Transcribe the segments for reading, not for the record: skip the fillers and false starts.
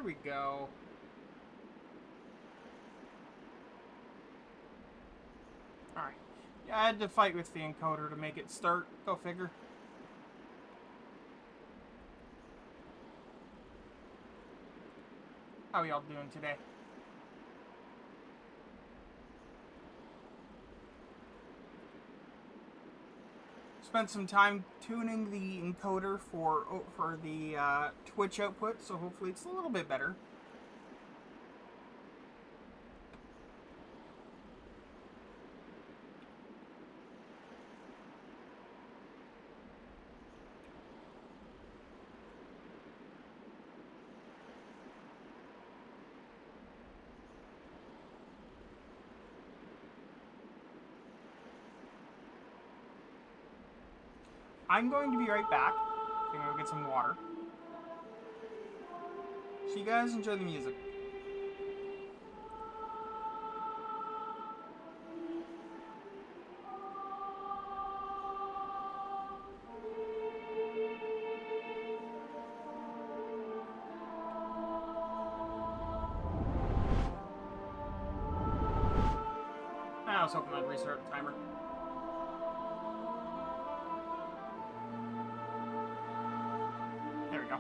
There we go. Alright. Yeah, I had to fight with the encoder to make it start. Go figure. How y'all doing today? Spent some time tuning the encoder for the Twitch output, so hopefully it's a little bit better. I'm going to be right back. I'm gonna go get some water. So you guys enjoy the music. I was hoping I'd restart the timer. There we go.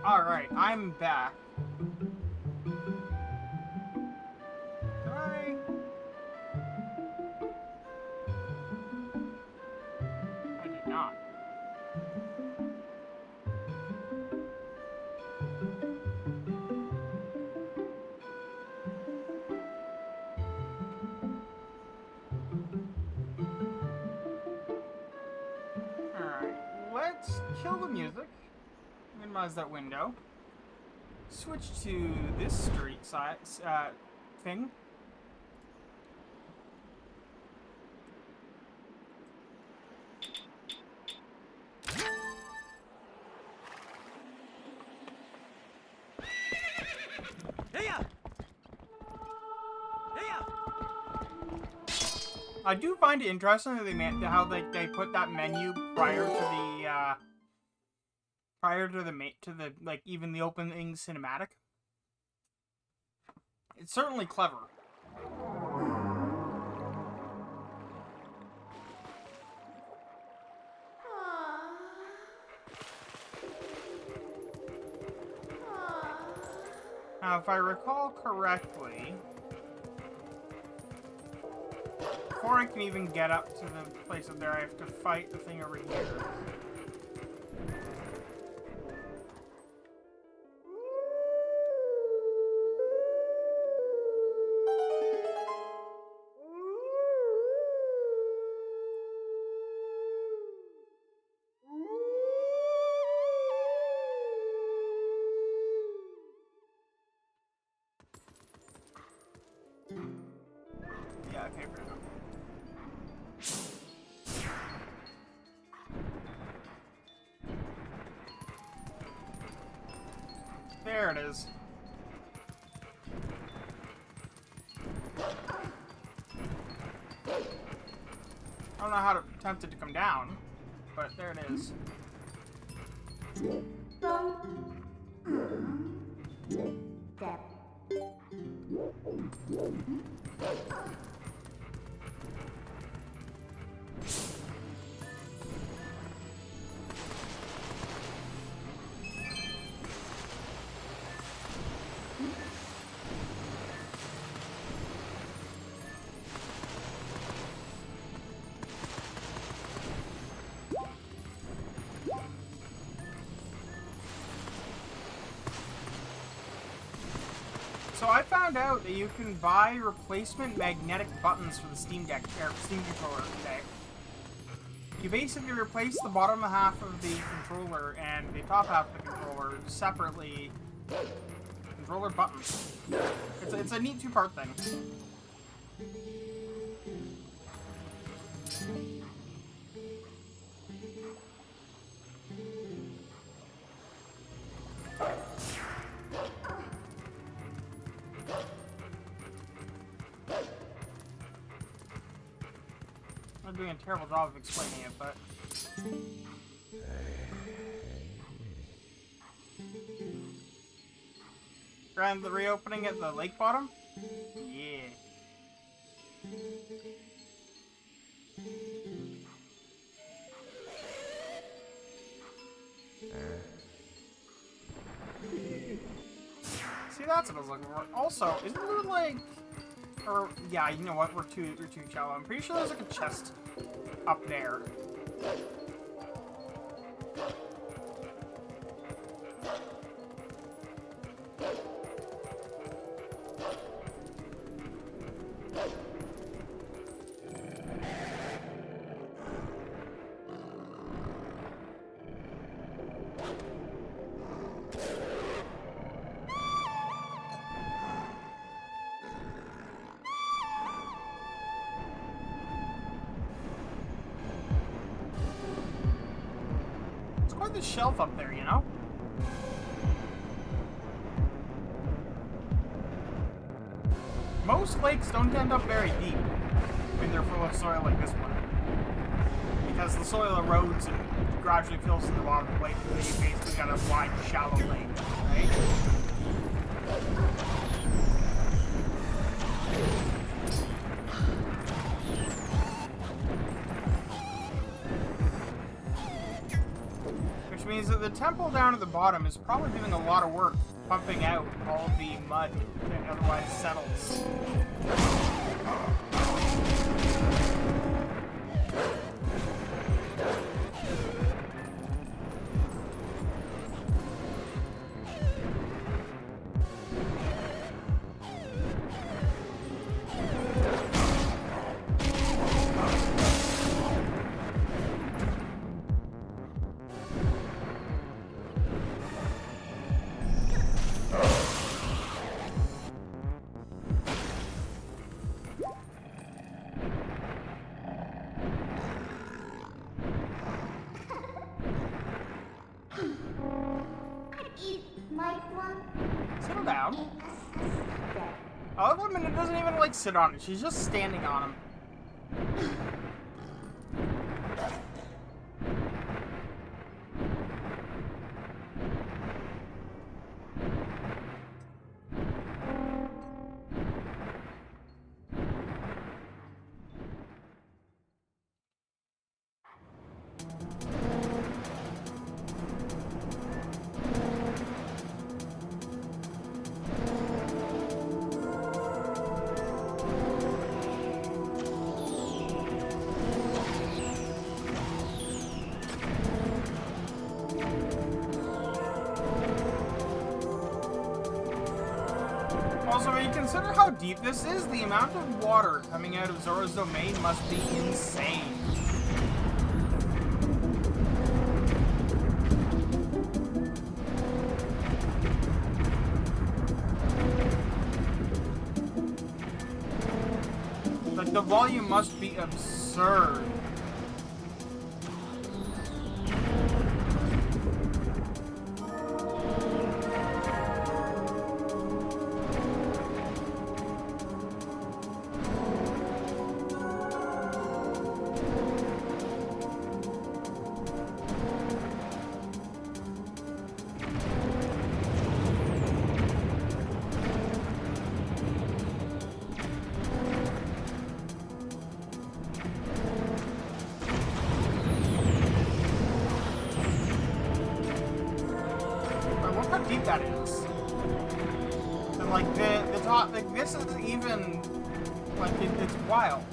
Alright, I'm back. Did I? I did not. Alright, let's kill the music. Minimize that window. switch to this street side thing. I do find it interesting that how they put that menu prior to the like even the opening cinematic. It's certainly clever. Now, if I recall correctly, before I can even get up to the place up there, I have to fight the thing over here. Yeah, okay, fair enough. There it is. I don't know how to attempt it to come down, but there it is. So I found out that you can buy replacement magnetic buttons for the Steam Deck, or Steam controller today. You basically replace the bottom half of the controller and the top half of the controller separately. Controller buttons. It's a neat two-part thing. I'm doing a terrible job of explaining it, but... Around the reopening at the lake bottom? Yeah. See, that's what I was looking for. Also, isn't there like... Or, yeah, you know what, we're too shallow. I'm pretty sure there's like a chest up there. Quite the shelf up there, you know? Most lakes don't end up very deep when they're full of soil like this one. Because the soil erodes and gradually fills to the bottom of the lake, and then you basically got a wide, shallow lake, right? Which means that the temple down at the bottom is probably doing a lot of work pumping out all the mud that otherwise settles. Settle down. Other woman doesn't even, like, sit on it. She's just standing on him. Also, when you consider how deep this is, the amount of water coming out of Zora's domain must be insane. Like, the volume must be absurd. Deep that is. And like the top, like this is even like it's wild.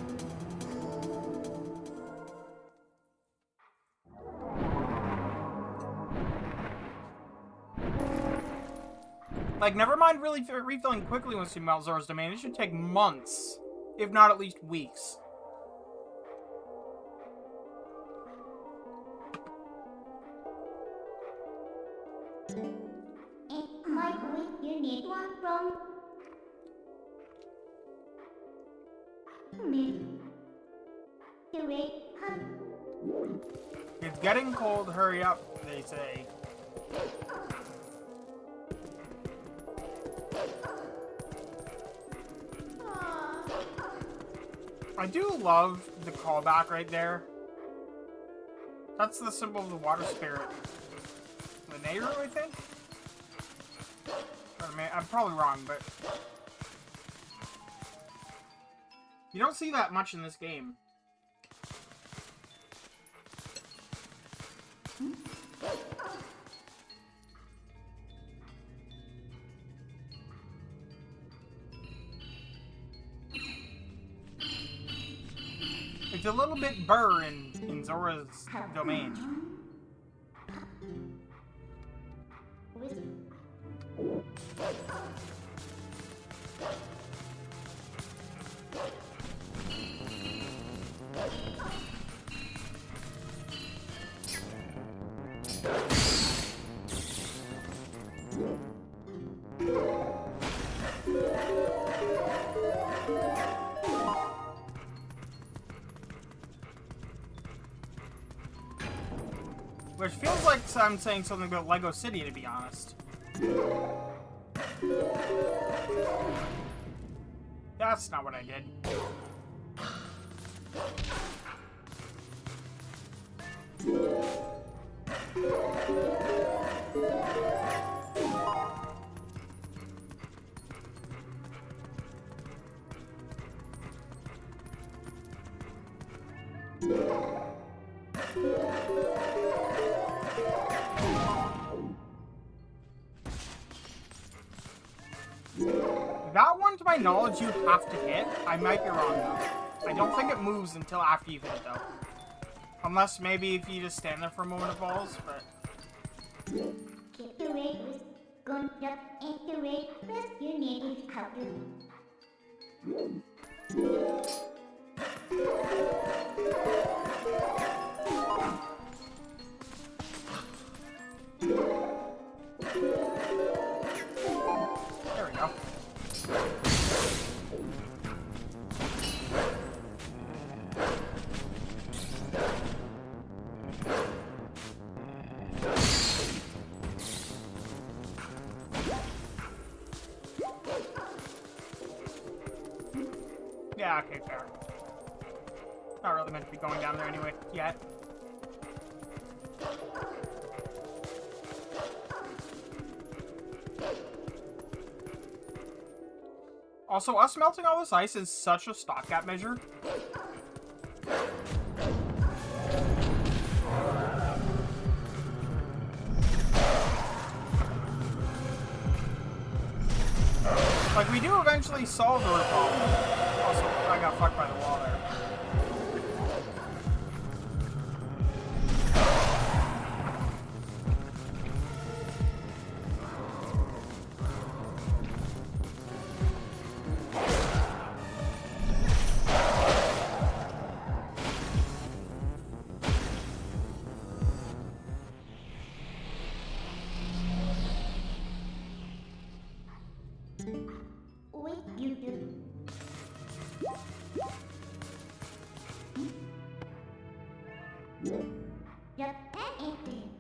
Like, never mind really refilling quickly once you melt Zora's domain. It should take months, if not at least weeks. You need one from me. To wait, It's getting cold, hurry up, they say. I do love the callback right there. That's the symbol of the water spirit. The Nehru, I think? I mean, I'm probably wrong, but you don't see that much in this game. It's a little bit burr in Zora's domain. Which feels like I'm saying something about Lego City, to be honest. That's not what I did. That one, to my knowledge, you have to hit. I might be wrong, though. I don't think it moves until after you hit it, though. Unless maybe if you just stand there for a moment it falls, but... Keep the way with gun up and the way rest you need is how There we go. Yeah, okay, fair. Not really meant to be going down there anyway, yet. Also, us melting all this ice is such a stopgap measure. Like, we do eventually solve the root problem. Also, I got fucked by the wall there. What you do? Yep, anything.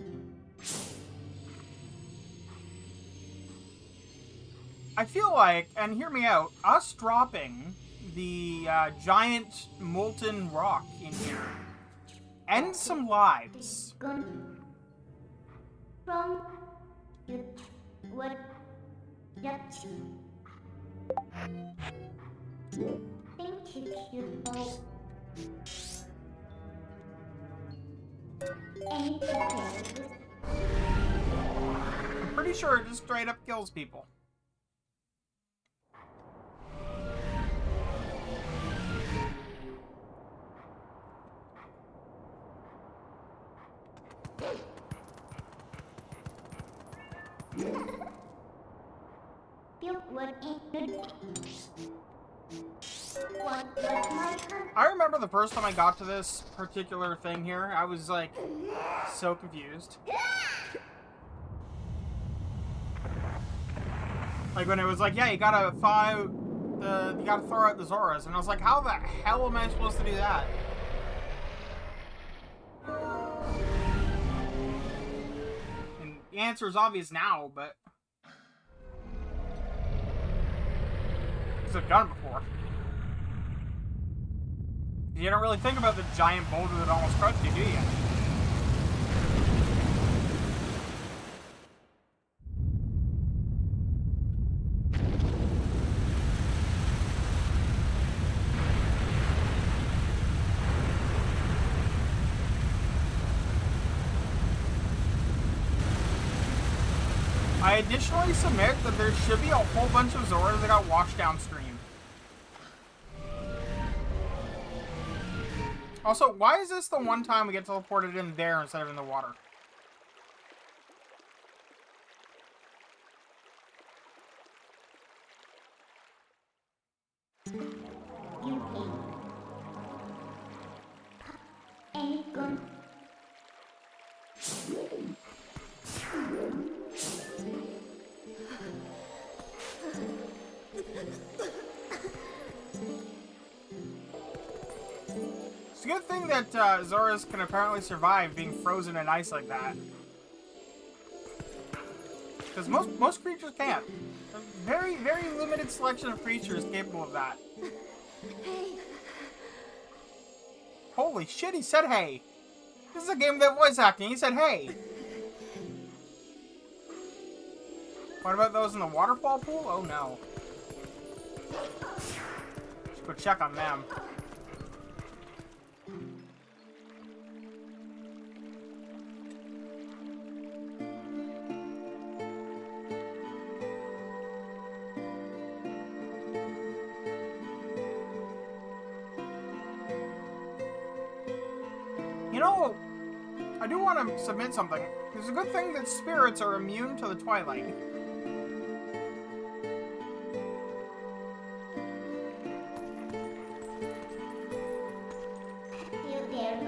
I feel like, and hear me out, us dropping the giant molten rock in here ends some lives. Gone from the what? Yep. Think you should know. Anything. I'm pretty sure it just straight up kills people. Feel what ain't good. What my I remember the first time I got to this particular thing here, I was like so confused. Like when it was like, yeah, you gotta throw out the Zoras, and I was like, how the hell am I supposed to do that? And the answer is obvious now, but because I've done it before. You don't really think about the giant boulder that almost crushed you, do you? I additionally submit that there should be a whole bunch of Zoras that got washed downstream. Also, why is this the one time we get teleported in there instead of in the water? You ain't gonna. It's a good thing that Zoras can apparently survive being frozen in ice like that. Because most creatures can't. A very, very limited selection of creatures capable of that. Hey. Holy shit, he said hey! This is a game with voice acting, he said hey! What about those in the waterfall pool? Oh no. Let's go check on them. You know, I do want to submit something. It's a good thing that spirits are immune to the twilight. You there.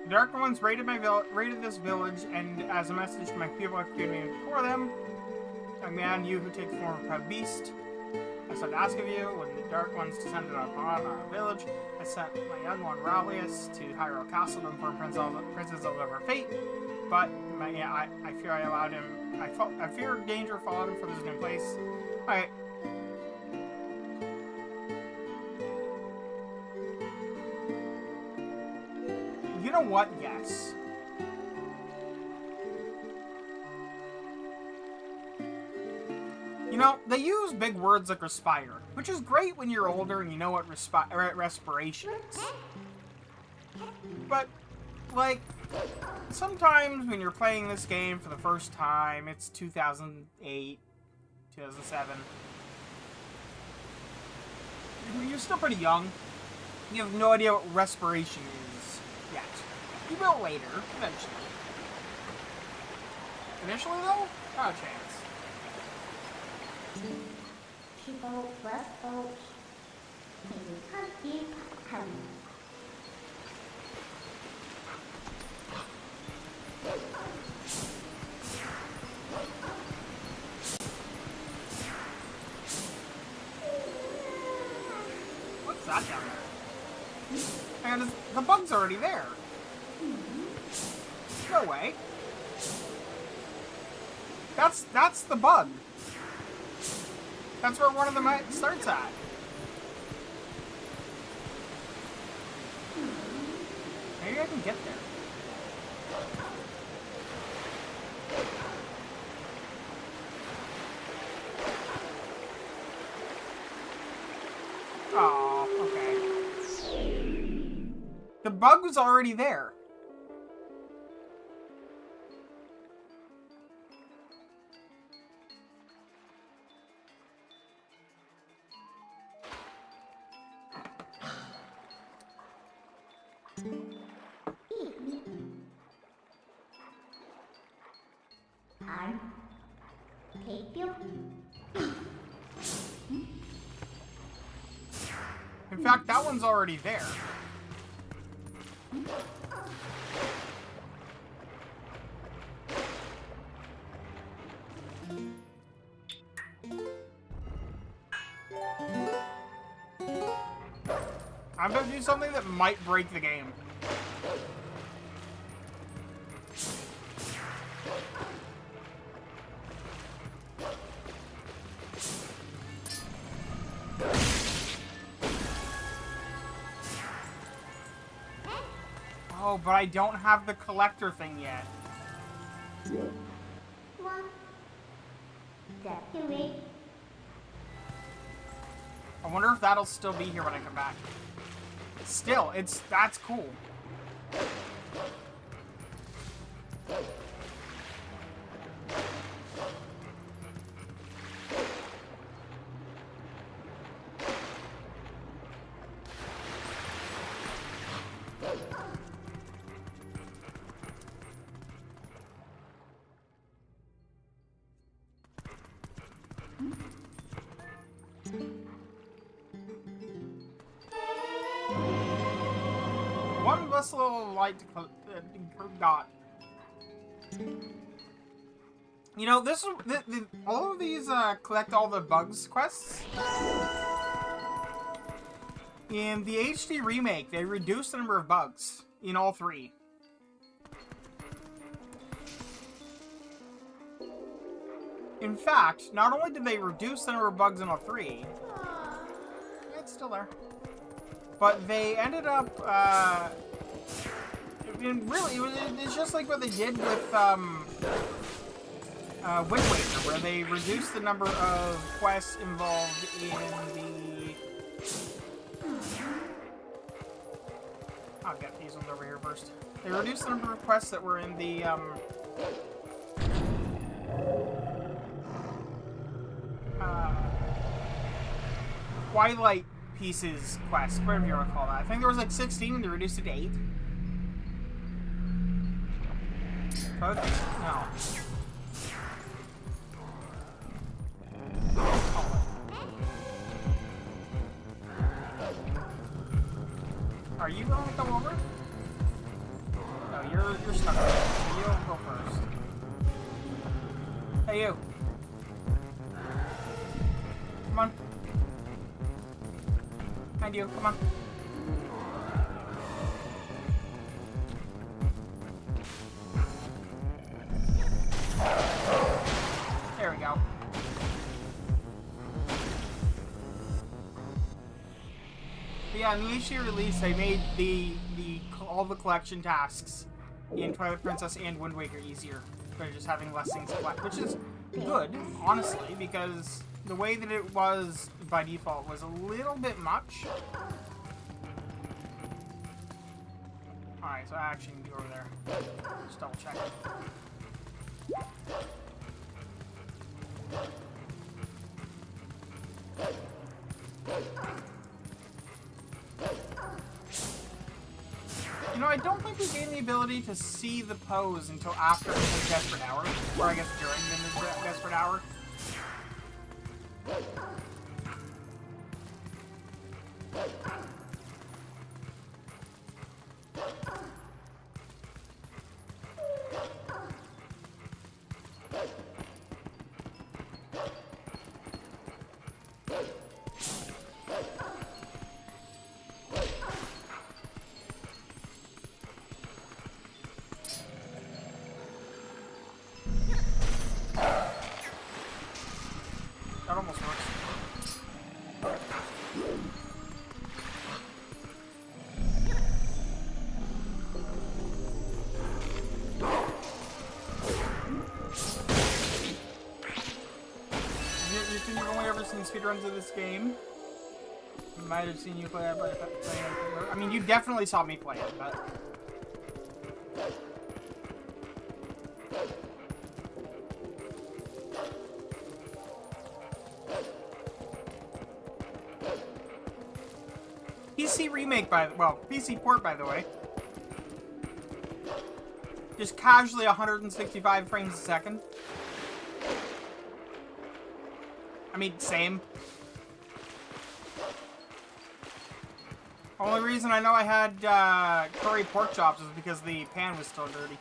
The Dark Ones raided this village, and as a message to my people executed me before them, I command you who take the form of a proud beast, as I'd ask of you, when the Dark Ones descended upon our village, I sent my young one Raulius to Hyrule Castle to inform Princess of her fate. But I fear I allowed him. I fear danger followed him from his new place. Alright. You know what? Yes. You know, they use big words like respire, which is great when you're older and you know what respiration is. But, like, sometimes when you're playing this game for the first time, it's 2008, 2007. You're still pretty young. You have no idea what respiration is yet. You will later, eventually. Initially, though, not a chance. People plus folks. Maybe country. What's that down there? And the bug's already there. No way. That's the bug. That's where one of them starts at. Maybe I can get there. Oh, okay. The bug was already there. In fact, that one's already there. I'm gonna do something that might break the game. Oh, but I don't have the collector thing yet. I wonder if that'll still be here when I come back. Still, that's cool. One less little light dot. You know, this all of these collect all the bugs quests. In the HD remake, they reduced the number of bugs in all three. In fact, not only did they reduce the number of bugs in all three, it's still there. But they ended up, it's just like what they did with, Wind Waker, where they reduced the number of quests involved in the... I'll get these ones over here first. They reduced the number of quests that were in the, Twilight Pieces quest, whatever you want to call that. I think there was like 16 and they reduced it to 8. No. Are you going to come over? No, you're stuck. You go first. Hey, you. Come on. Behind you, come on. There we go. But yeah, in the HD release, they made all the collection tasks in Twilight Princess and Wind Waker easier by just having less things to collect, which is good, honestly, because the way that it was by default was a little bit much. Alright, so I actually need to go over there. Just double check. You know, I don't think we gain the ability to see the pose until after the Desperate Hour, or I guess during the Desperate Hour. That almost works. You think you've only ever seen speedruns of this game? I might have seen you play it, but I mean, you definitely saw me play it, but... PC remake, PC port, by the way. Just casually 165 frames a second. I mean, same. Only reason I know I had curry pork chops is because the pan was still dirty.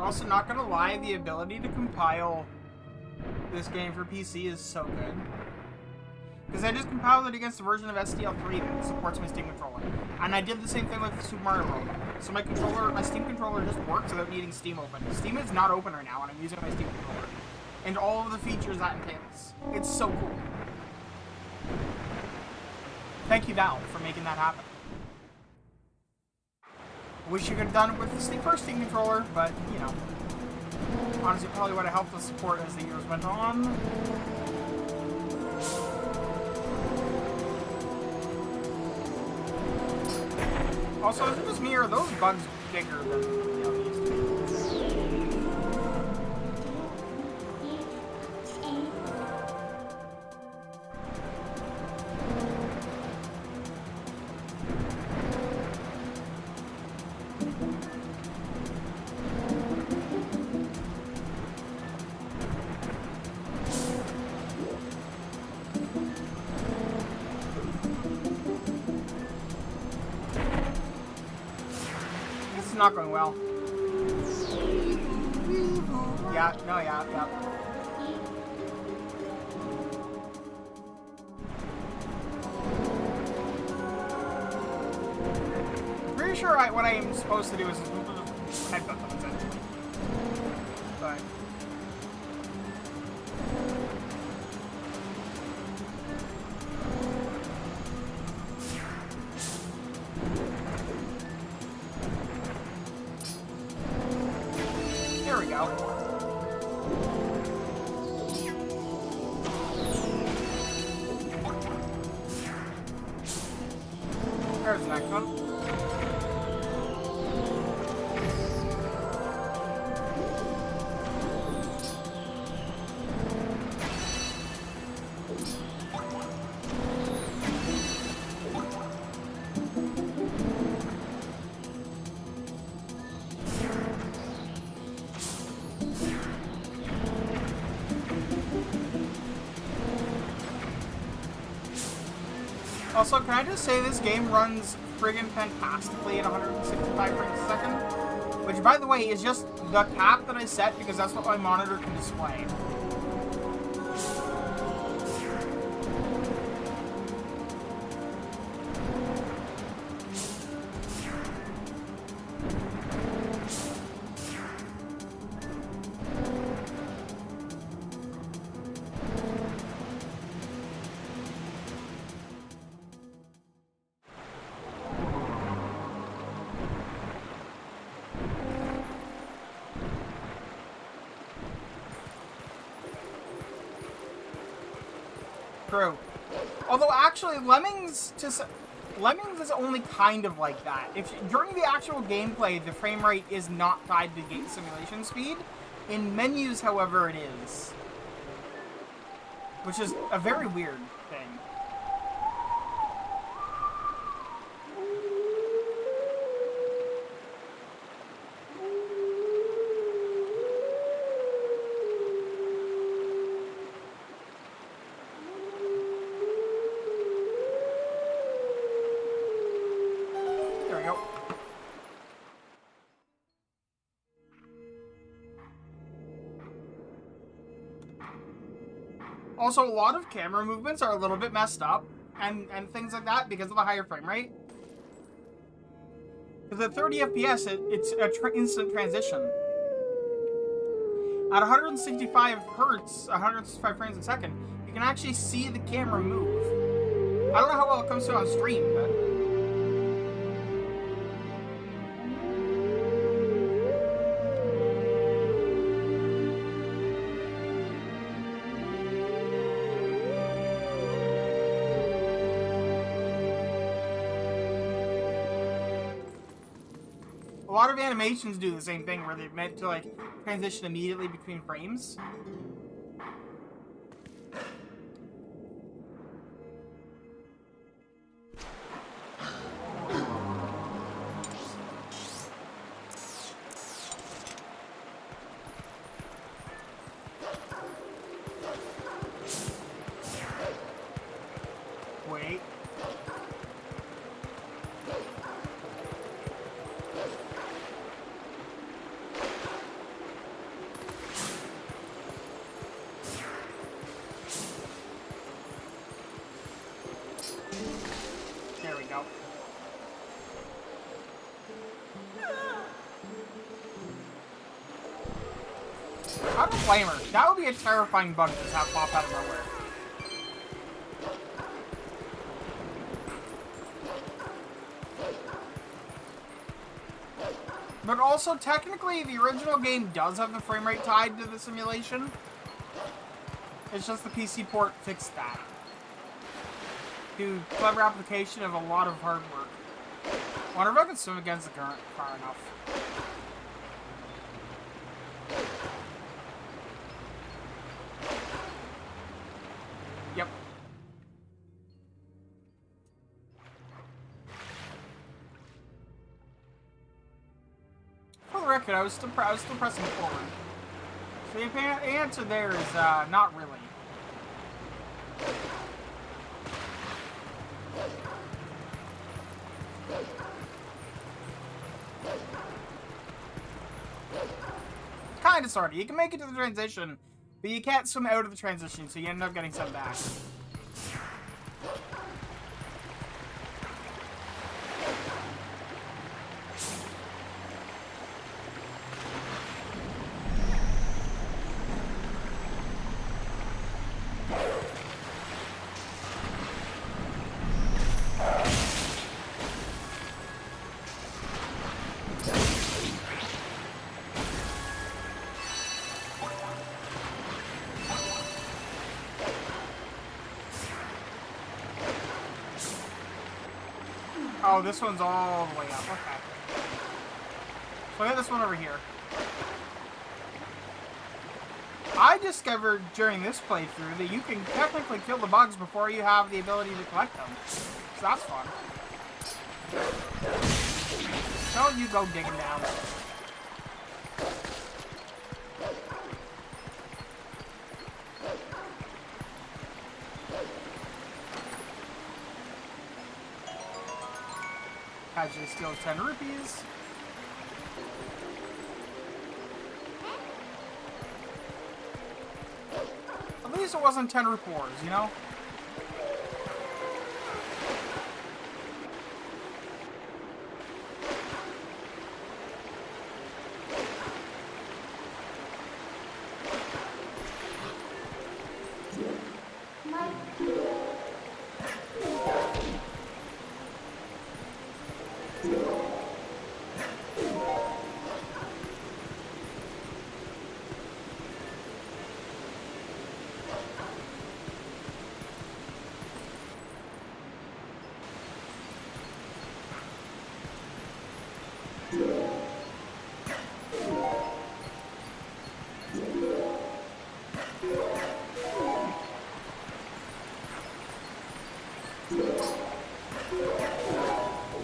Also, not gonna lie, the ability to compile this game for PC is so good. Because I just compiled it against a version of STL3 that supports my Steam controller. And I did the same thing with Super Mario World. So my Steam controller just works without needing Steam open. Steam is not open right now, and I'm using my Steam controller. And all of the features that entails. It's so cool. Thank you, Valve, for making that happen. Wish you could have done it with the first Steam controller, but, you know. Honestly, probably would have helped the support as the years went on. Also, is it just me, or are those bugs bigger than they used to be? Not going well. Yeah, no, yeah. Pretty sure what I am supposed to do is headbutt them, essentially. But... There we go. There's the next one. Also, can I just say this game runs friggin' fantastically at 165 frames a second? Which, by the way, is just the cap that I set because that's what my monitor can display. True. Although actually, Lemmings is only kind of like that. If during the actual gameplay, the frame rate is not tied to game simulation speed. In menus, however, it is, which is a very weird thing. Also, a lot of camera movements are a little bit messed up, and things like that because of the higher frame rate. Because at 30 FPS, it's an instant transition. At 165 hertz, 165 frames a second, you can actually see the camera move. I don't know how well it comes through on stream, but... a lot of animations do the same thing where they're meant to, like, transition immediately between frames. Wait. There we go. I don't blame her. That would be a terrifying bug to just have pop out of nowhere. But also, technically, the original game does have the frame rate tied to the simulation. It's just the PC port fixed that. Through clever application of a lot of hard work. Wonder if I can swim against the current far enough. Yep. For the record, I was still pressing forward. So the answer there is not really. Kinda, sorta. You can make it to the transition, but you can't swim out of the transition, so you end up getting sent back. Oh, this one's all the way up. Okay. So I got this one over here. I discovered during this playthrough that you can technically kill the bugs before you have the ability to collect them. So that's fun. Don't you go digging down. Casually steals 10 rupees. At least it wasn't 10 rupees, you know?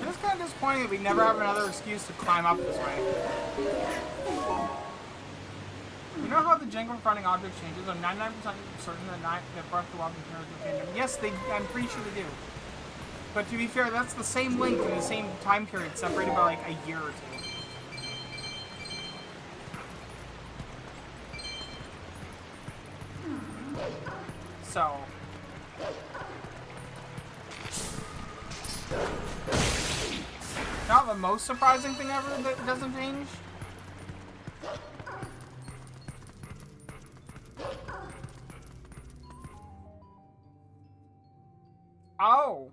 It's kind of disappointing that we never have another excuse to climb up this way. You know how the Jenga finding objects changes? I'm 99% certain that Breath of the Wild continues the kingdom. Yes, I'm pretty sure they do. But to be fair, that's the same link in the same time period, separated by like a year or two. So... not the most surprising thing ever that doesn't change. Oh.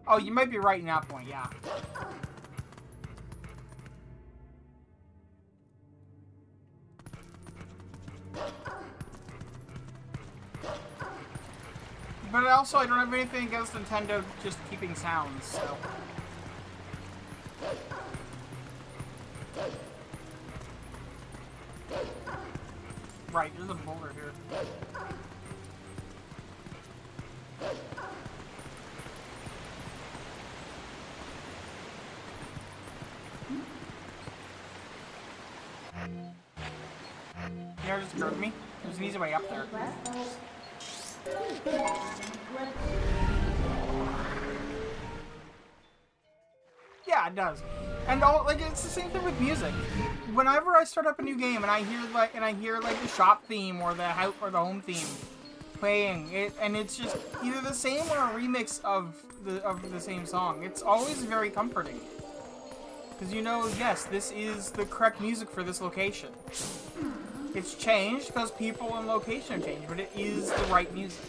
Oh, you might be right in that point, yeah. But also, I don't have anything against Nintendo just keeping sounds, so... Right, there's a boulder here. You know, just occurred to me. There's an easy way up there. Yeah, it does. And it's the same thing with music. Whenever I start up a new game and I hear the shop theme or the home theme playing, it's just either the same or a remix of the same song. It's always very comforting. Because you know, yes, this is the correct music for this location. It's changed because people and location have changed, but it is the right music.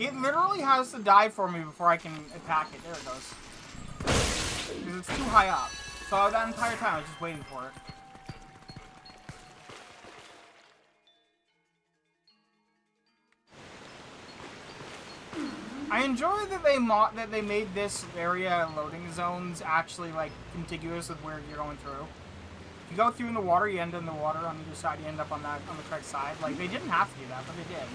It literally has to die for me before I can attack it. There it goes. Because it's too high up. So that entire time I was just waiting for it. I enjoy that they made this area loading zones actually like contiguous with where you're going through. If you go through in the water, you end in the water. On either side, you end up on the correct side. Like they didn't have to do that, but they did.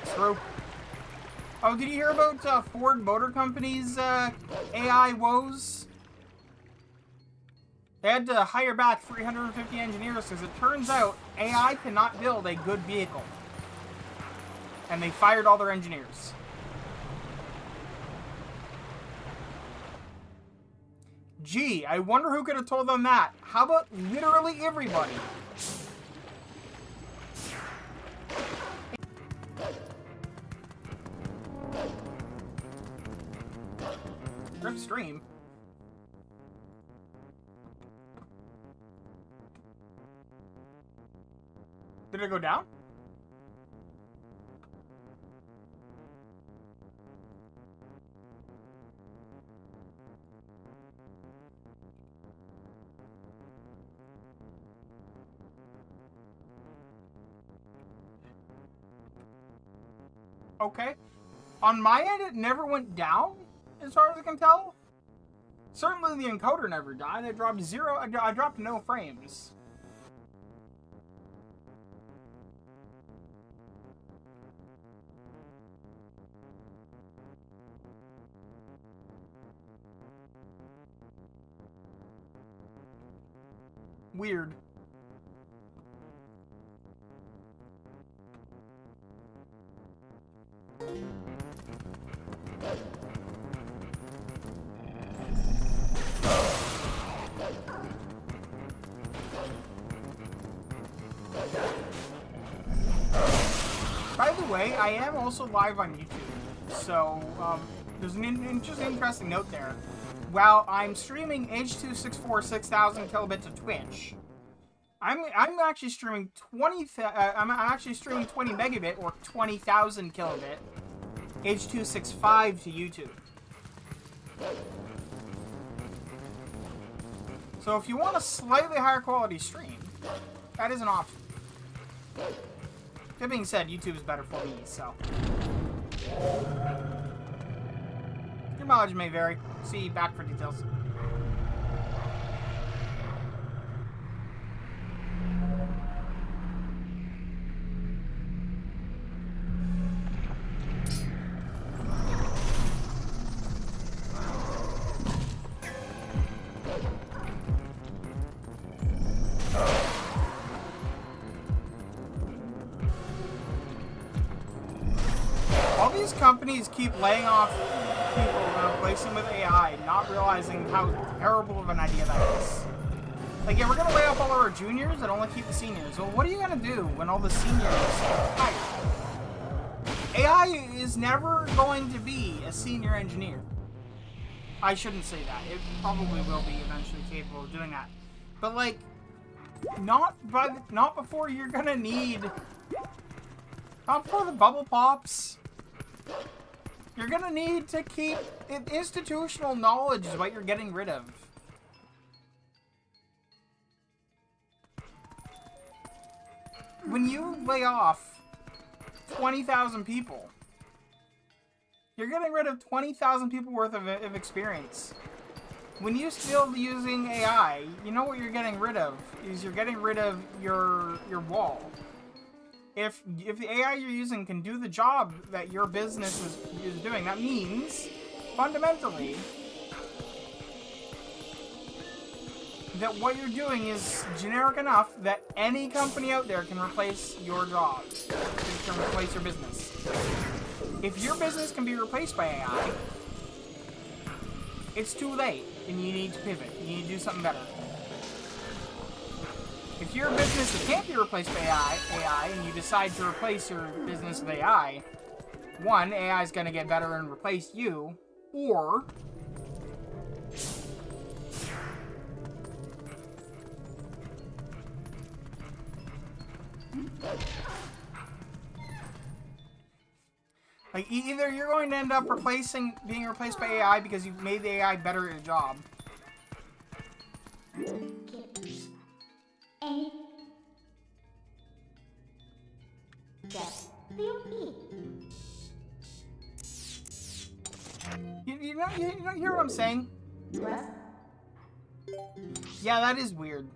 Through. Oh, did you hear about Ford Motor Company's AI woes? They had to hire back 350 engineers because it turns out AI cannot build a good vehicle. And they fired all their engineers. Gee, I wonder who could have told them that. How about literally everybody? Rip stream. Did it go down? Okay. On my end, it never went down, as far as I can tell. Certainly the encoder never died. I dropped zero. I dropped no frames. Weird. By the way, I am also live on YouTube, so there's an interesting note there. While I'm streaming H.264 6000 kilobit to Twitch, I'm actually streaming 20 megabit or 20,000 kilobit H.265 to YouTube. So if you want a slightly higher quality stream, that is an option. That being said, YouTube is better for me, so. Your mileage may vary. See back for details. Companies keep laying off people and replacing with AI, not realizing how terrible of an idea that is. Like, yeah, we're gonna lay off all our juniors and only keep the seniors. Well, what are you gonna do when all the seniors retire? AI is never going to be a senior engineer. I shouldn't say that. It probably will be eventually capable of doing that. But, like, not before you're gonna need... Not before the bubble pops. You're gonna need to keep... Institutional knowledge is what you're getting rid of. When you lay off 20,000 people, you're getting rid of 20,000 people worth of experience. When you're still using AI, you know what you're getting rid of is you're getting rid of your wall. If the AI you're using can do the job that your business is doing, that means, fundamentally, that what you're doing is generic enough that any company out there can replace your job, can replace your business. If your business can be replaced by AI, it's too late, and you need to pivot. You need to do something better. If you're a business that can't be replaced by AI, and you decide to replace your business with AI, one, AI is going to get better and replace you, or like either you're going to end up being replaced by AI because you've made the AI better at your job. You hear what I'm saying? What? Yeah, that is weird.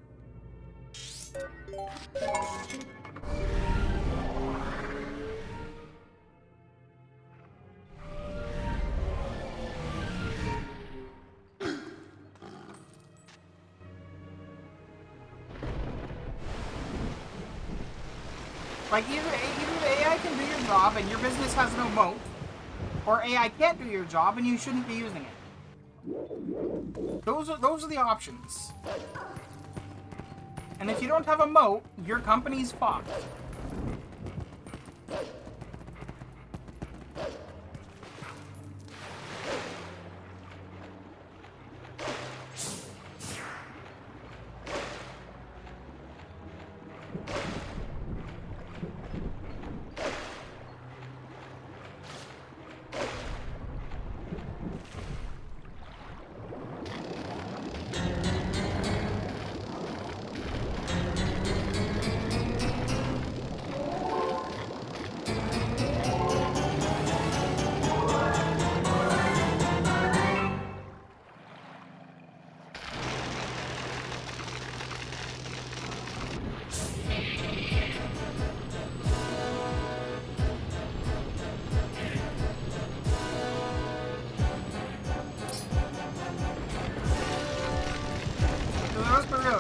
Like, either the AI can do your job and your business has no moat, or AI can't do your job and you shouldn't be using it. Those are the options. And if you don't have a moat, your company's fucked.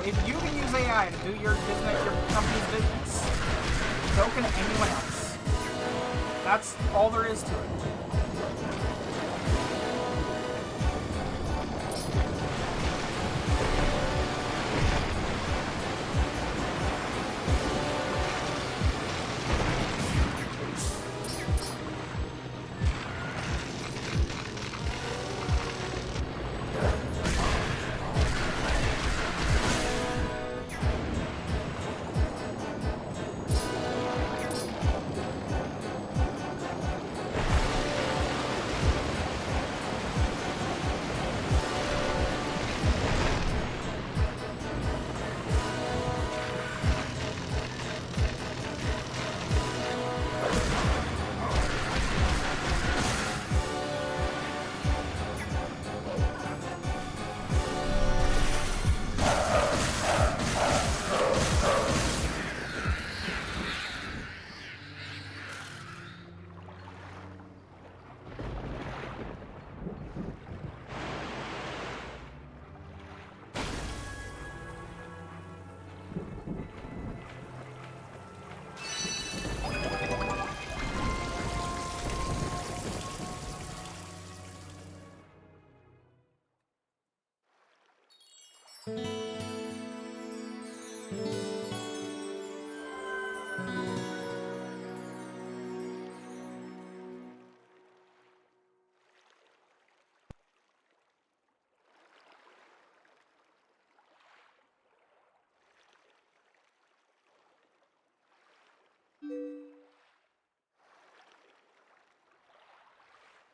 if you can use AI to do your business, your company's business, so can anyone else. That's all there is to it.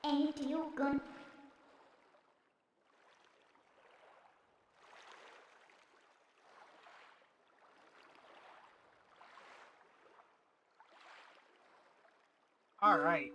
Ain't you gonna All right.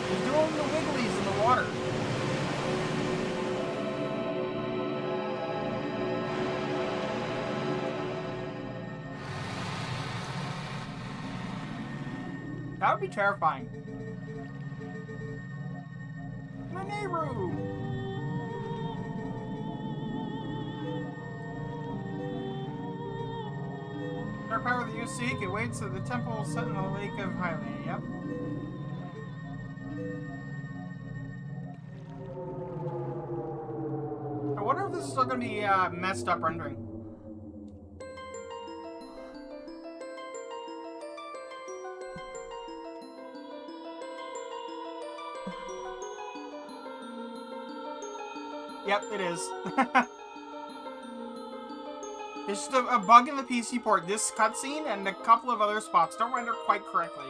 He's doing the wigglies in the water. That would be terrifying. Maneru! Our power that you seek, it waits at the temple set in the lake of Hylia. Yep. I wonder if this is still going to be messed up rendering. Yep, it is. It's just a bug in the PC port. This cutscene and a couple of other spots don't render quite correctly.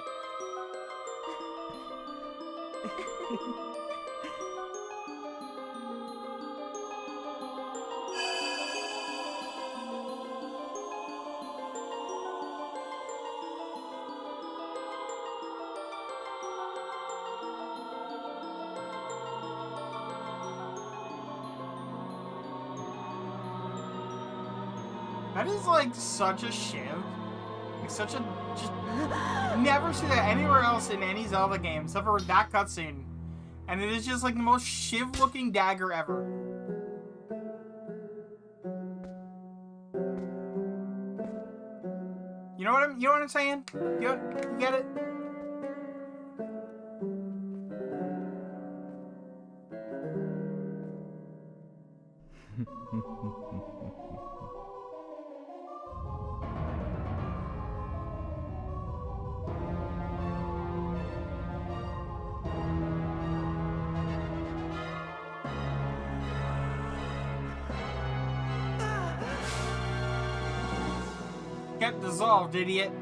That is like such a shiv. Like such a just never see that anywhere else in any Zelda game except for that cutscene. And it is just like the most shiv looking dagger ever. You know what I'm saying? You get it? Get dissolved, idiot.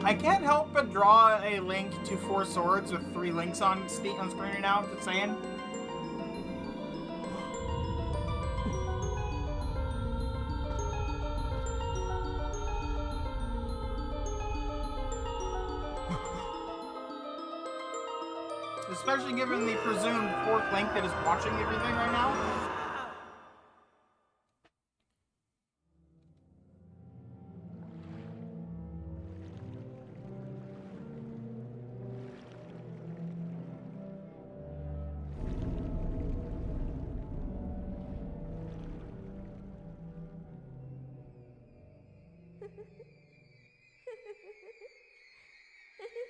I can't help but draw a link to Four Swords with 3 links on screen right now, just saying. Especially given the presumed fourth link that is watching everything right now.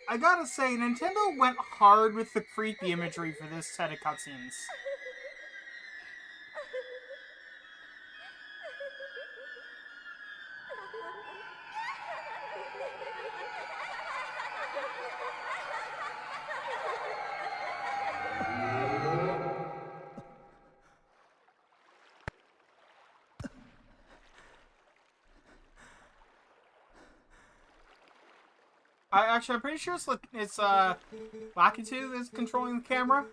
I gotta say, Nintendo went hard with the creepy imagery for this set of cutscenes. I'm pretty sure it's Lakitu that's controlling the camera.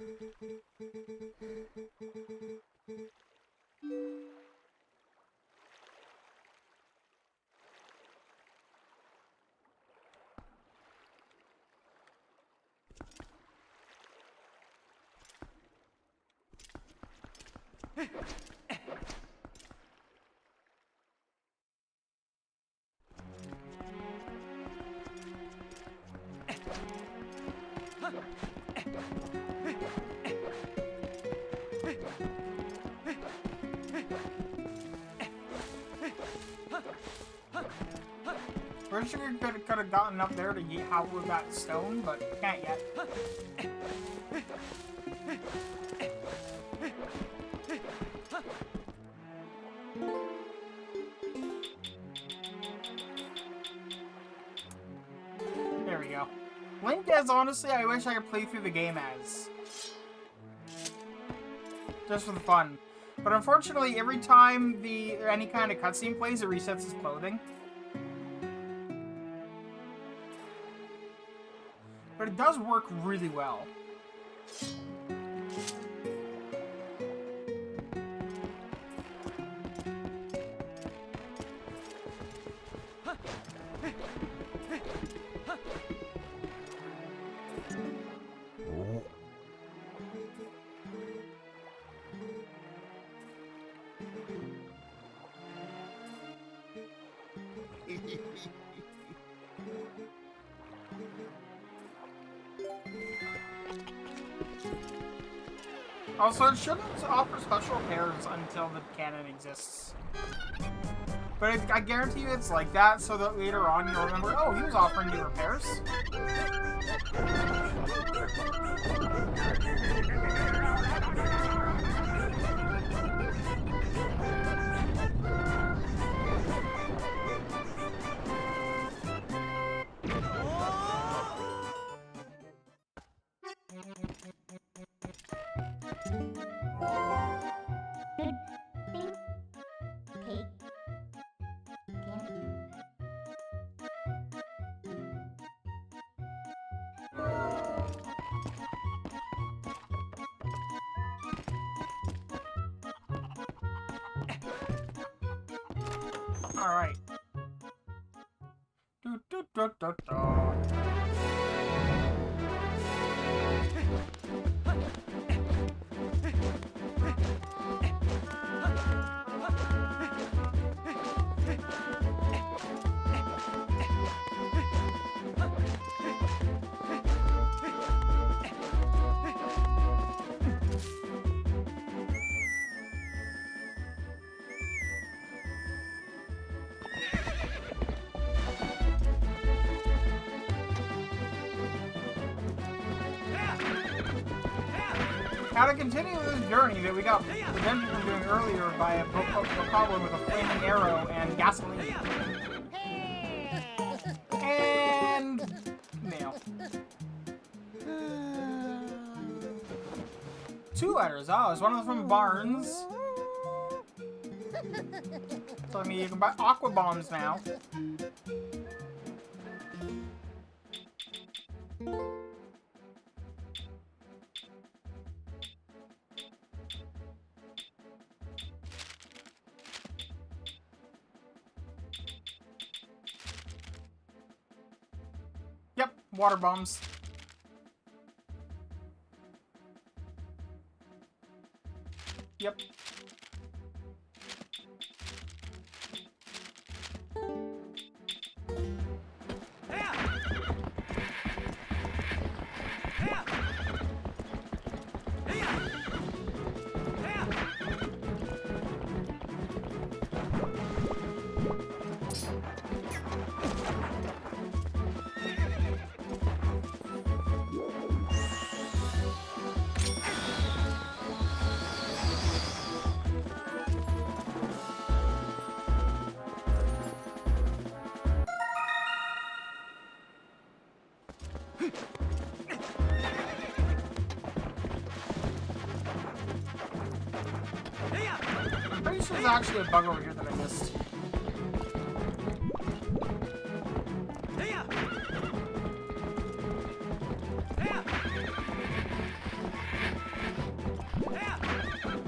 Pretty sure you could have gotten up there to yeet with that stone, but can't yet. There we go. Link as, honestly, I wish I could play through the game as. Just for the fun. But unfortunately, every time any kind of cutscene plays, it resets his clothing. But it does work really well. Also, it shouldn't offer special repairs until the canon exists. But I guarantee you it's like that, so that later on you'll remember, oh, he was offering new repairs. Alright. Now to continue this journey that we got prevented from doing earlier by a Bokoblin with a flaming arrow and gasoline. And mail. 2 letters. Oh, is one of them from Barnes? So I mean you can buy aqua bombs now. Yep, water bombs. Yep. Pretty sure there's actually a bug over here that I missed.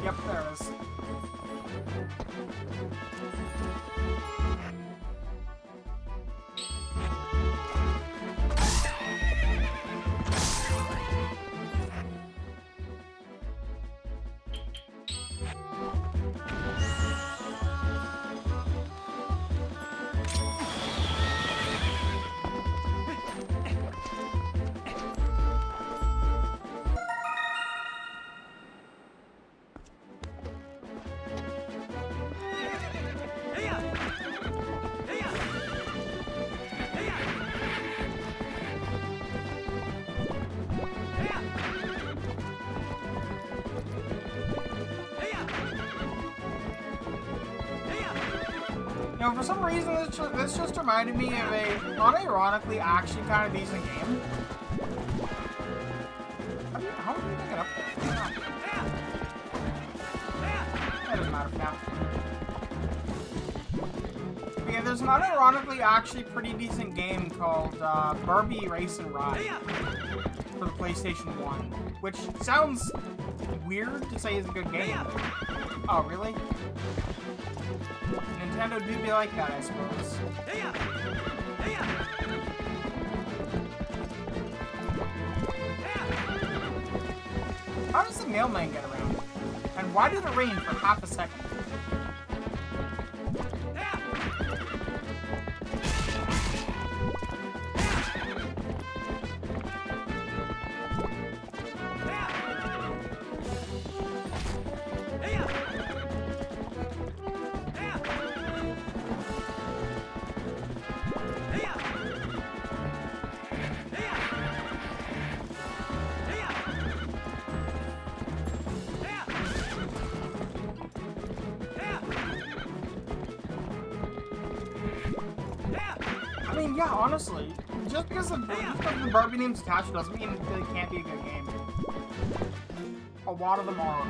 Yep, there it is. You know, for some reason, this just reminded me of a, unironically, actually kind of decent game. How do you pick it up there? That doesn't matter for now. But yeah, there's an unironically actually pretty decent game called Barbie Race and Ride for the PlayStation 1, which sounds weird to say is a good game. Oh, really? Nintendo do be like that, I suppose. How does the mailman get around? And why did it rain for half a second? I mean, yeah, honestly, just because the Barbie name's attached doesn't mean that it can't be a good game. A lot of them are.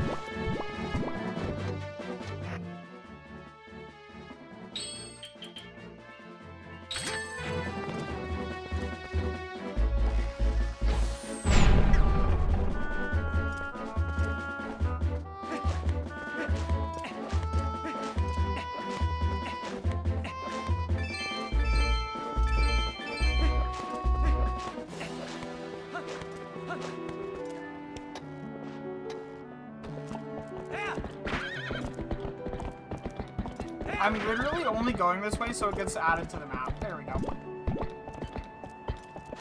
I'm literally only going this way so it gets added to the map. There we go.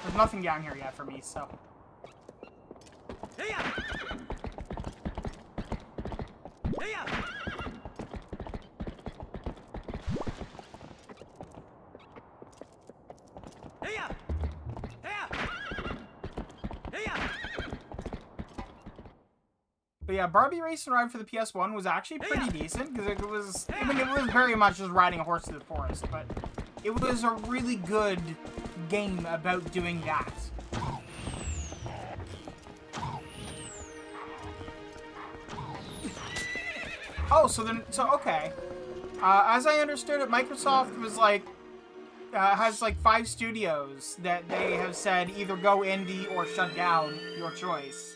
There's nothing down here yet for me, so. But yeah, Barbie Race and Ride for the PS1 was actually pretty decent, because it was very much just riding a horse through the forest, but it was a really good game about doing that. Oh, so okay. As I understood it, Microsoft was like, has like 5 studios that they have said either go indie or shut down, your choice.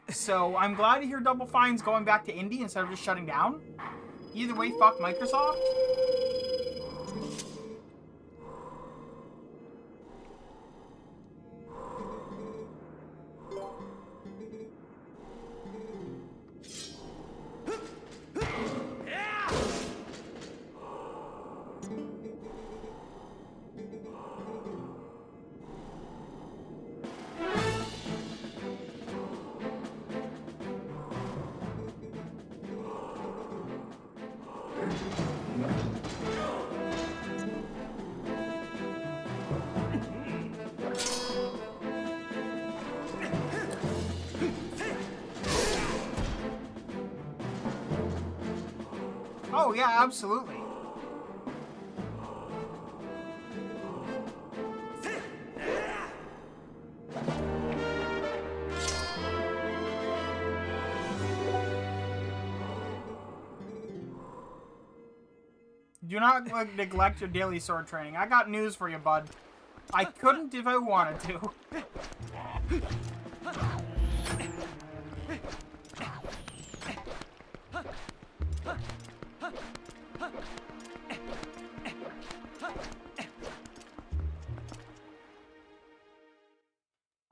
So I'm glad to hear Double Fine's going back to indie instead of just shutting down. Either way, fuck Microsoft. Oh, yeah, absolutely. Do not neglect your daily sword training. I got news for you, bud. I couldn't if I wanted to.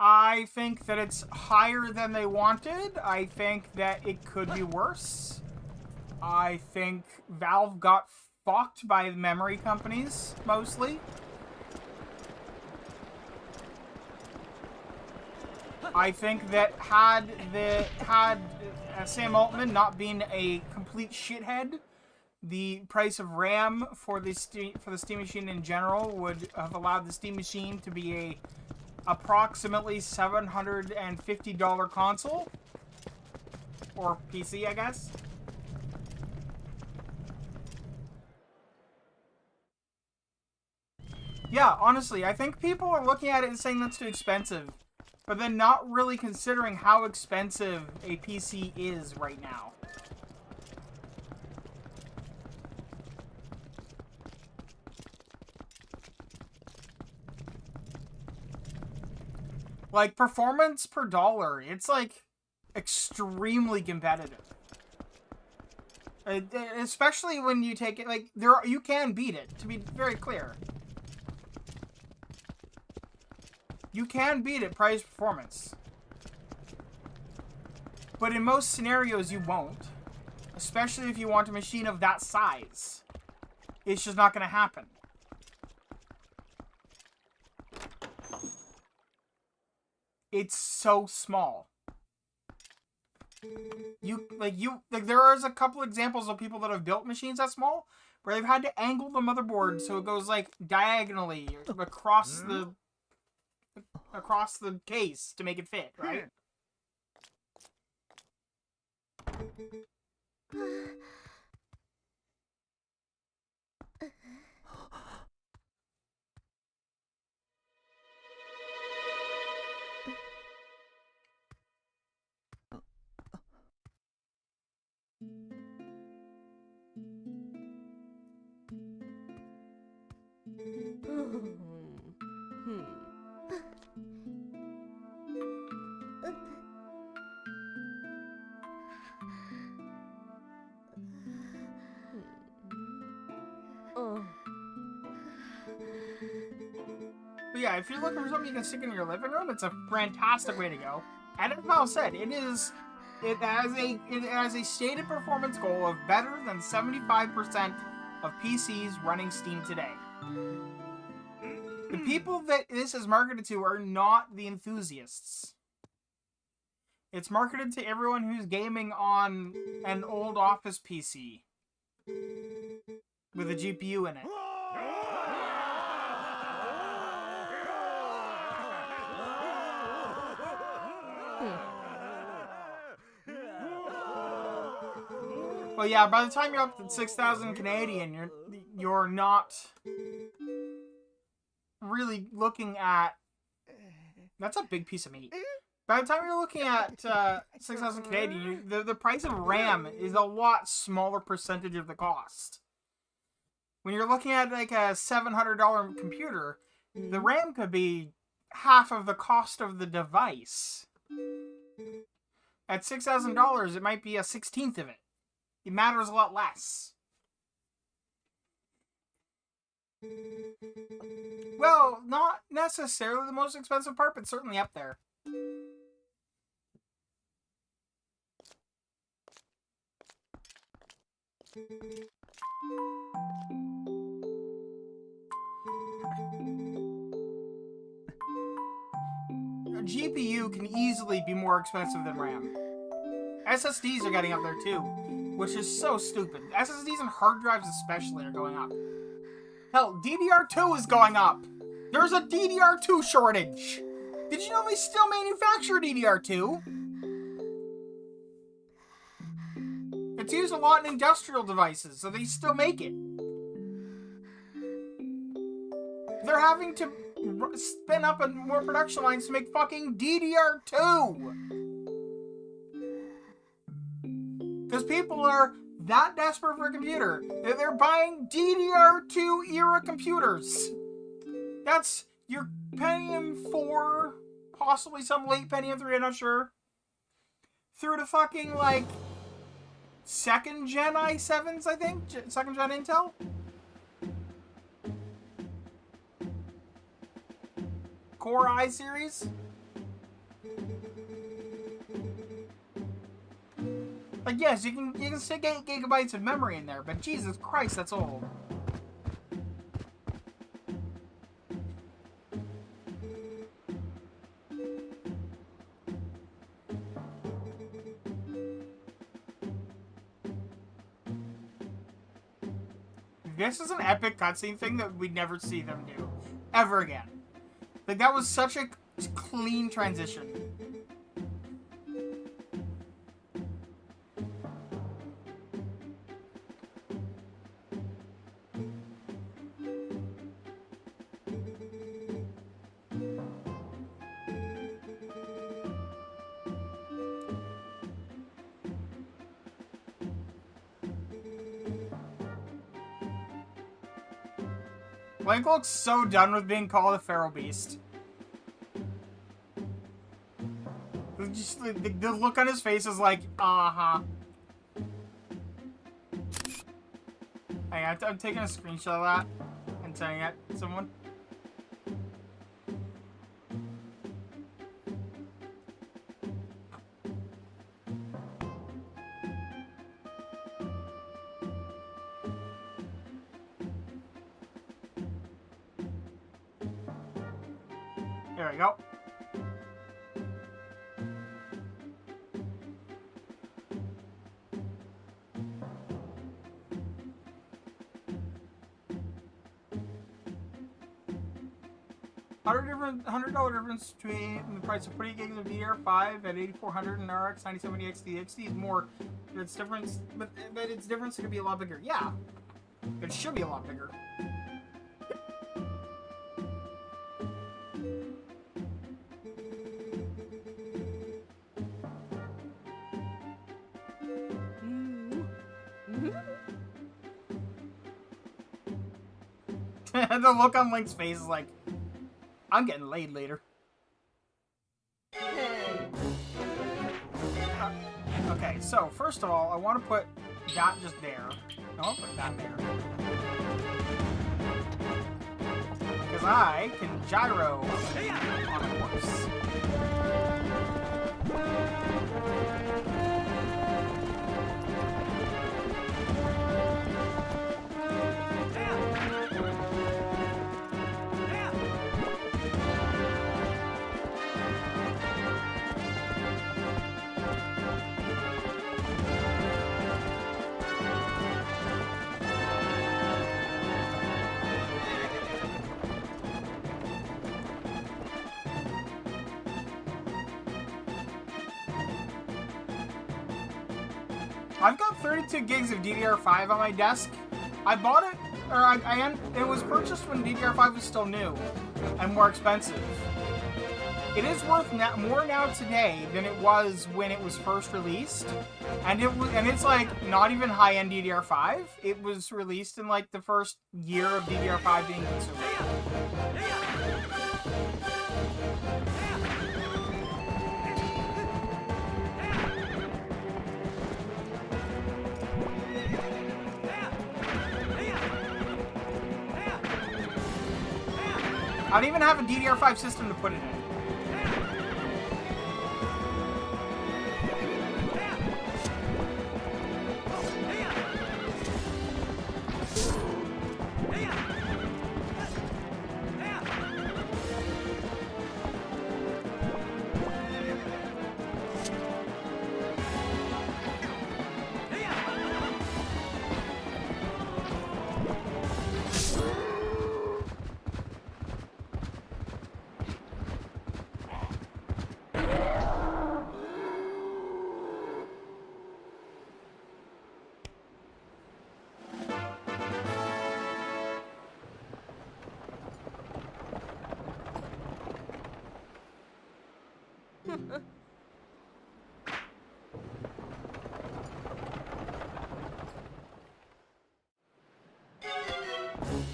I think that it's higher than they wanted. I think that it could be worse. I think Valve got fucked by memory companies, mostly. I think that had Sam Altman not been a complete shithead, the price of RAM for the Steam Machine in general would have allowed the Steam Machine to be a approximately $750 console, or PC, I guess. Yeah, honestly, I think people are looking at it and saying that's too expensive, but then not really considering how expensive a PC is right now. Like, performance per dollar, it's, like, extremely competitive. Especially when you take it, like, you can beat it, to be very clear. You can beat it price performance. But in most scenarios, you won't. Especially if you want a machine of that size. It's just not going to happen. It's so small. There is a couple examples of people that have built machines that small, where they've had to angle the motherboard so it goes, like, diagonally across the case to make it fit, right? But yeah, if you're looking for something you can stick in your living room, it's a fantastic way to go. And as Val said, it has a stated performance goal of better than 75% of PCs running Steam today. The people that this is marketed to are not the enthusiasts. It's marketed to everyone who's gaming on an old office PC with a GPU in it. Well, yeah, by the time you're up to 6,000 Canadian, you're not really looking at... That's a big piece of meat. By the time you're looking at 6,000 Canadian, the price of RAM is a lot smaller percentage of the cost. When you're looking at like a $700 computer, the RAM could be half of the cost of the device. At $6,000, it might be a 16th of it. It matters a lot less. Well, not necessarily the most expensive part, but certainly up there. A GPU can easily be more expensive than RAM. SSDs are getting up there too, which is so stupid. SSDs and hard drives especially are going up. Hell, DDR2 is going up! There's a DDR2 shortage! Did you know they still manufacture DDR2? It's used a lot in industrial devices, so they still make it. They're having to spin up more production lines to make fucking DDR2. Because people are that desperate for a computer that they're buying DDR2 era computers. That's your Pentium 4, possibly some late Pentium 3, I'm not sure. Through to fucking, like, 2nd gen i7s, I think? 2nd gen Intel? Core i series? Like, yes, you can stick 8 gigabytes of memory in there, but Jesus Christ, that's old. This is an epic cutscene thing that we'd never see them do. Ever again. Like, that was such a clean transition. Link looks so done with being called a feral beast. Just the look on his face is like, uh-huh. I'm taking a screenshot of that and sending it to someone. There we go. $100 difference between the price of 40 gigs of DDR5 at 8400 and RX 9070 XT is more. It's difference, but its difference could be a lot bigger. Yeah, it should be a lot bigger. The look on Link's face is like, I'm getting laid later. Okay, so first of all, I want to put that just there. I want to put that there. Because I can gyro on a horse. I've got 32 gigs of DDR5 on my desk. I bought it, or it was purchased when DDR5 was still new and more expensive. It is worth more now today than it was when it was first released, and it's like not even high-end DDR5. It was released in like the first year of DDR5 being consumed. I don't even have a DDR5 system to put it in.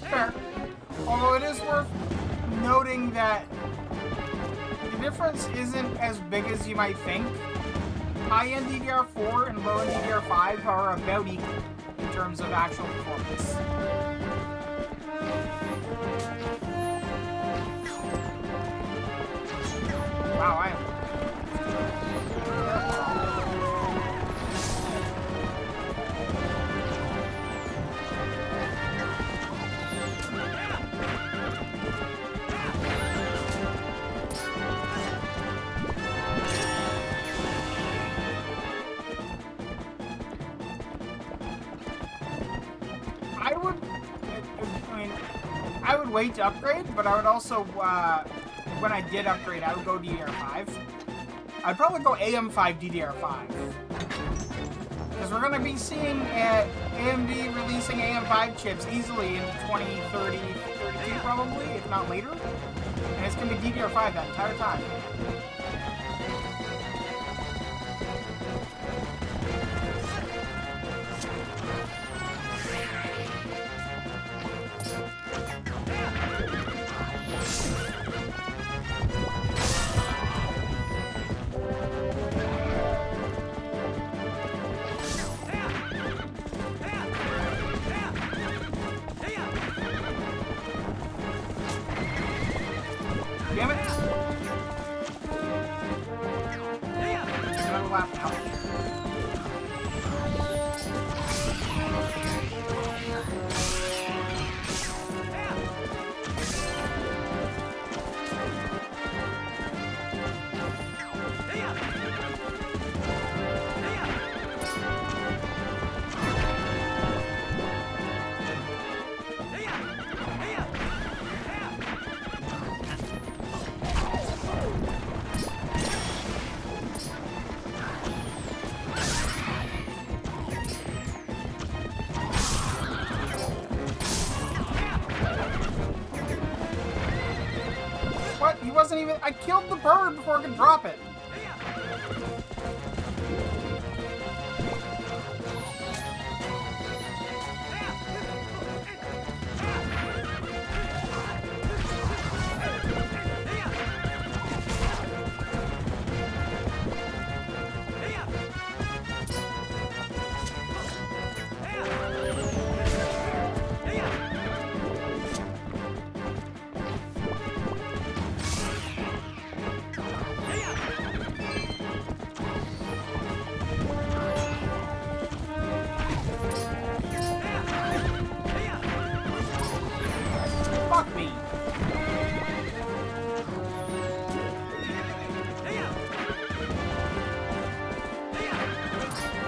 Fair. Although it is worth noting that the difference isn't as big as you might think. High-end DDR4 and low-end DDR5 are about equal in terms of actual performance. Wow, I am... I would wait to upgrade, but I would also, when I did upgrade, I would go DDR5. I'd probably go AM5 DDR5. Because we're going to be seeing AMD releasing AM5 chips easily in 2030, 32 probably, if not later. And it's going to be DDR5 that entire time. Damn it! Another lap now. What? He wasn't even... I killed the bird before I could drop it. Fuck me.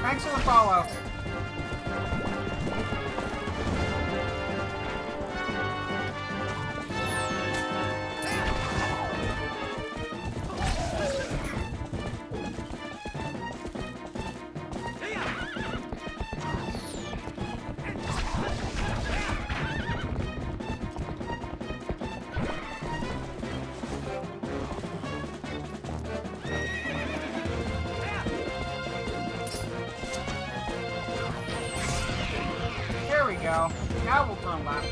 Thanks for the follow. There we go. Now we'll turn left.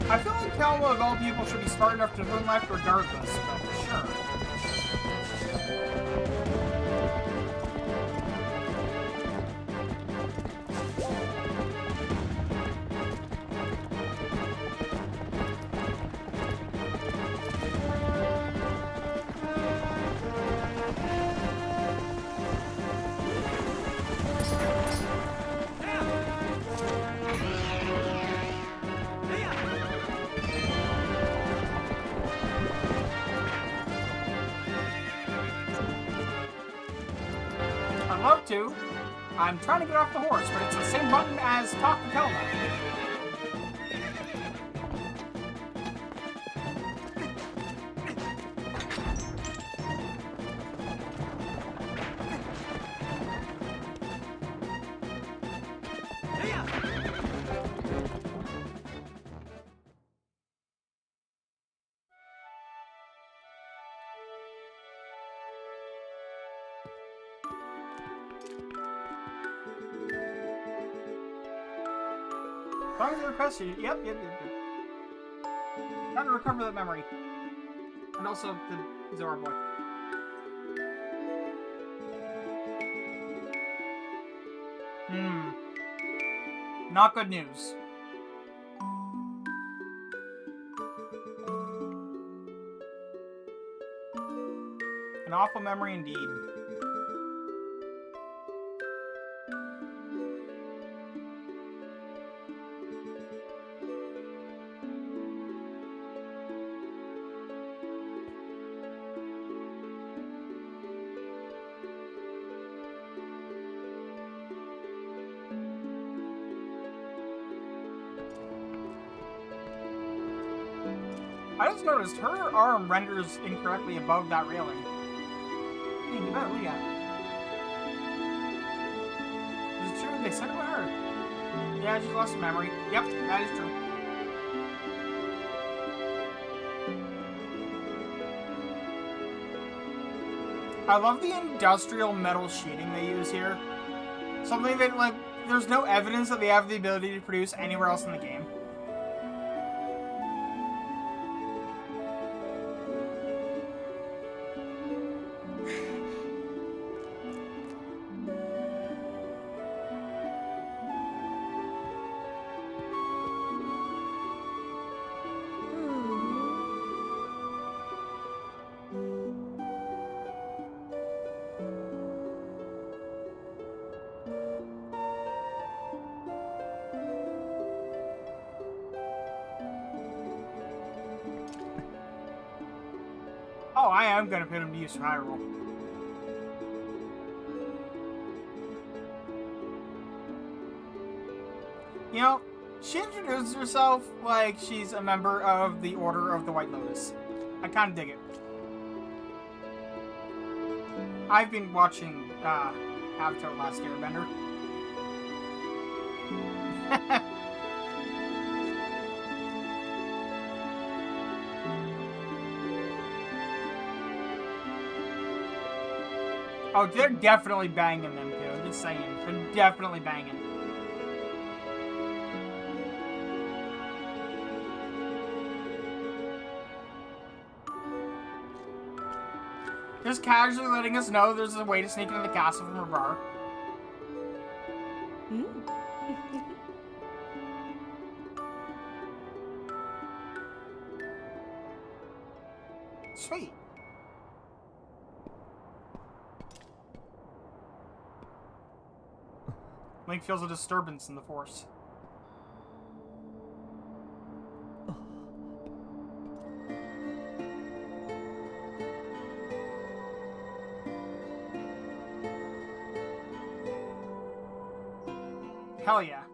I feel like Calma of all people should be smart enough to turn left regardless, but sure. I'd love to. I'm trying to get off the horse, but it's the same button as Talk to Kelma. As long as you request it. Yep. Trying to recover that memory. And also the Zora boy. Not good news. An awful memory indeed. I just noticed her arm renders incorrectly above that railing. Hey, you better look at it. Is it true? They said about her. Yeah, she's lost her memory. Yep, that is true. I love the industrial metal sheeting they use here. Something that, like, there's no evidence that they have the ability to produce anywhere else in the game. Oh, I am gonna put him to use Hyrule. You know, she introduces herself like she's a member of the Order of the White Lotus. I kinda dig it. I've been watching Avatar: Last Airbender. Oh, they're definitely banging them, too. I'm just saying. They're definitely banging. Just casually letting us know there's a way to sneak into the castle from a bar. Sweet. Link feels a disturbance in the Force. Hell yeah.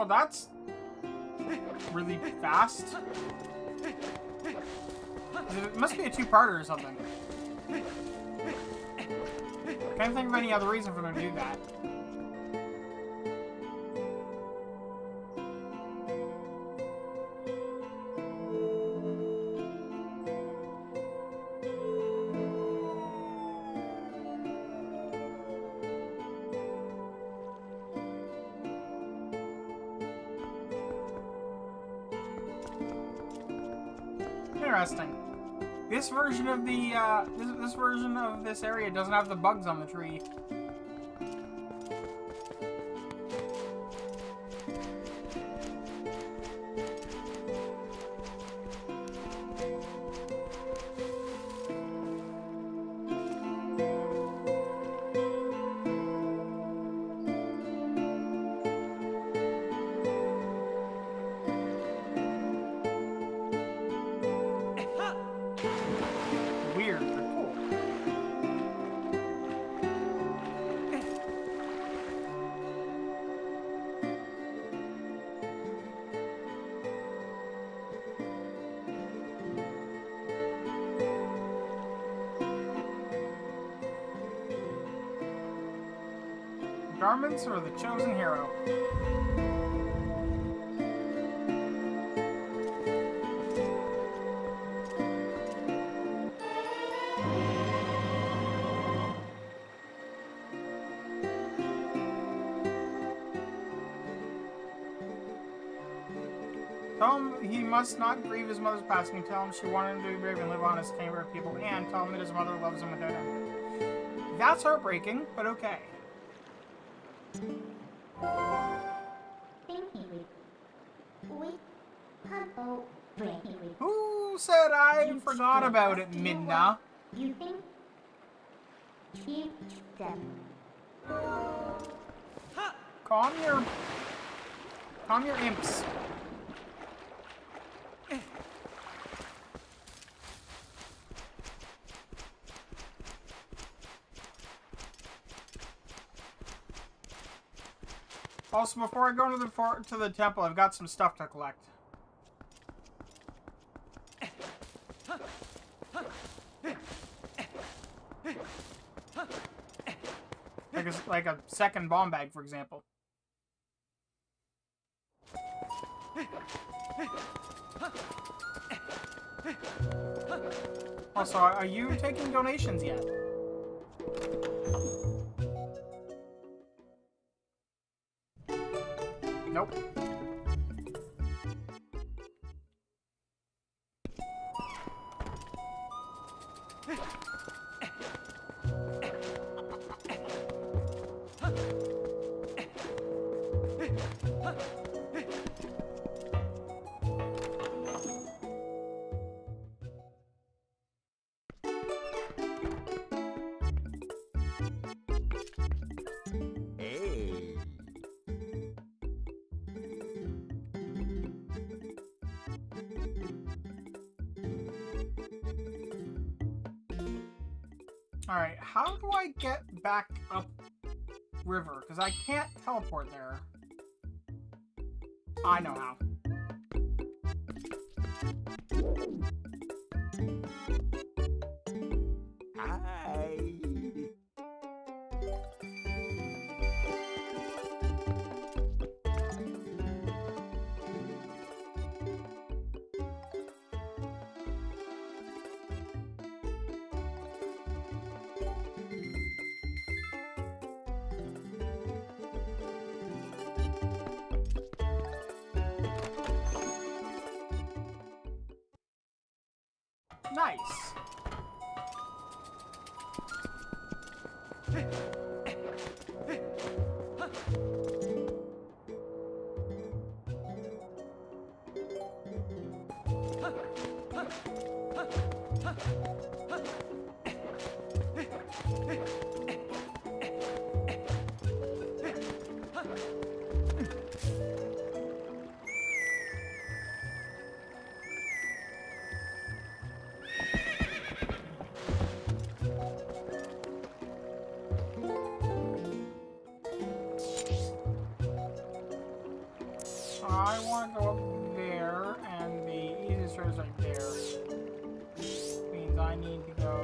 Oh, that's really fast. It must be a two-parter or something. Can't think of any other reason for them to do that. Interesting. This version of the this version of this area doesn't have the bugs on the tree. Weird, but cool. Garments or the chosen hero? Tell him he must not grieve his mother's passing. Tell him she wanted him to be brave and live on as favorite people. And tell him that his mother loves him without him. That's heartbreaking, but okay. Who said I forgot about it, Midna? You think? Keep them. Calm your imps. Also, before I go to the temple, I've got some stuff to collect. Like a second bomb bag, for example. Also, are you taking donations yet? Nope. Alright, how do I get back up river? Because I can't teleport there. I know how. Hi. Nice. I want to go up there, and the easiest road is right there. Which means I need to go...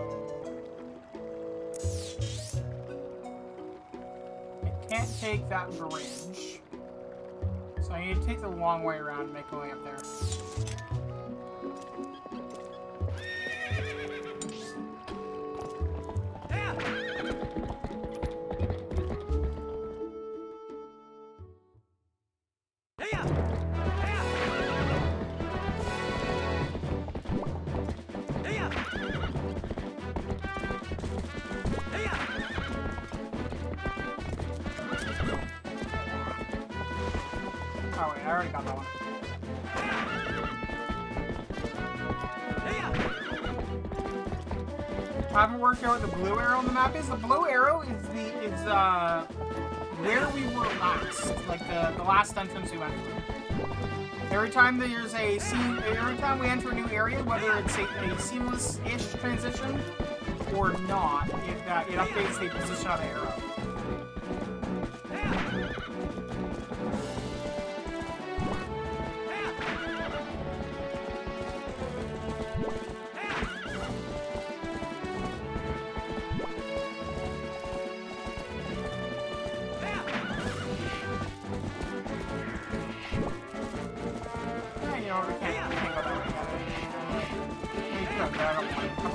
I can't take that bridge. So I need to take the long way around and make my way up there. Oh wait, I already got that one. I haven't worked out what the blue arrow on the map is. The blue arrow is where we were last, like the last entrance we went through. Every time there's every time we enter a new area, whether it's a seamless-ish transition or not, it updates the position of the arrow.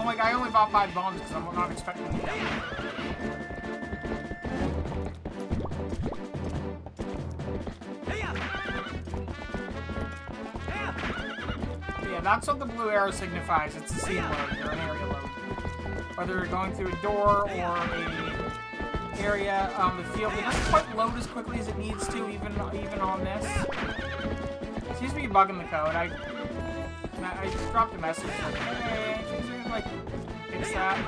like, I only bought 5 bombs because I'm not expecting to need that many. Yeah, that's what the blue arrow signifies. It's a scene load or an area load. Whether you're going through a door or a area, the field, it doesn't quite load as quickly as it needs to, even on this. It seems to be bugging the code. I dropped a message like, hey, can you like fix that? And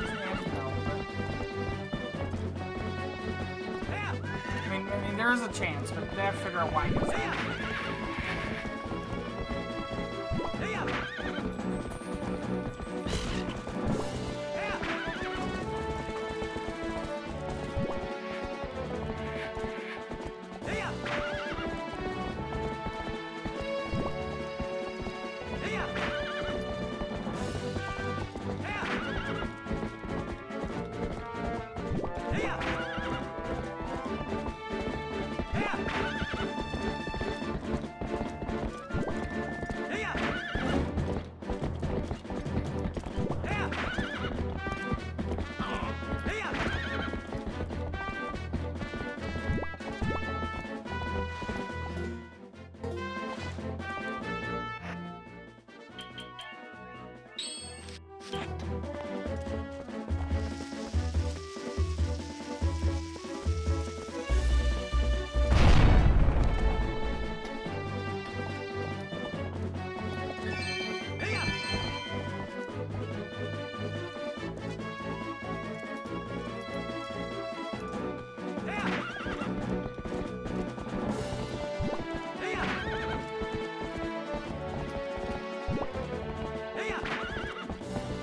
no. I mean, there is a chance, but they have to figure out why it does that.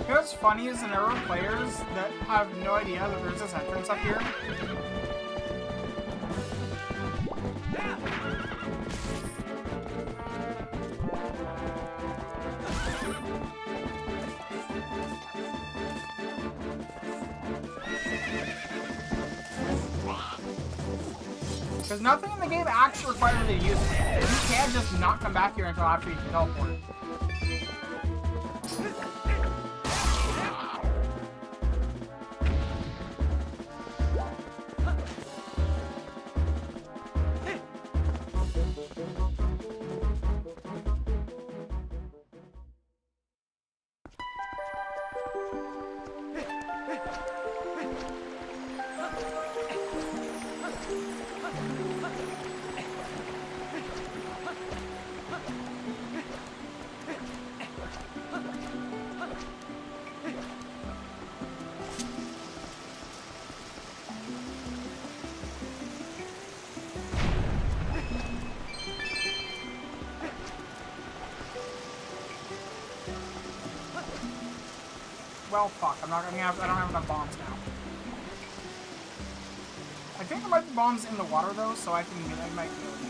You know what's funny is there are players that have no idea that there's this entrance up here. Because nothing in the game actually requires you to use it. You can't just not come back here until after you teleport. Well, fuck. I don't have enough bombs now. I think there might be bombs in the water though, so I might be able to.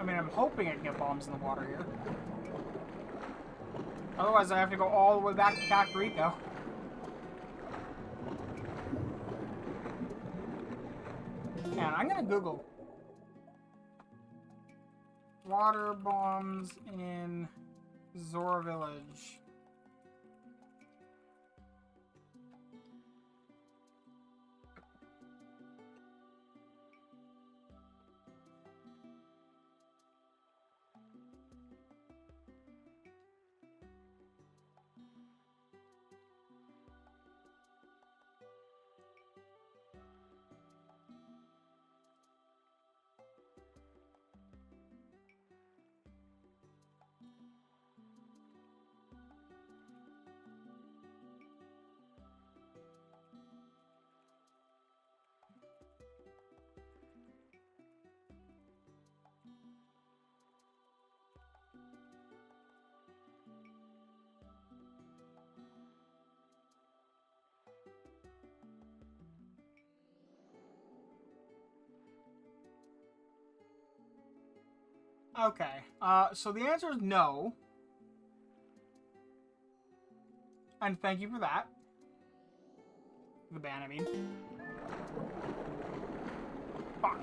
I mean, I'm hoping I can get bombs in the water here. Otherwise, I have to go all the way back to Kakariko. And I'm gonna Google water bombs in Zora Village. Okay. So the answer is no. And thank you for that. The ban, I mean. Fuck.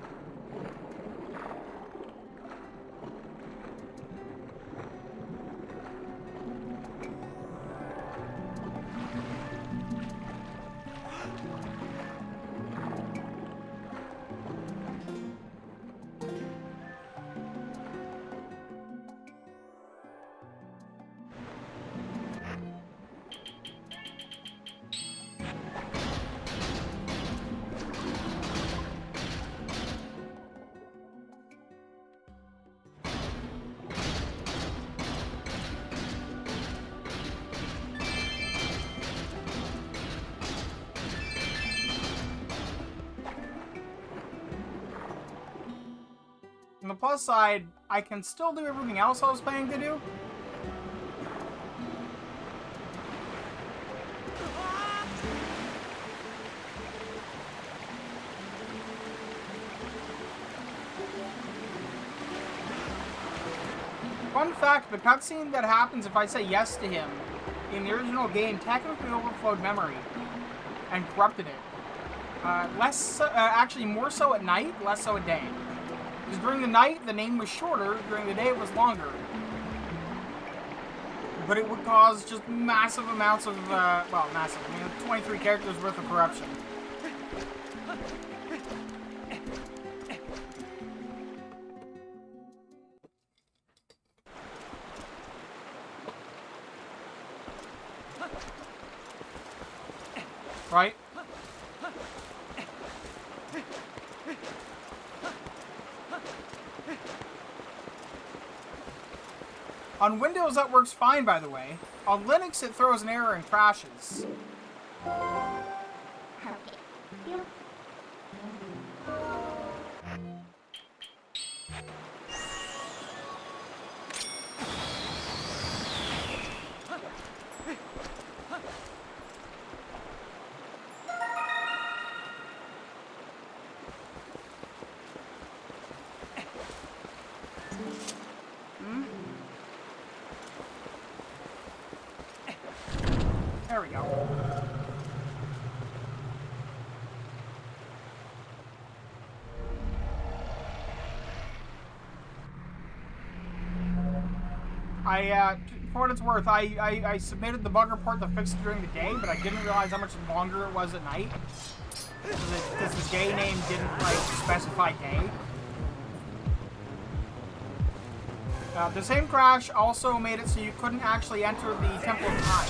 On the plus side, I can still do everything else I was planning to do. Fun fact, the cutscene that happens if I say yes to him in the original game technically overflowed memory and corrupted it. Actually more so at night, less so at day. Because during the night, the name was shorter, during the day it was longer. But it would cause just massive amounts of, well, massive, I mean, 23 characters worth of corruption. Right? On Windows, that works fine, by the way. On Linux, it throws an error and crashes. Okay. You There we go. For what it's worth, I submitted the bug report to fix it during the day, but I didn't realize how much longer it was at night. Because the day name didn't, like, specify day. The same crash also made it so you couldn't actually enter the Temple of Time.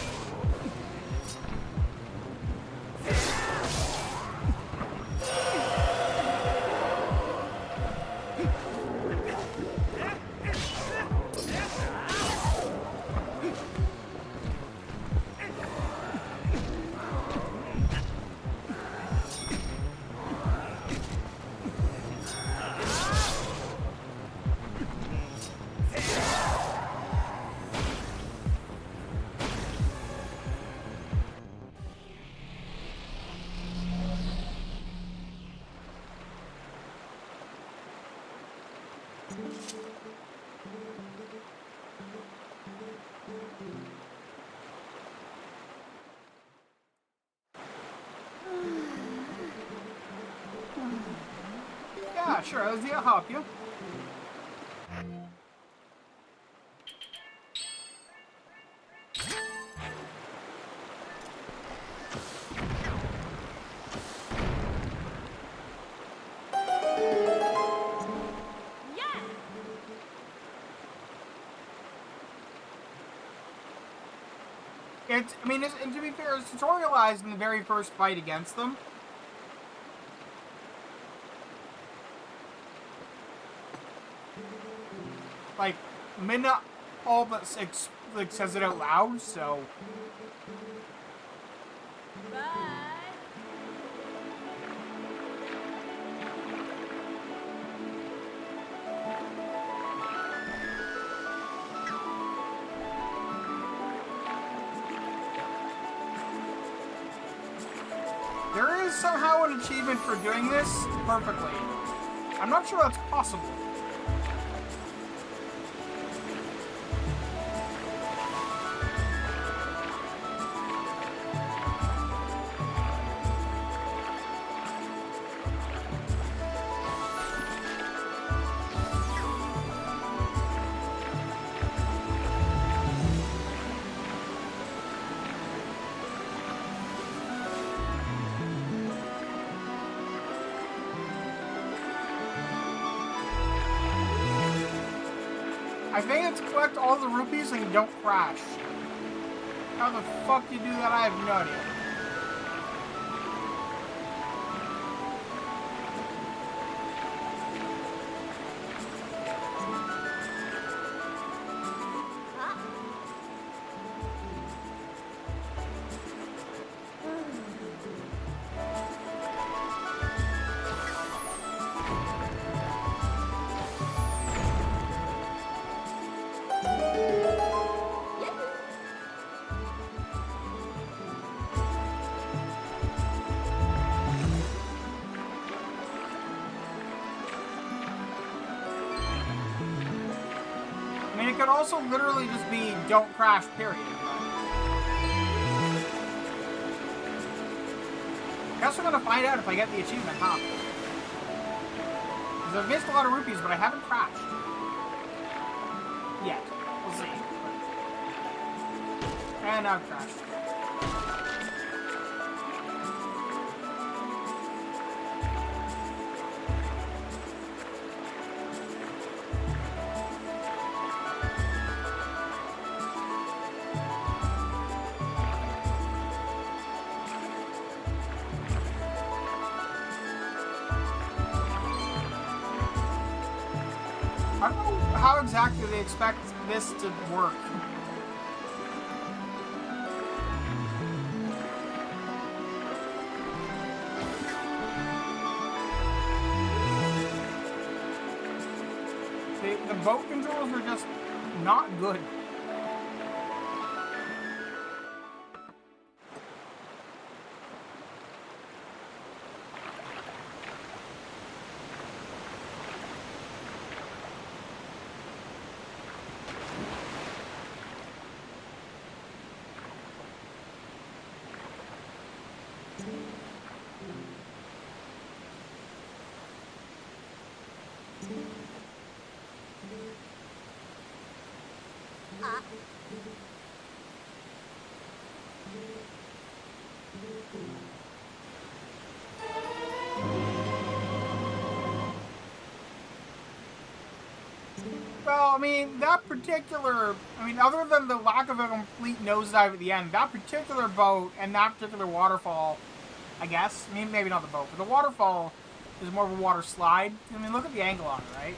Yeah, sure, I'll help you. And to be fair, it's tutorialized in the very first fight against them. Like, Midna all but says it out loud, so... There is somehow an achievement for doing this perfectly. I'm not sure that's possible. I think it's collect all the rupees and you don't crash. How the fuck you do that, I have no idea. I mean, it could also literally just be don't crash, period. I guess we're gonna find out if I get the achievement, huh? Because I've missed a lot of rupees, but I haven't crashed. Yet. We'll see. And I've crashed. I don't know how exactly they expect this to work. The boat controls are just not good. Well, I mean, that particular... I mean, other than the lack of a complete nosedive at the end, that particular boat and that particular waterfall, I guess... I mean, maybe not the boat, but the waterfall is more of a water slide. I mean, look at the angle on it, right?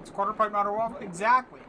It's quarter pipe outer wall. Exactly.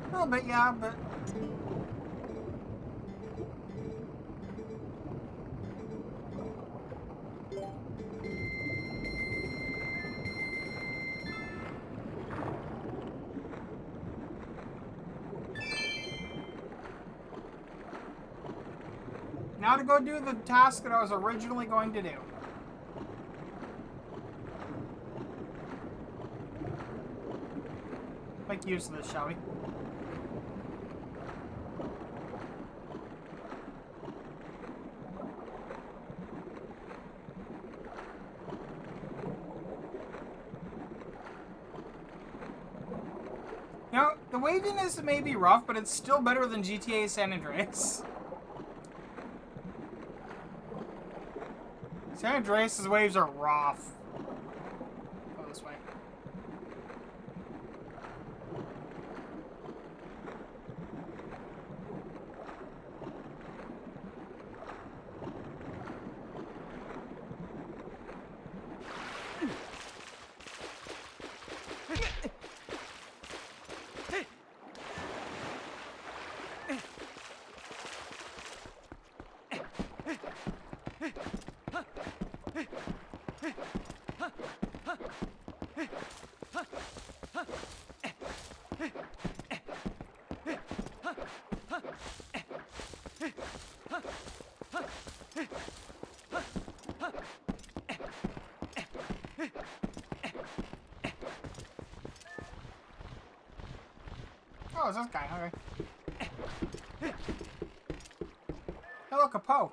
A little bit, yeah, but... Now to go do the task that I was originally going to do. Make use of this, shall we? The waviness may be rough, but it's still better than GTA San Andreas. San Andreas' waves are rough. Go this way. Oh, it's this guy. Okay. Hello, Capo.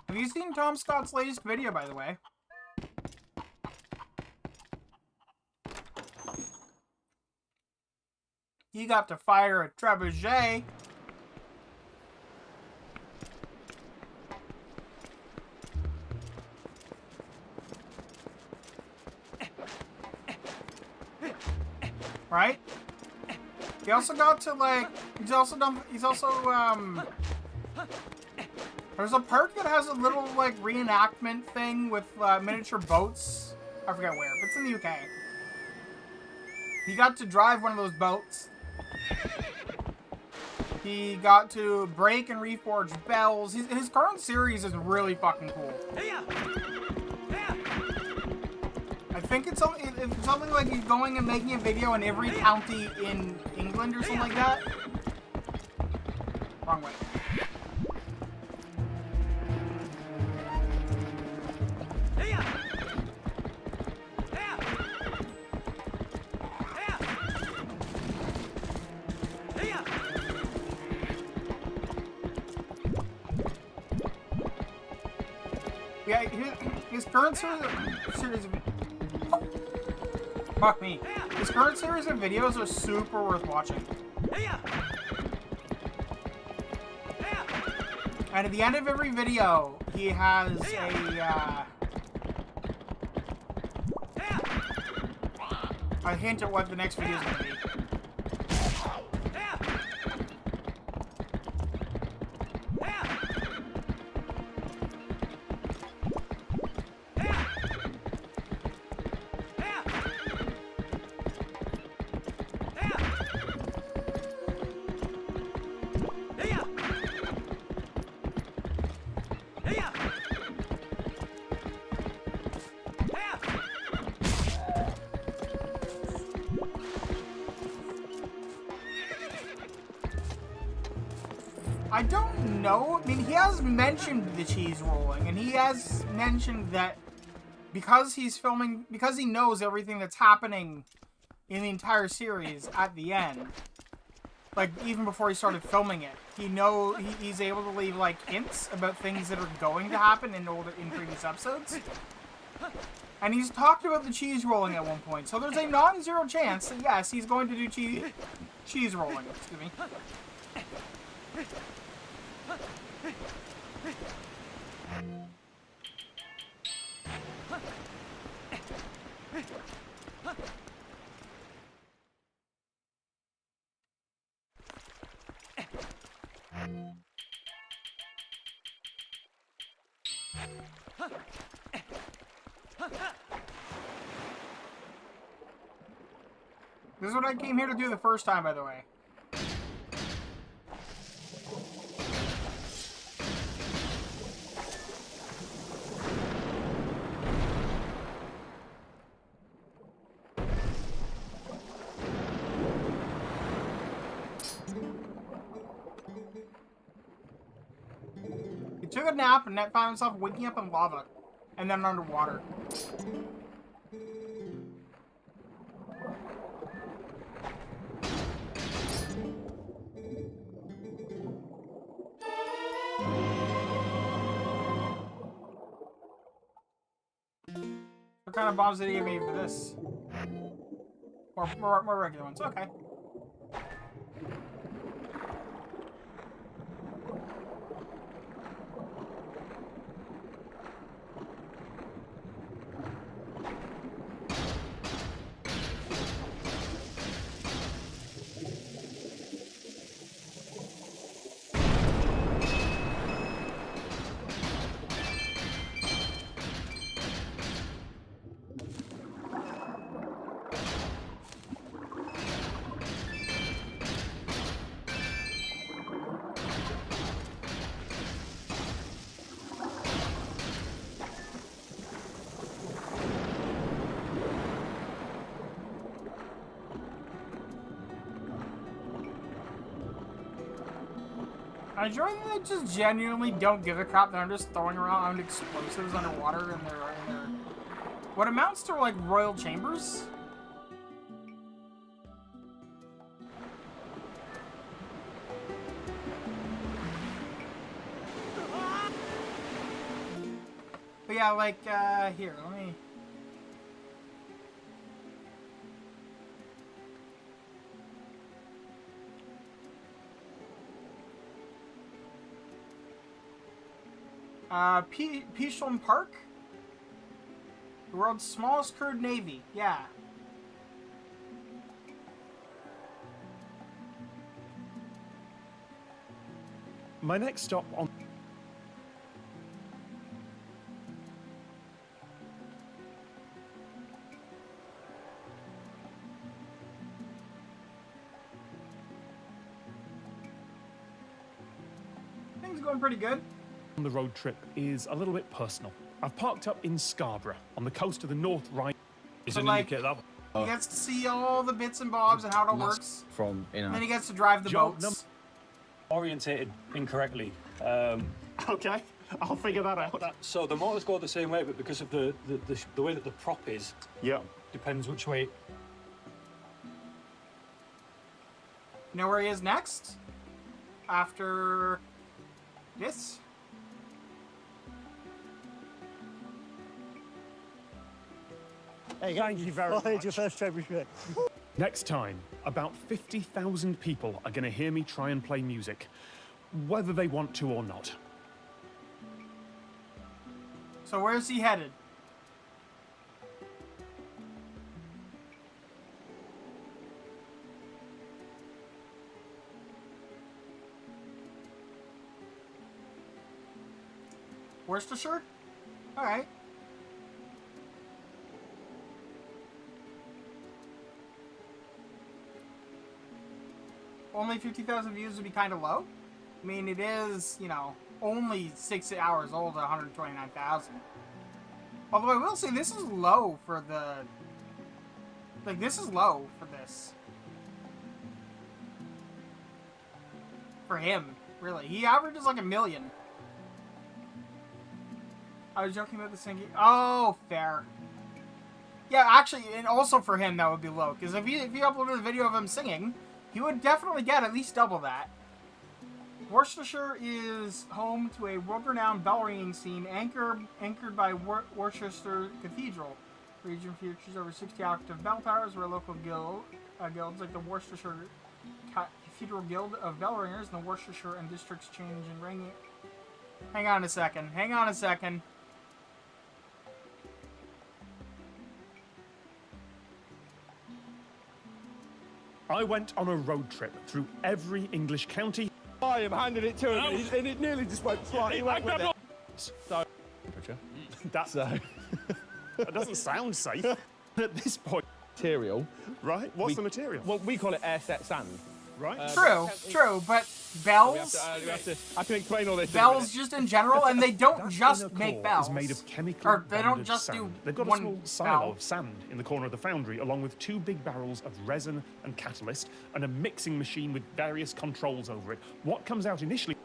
Have you seen Tom Scott's latest video, by the way? He got to fire a trebuchet. Right? He also got to, like, he's also, there's a park that has a little, like, reenactment thing with miniature boats. I forget where, but it's in the UK. He got to drive one of those boats. He got to break and reforge bells. His current series is really fucking cool. I think it's something like he's going and making a video in every county in England or something like that. Wrong way. Yeah, his current series of... Oh. Fuck me. His current series of videos are super worth watching. And at the end of every video, he has a hint at what the next video is going to be. I don't know. I mean, he has mentioned the cheese rolling, and he has mentioned that because he's filming, because he knows everything that's happening in the entire series at the end, like, even before he started filming it, he's able to leave, like, hints about things that are going to happen in previous episodes. And he's talked about the cheese rolling at one point, so there's a non-zero chance that, yes, he's going to do cheese rolling. Excuse me. This is what I came here to do the first time, by the way. took a nap and then found himself waking up in lava. And then underwater. What kind of bombs did he give me for this? Or more regular ones, okay. I enjoy that they just genuinely don't give a crap that I'm just throwing around explosives underwater in their what amounts to like royal chambers. But yeah, like here, let me. Peachland Park? The world's smallest crewed navy. Yeah. My next stop on... Things are going pretty good. the road trip is a little bit personal. I've parked up in Scarborough, on the coast of the North Rhine. So like, he gets to see all the bits and bobs and how it all works. From, you know. And then he gets to drive the boats. Orientated incorrectly. Okay, I'll figure that out. So the motors go the same way, but because of the way that the prop is, Yeah. depends which way. You know where he is next? After this? Thank you very much. Your first championship. Next time, about 50,000 people are going to hear me try and play music, whether they want to or not. So where's he headed? Worcestershire? Alright. Only 50,000 views would be kind of low. I mean, it is, you know, only 6 hours old at 129,000. Although I will say this is low for the... Like, this is low for this. For him, really. He averages like 1 million. I was joking about the singing. Oh, fair. Yeah, actually, and also for him, that would be low. Because if you uploaded a video of him singing, he would definitely get at least double that. Worcestershire is home to a world-renowned bell ringing scene anchored by Worcester Cathedral. The region features over 60 active bell towers where local guilds like the Worcestershire Cathedral Guild of Bell Ringers and the Worcestershire and districts change in ringing. Hang on a second. Hang on a second. I went on a road trip through every English county. I am handing it to him, and it nearly just went flat. He went with it. So, that doesn't sound safe at this point. Material, Right? What's the material? well, we call it air set sand. Right? True, but bells, I can explain all this. bells just in general, and they don't That just inner make core bells. is made of chemically Or they don't bonded just sand. do They've got a one small silo bell. of sand in the corner of the foundry, along with 2 big barrels of resin and catalyst, and a mixing machine with various controls over it. What comes out initially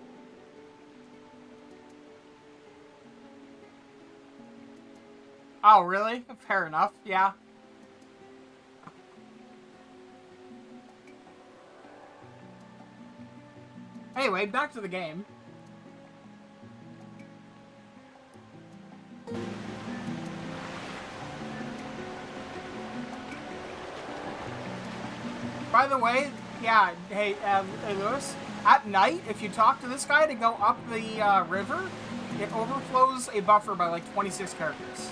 Oh, really? Fair enough, yeah. Anyway, back to the game. By the way, yeah, hey, Lewis, at night, if you talk to this guy to go up the river, it overflows a buffer by like 26 characters.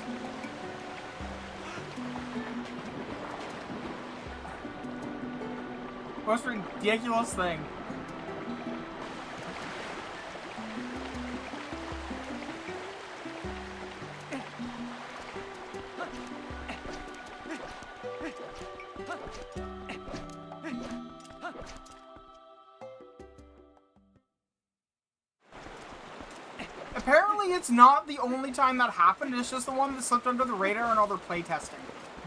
Most ridiculous thing. Apparently it's not the only time that happened, it's just the one that slipped under the radar in all their playtesting.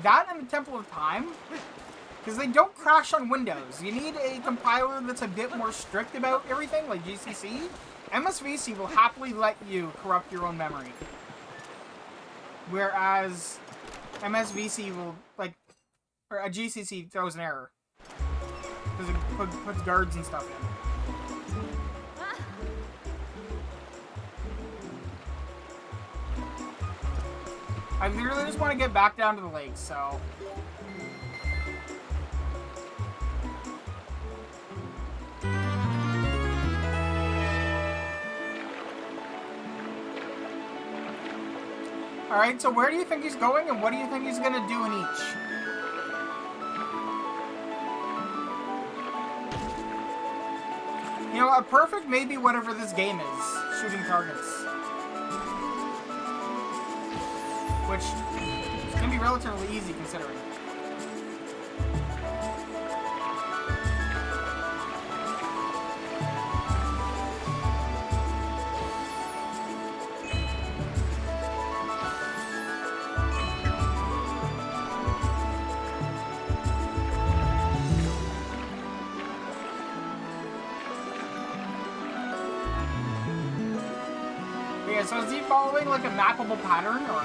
That and the Temple of Time, because they don't crash on Windows. You need a compiler that's a bit more strict about everything, like GCC. MSVC will happily let you corrupt your own memory. Whereas MSVC will, like, or a GCC throws an error. Because it puts guards and stuff in. I literally just want to get back down to the lake, so... Alright, so where do you think he's going, and what do you think he's gonna do in each? You know, a perfect maybe whatever this game is. Shooting targets. Which is going to be relatively easy considering. But yeah, so is he following like a mappable pattern, or...?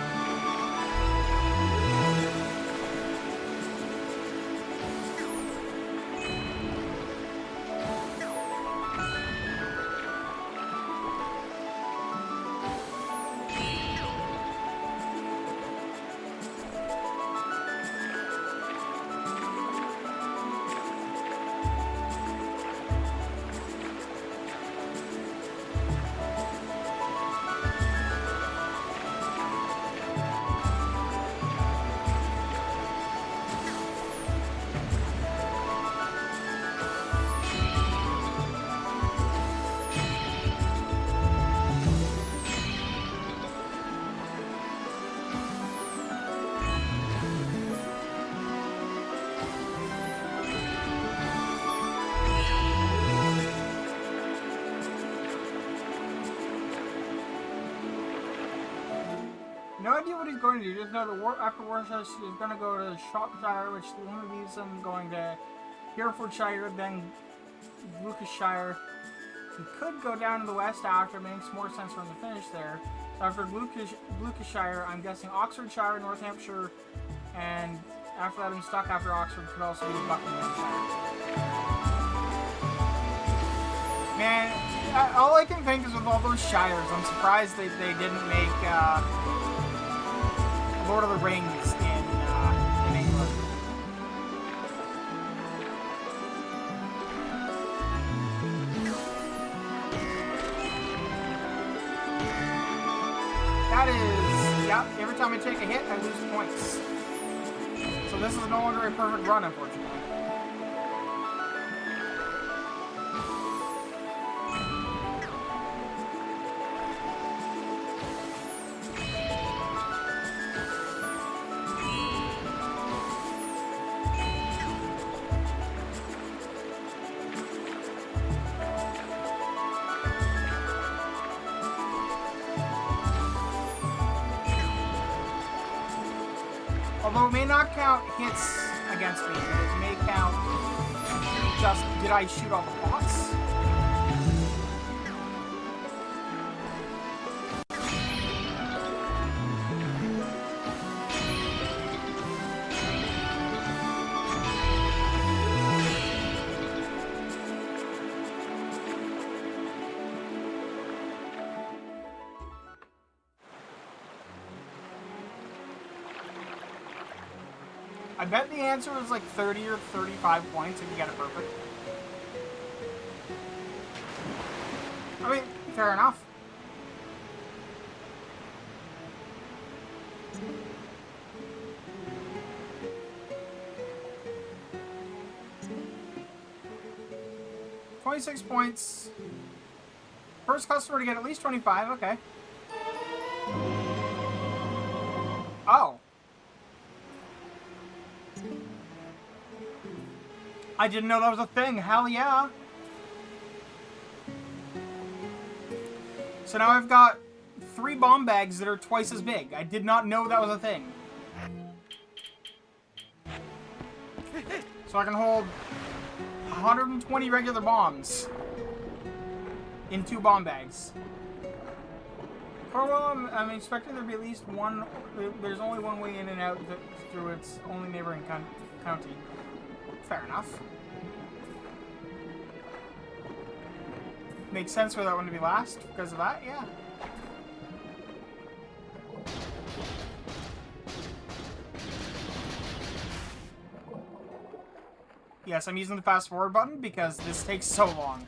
No idea what he's going to do. Just know that after Worcester, he's going to go to Shropshire, which only leaves him going to Herefordshire, then Gloucestershire. He could go down to the west after. It makes more sense for him to finish there. So after Gloucestershire, I'm guessing Oxfordshire, Northamptonshire, and after that, I'm stuck after Oxford could also be Buckinghamshire. Man, all I can think is with all those shires, I'm surprised they didn't make Lord of the Rings in England. That is, yep, every time I take a hit, I lose points. So this is no longer a perfect run, unfortunately. Although it may not count hits against me, but it may count just, did I shoot all the bots? I bet the answer is like 30 or 35 points if you get it perfect. I mean, fair enough. $26 points. First customer to get at least 25, okay. Oh. I didn't know that was a thing. Hell yeah. So now I've got 3 bomb bags that are twice as big. I did not know that was a thing. So I can hold 120 regular bombs in 2 bomb bags. For a while, I'm expecting there to be at least one. There's only one way in and out through its only neighboring county. Fair enough. Makes sense for that one to be last because of that, yeah. Yes, I'm using the fast forward button because this takes so long.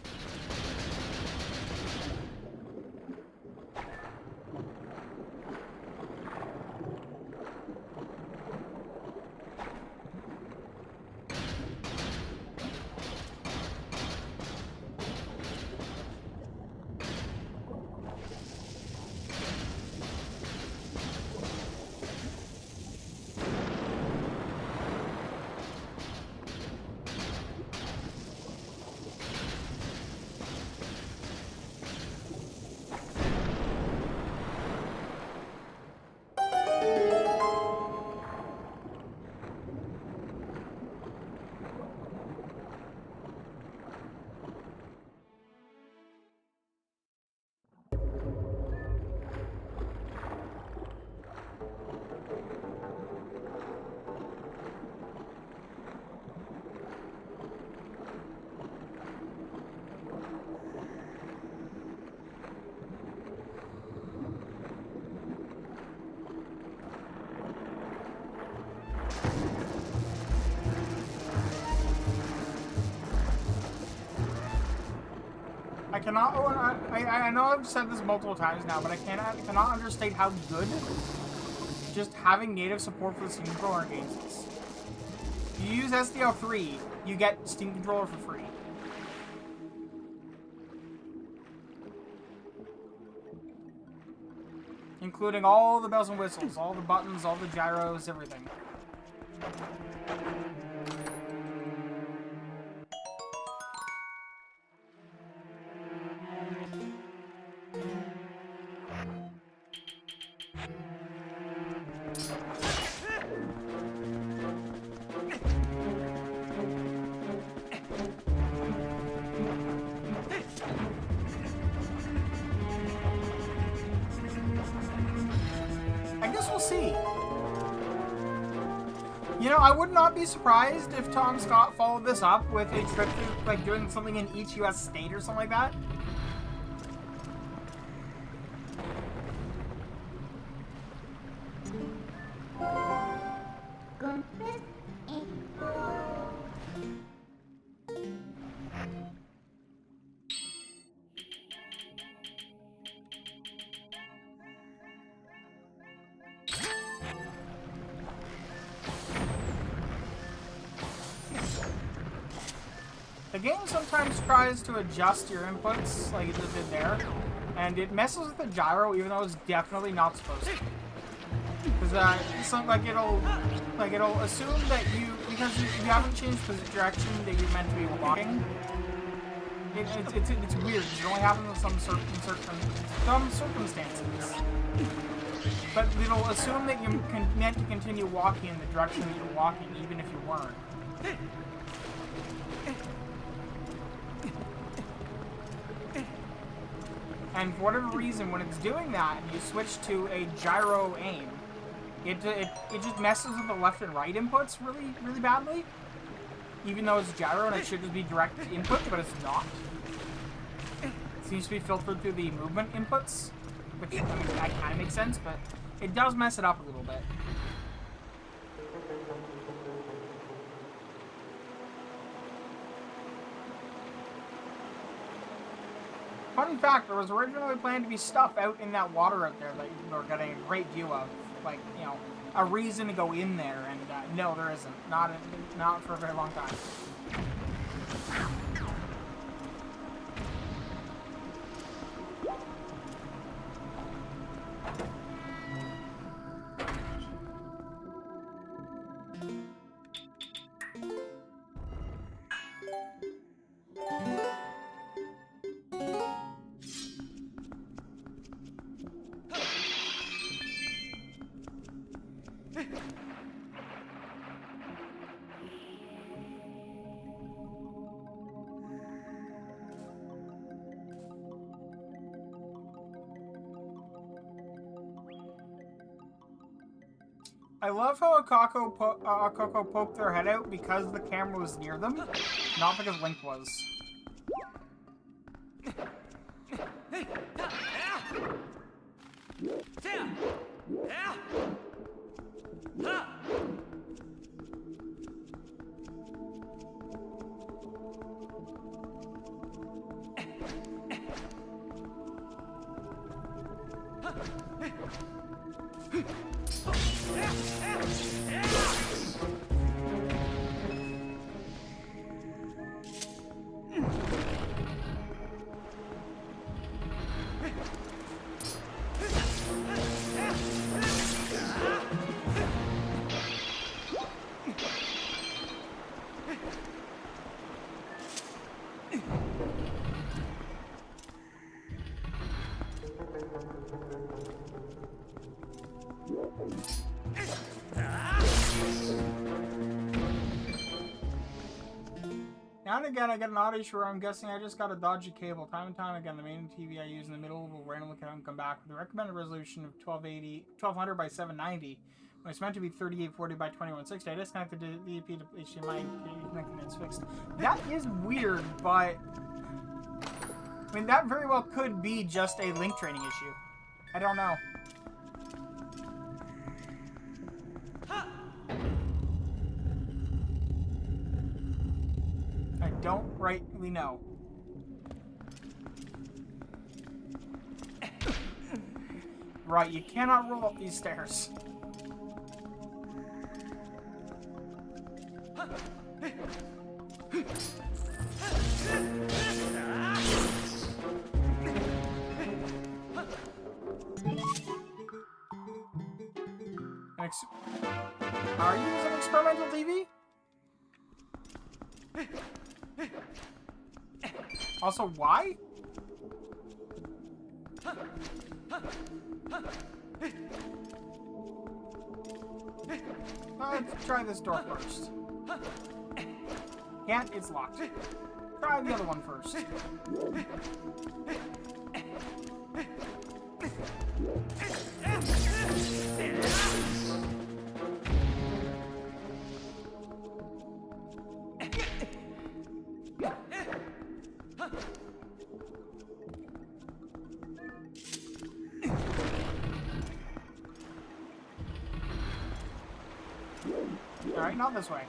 I cannot. I know I've said this multiple times now, but I cannot understate how good just having native support for the Steam controller games is. If you use SDL3, you get Steam controller for free. Including all the bells and whistles, all the buttons, all the gyros, everything. You know, I would not be surprised if Tom Scott followed this up with a trip to, like, doing something in each U.S. state or something like that. The game sometimes tries to adjust your inputs, like it just did there, and it messes with the gyro even though it's definitely not supposed to. Because it'll assume that because you haven't changed the direction that you're meant to be walking. It's weird. It only happens in some circumstances. But it'll assume that you're meant to continue walking in the direction that you're walking, even if you weren't. And for whatever reason, when it's doing that, and you switch to a gyro aim, it just messes with the left and right inputs really, really badly. Even though it's gyro and it should just be direct input, but it's not. It seems to be filtered through the movement inputs, which, I mean, that kind of makes sense, but it does mess it up a little bit. Fun fact, there was originally planned to be stuff out in that water out there that you were getting a great view of. Like, you know, a reason to go in there, and no, there isn't. Not for a very long time. I love how Coco poked their head out because the camera was near them, not because Link was. Now and again, I get an audio issue where I'm guessing I just got a dodgy cable. Time and time again, the main TV I use in the middle will randomly come back with a recommended resolution of 1200 by 790. When it's meant to be 3840 by 2160. I disconnected the EP to HDMI, connected and it's fixed. That is weird, but I mean that very well could be just a link training issue. I don't know. I don't rightly know. Right, you cannot roll up these stairs. Are you using experimental TV? Also, why? Let's try this door first. Can't, it's locked. Try the other one first. Alright, not this way.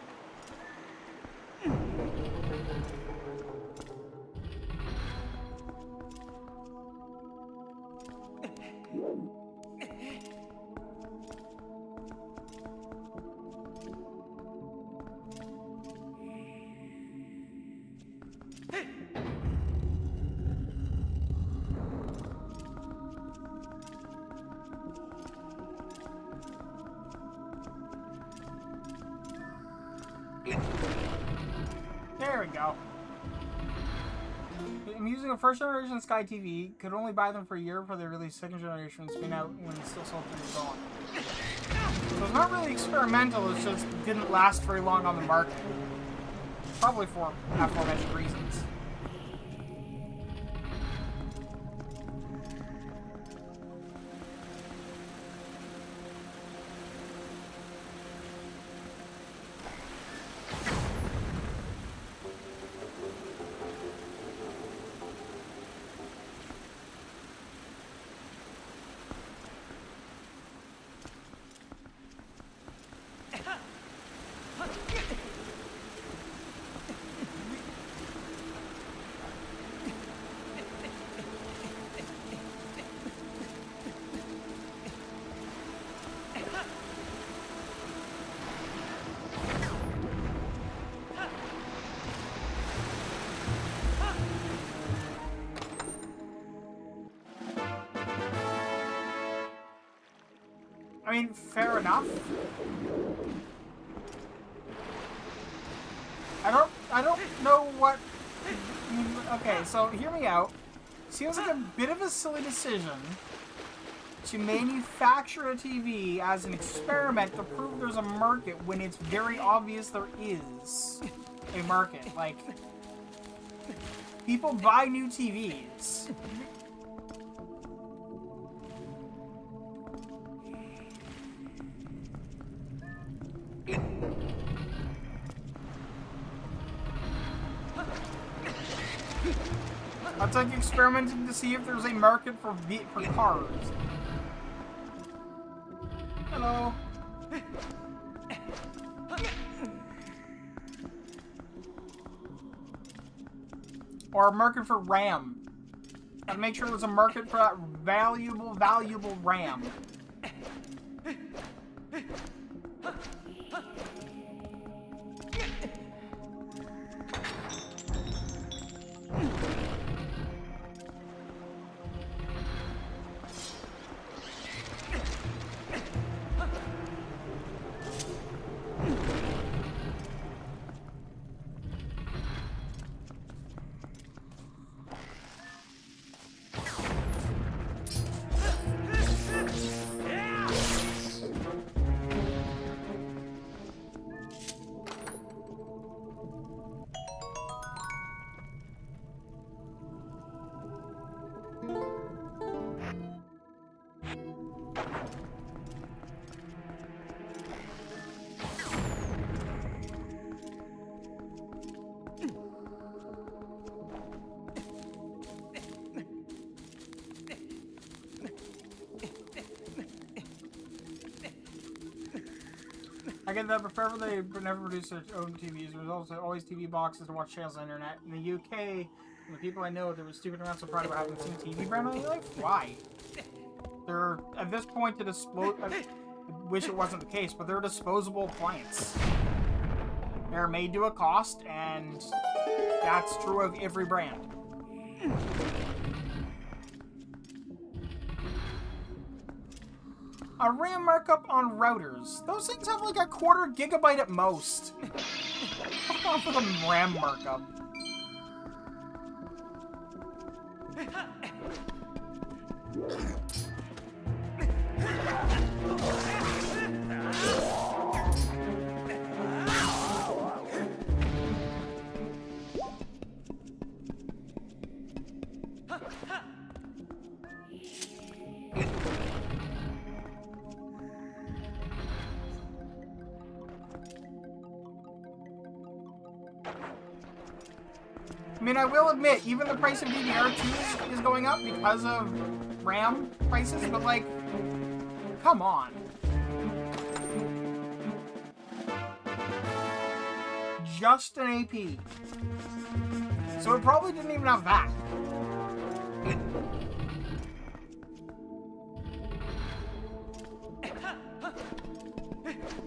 There we go. I'm using a first generation Sky TV. Could only buy them for a year before they release second generation. It's been out when it's still sold pretty gone. So it's not really experimental, it's just didn't last very long on the market. Probably for aforementioned reasons. mean, fair enough. I don't know what... Okay, so hear me out. Seems like a bit of a silly decision to manufacture a TV as an experiment to prove there's a market when it's very obvious there is a market. Like, people buy new TVs. It's like experimenting to see if there's a market for cars. Hello. Or a market for RAM. Gotta make sure there's a market for that valuable RAM. I get that, but forever they never produce their own TVs. There's also always TV boxes to watch channels on the internet. In the UK, the people I know, there was stupid amounts of pride about having seen TV brand on their life. Why? They're, at this point, to dispose... I wish it wasn't the case, but they're a disposable appliance. They're made to a cost, and that's true of every brand. A RAM markup on routers. Those things have like a 1/4 gigabyte at most. Fuck off with a RAM markup. I mean, I will admit, even the price of DDR2 is going up because of RAM prices, but like, come on. Just an AP. So it probably didn't even have that.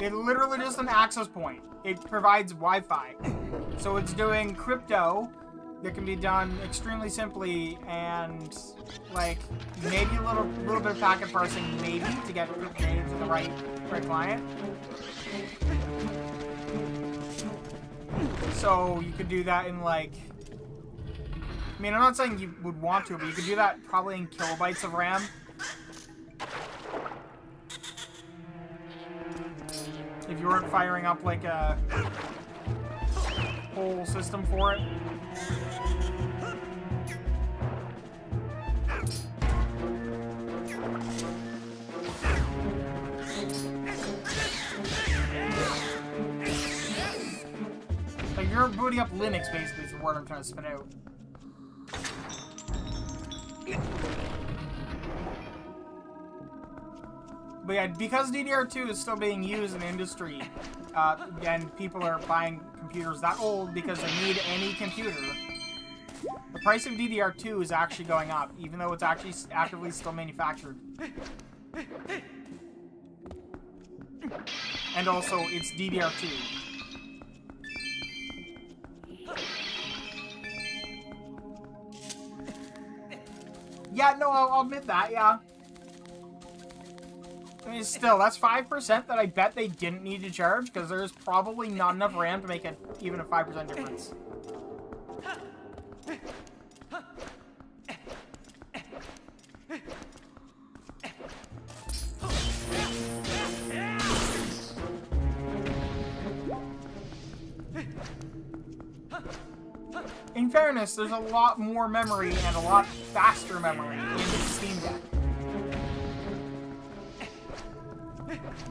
It's literally just an access point. It provides Wi-Fi. So it's doing crypto that can be done extremely simply, and like maybe a little bit of packet parsing, maybe to get data to the right client. So you could do that in like, I mean, I'm not saying you would want to, but you could do that probably in kilobytes of RAM. If you weren't firing up like a whole system for it. Like, you're booting up Linux, basically, is the word I'm trying to spit out. But yeah, because DDR2 is still being used in industry, and people are buying computers that old because they need any computer, the price of DDR2 is actually going up, even though it's actually actively still manufactured. And also, it's DDR2. Yeah, no, I'll admit that, yeah. I mean, still, that's 5% that I bet they didn't need to charge, because there's probably not enough RAM to make it even a 5% difference. In fairness, there's a lot more memory and a lot faster memory in the Steam Deck.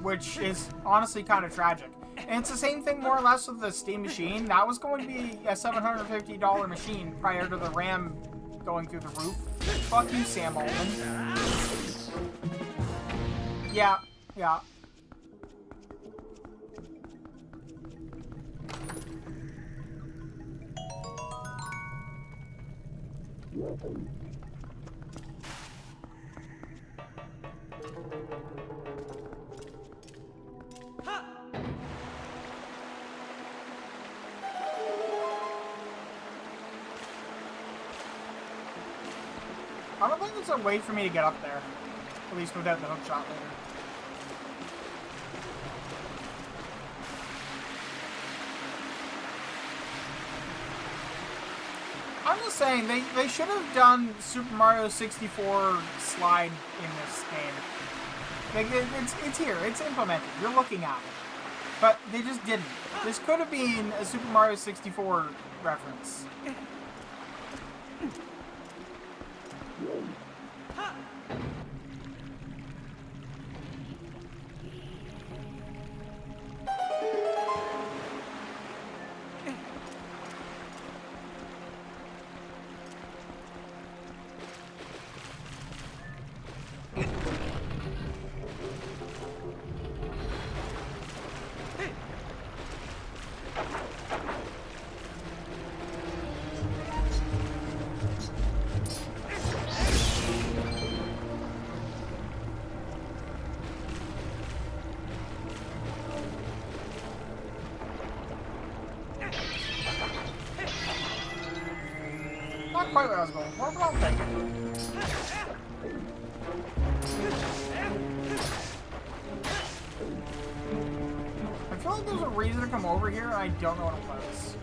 Which is honestly kind of tragic. And it's the same thing more or less with the Steam Machine. That was going to be a $750 machine prior to the RAM going through the roof. Fuck you, Sam Altman. Yeah, yeah. I don't think there's a way for me to get up there. At least without the hook shot later. I'm just saying, they should have done Super Mario 64 slide in this game. Like, it's here, it's implemented, you're looking at it. But they just didn't. This could have been a Super Mario 64 reference. Not quite what I was going for, but I'll take it. I feel like there's a reason to come over here, and I don't know what it was.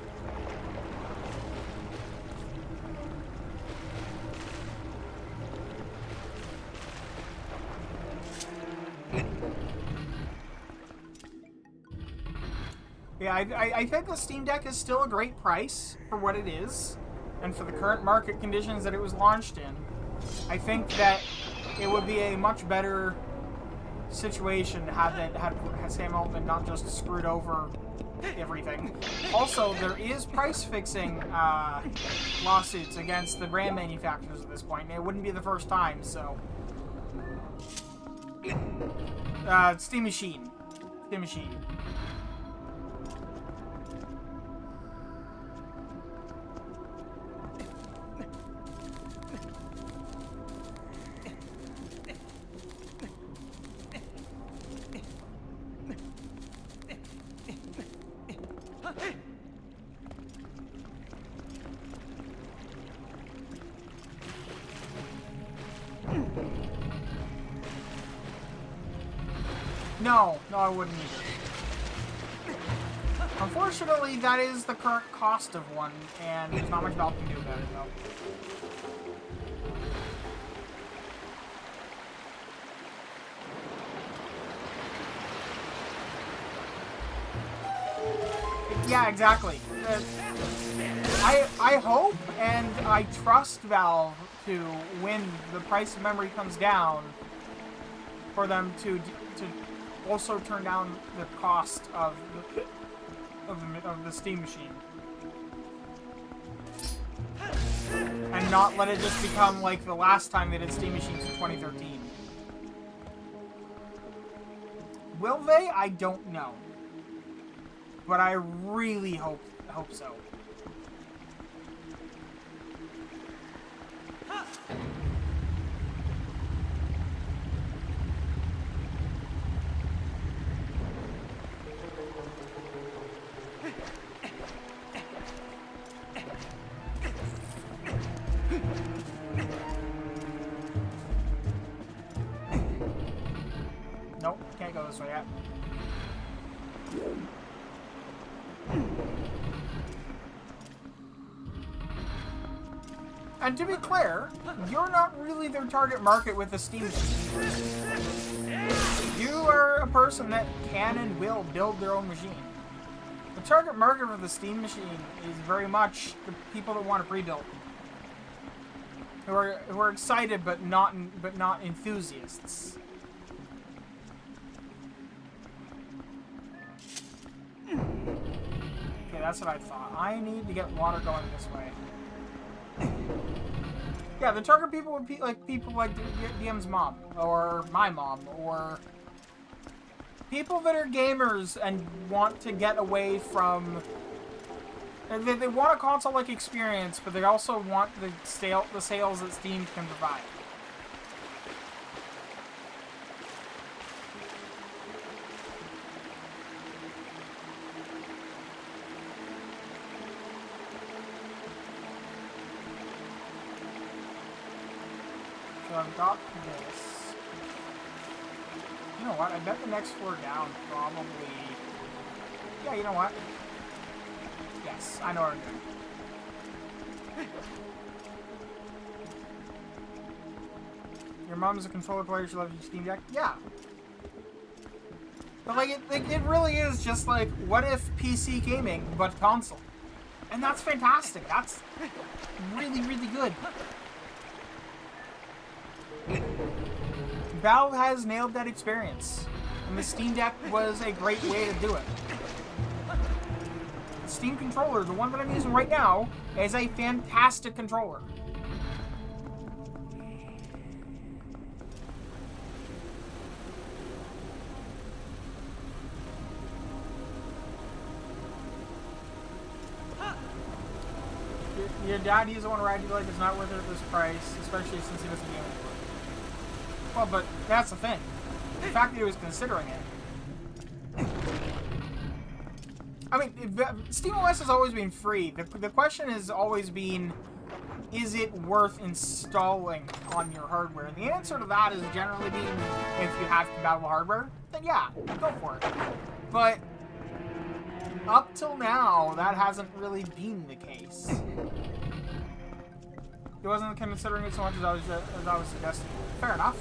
Yeah, I think the Steam Deck is still a great price for what it is, and for the current market conditions that it was launched in. I think that it would be a much better situation had Sam Altman not just screwed over everything. Also, there is price fixing lawsuits against the RAM manufacturers at this point, and it wouldn't be the first time, so. Steam Machine. Steam Machine. No, I wouldn't either. Unfortunately, that is the current cost of one, and there's not much Valve can do about it, though. Yeah, exactly. I hope and I trust Valve to, when the price of memory comes down, for them to also turn down the cost of the Steam Machine. And not let it just become like the last time they did Steam Machines in 2013. Will they? I don't know. But I really hope so. And to be clear, you're not really their target market with the Steam machine. You are a person that can and will build their own machine. The target market for the Steam machine is very much the people that want to pre-build, who are excited but not enthusiasts. Okay, that's what I thought. I need to get water going this way. Yeah, the target people would be like people like DM's mom, or my mom, or people that are gamers and want to get away from. They want a console-like experience, but they also want the sales that Steam can provide. So I've got this. You know what? I bet the next floor down probably... Yeah, you know what? Yes, I know what I'm doing. Your mom's a controller player, she loves your Steam Deck? Yeah. But like, it really is just like, what if PC gaming, but console? And that's fantastic. That's really, really good. Valve has nailed that experience, and the Steam Deck was a great way to do it. The Steam controller, the one that I'm using right now, is a fantastic controller. Your dad used one ride you like it's not worth it at this price, especially since he doesn't game anymore. Well, but that's the thing. The fact that he was considering it. I mean, SteamOS has always been free. The question has always been, is it worth installing on your hardware? And the answer to that has generally been, if you have compatible hardware, then yeah, go for it. But up till now, that hasn't really been the case. He wasn't considering it so much as I was suggesting. Fair enough.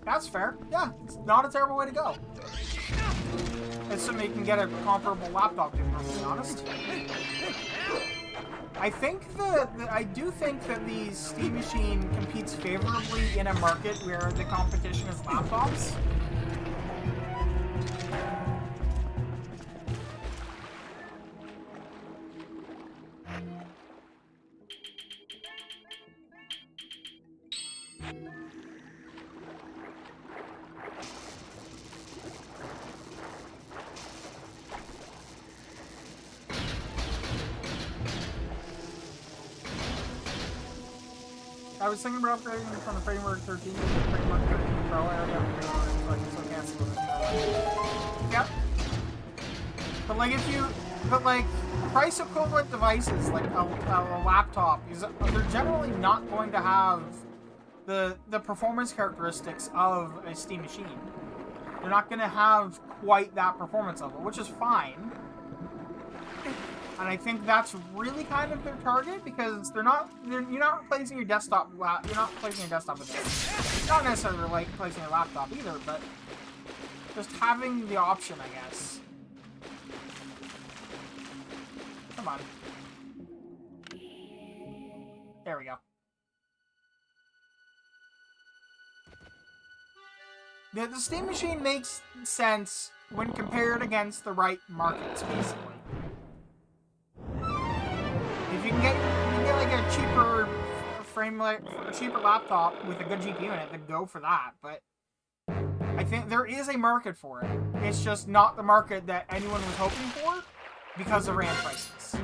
That's fair. Yeah, it's not a terrible way to go. It's something you can get a comparable laptop to, to be honest. I do think that the Steam machine competes favorably in a market where the competition is laptops. I was thinking about upgrading from the Framework 13 to the Framework 13 Pro area, so I can still cancel it. Yep. But like price equivalent devices, like a laptop, they're generally not going to have the performance characteristics of a Steam machine. They're not going to have quite that performance level, which is fine. And I think that's really kind of their target, because you're not replacing your desktop. You're not replacing your desktop with this. Not necessarily like replacing your laptop either, but just having the option, I guess. Come on. There we go. The Steam machine makes sense when compared against the right markets, basically. If you can get like a cheaper cheaper laptop with a good GPU in it, then go for that. But I think there is a market for it. It's just not the market that anyone was hoping for because of RAM prices.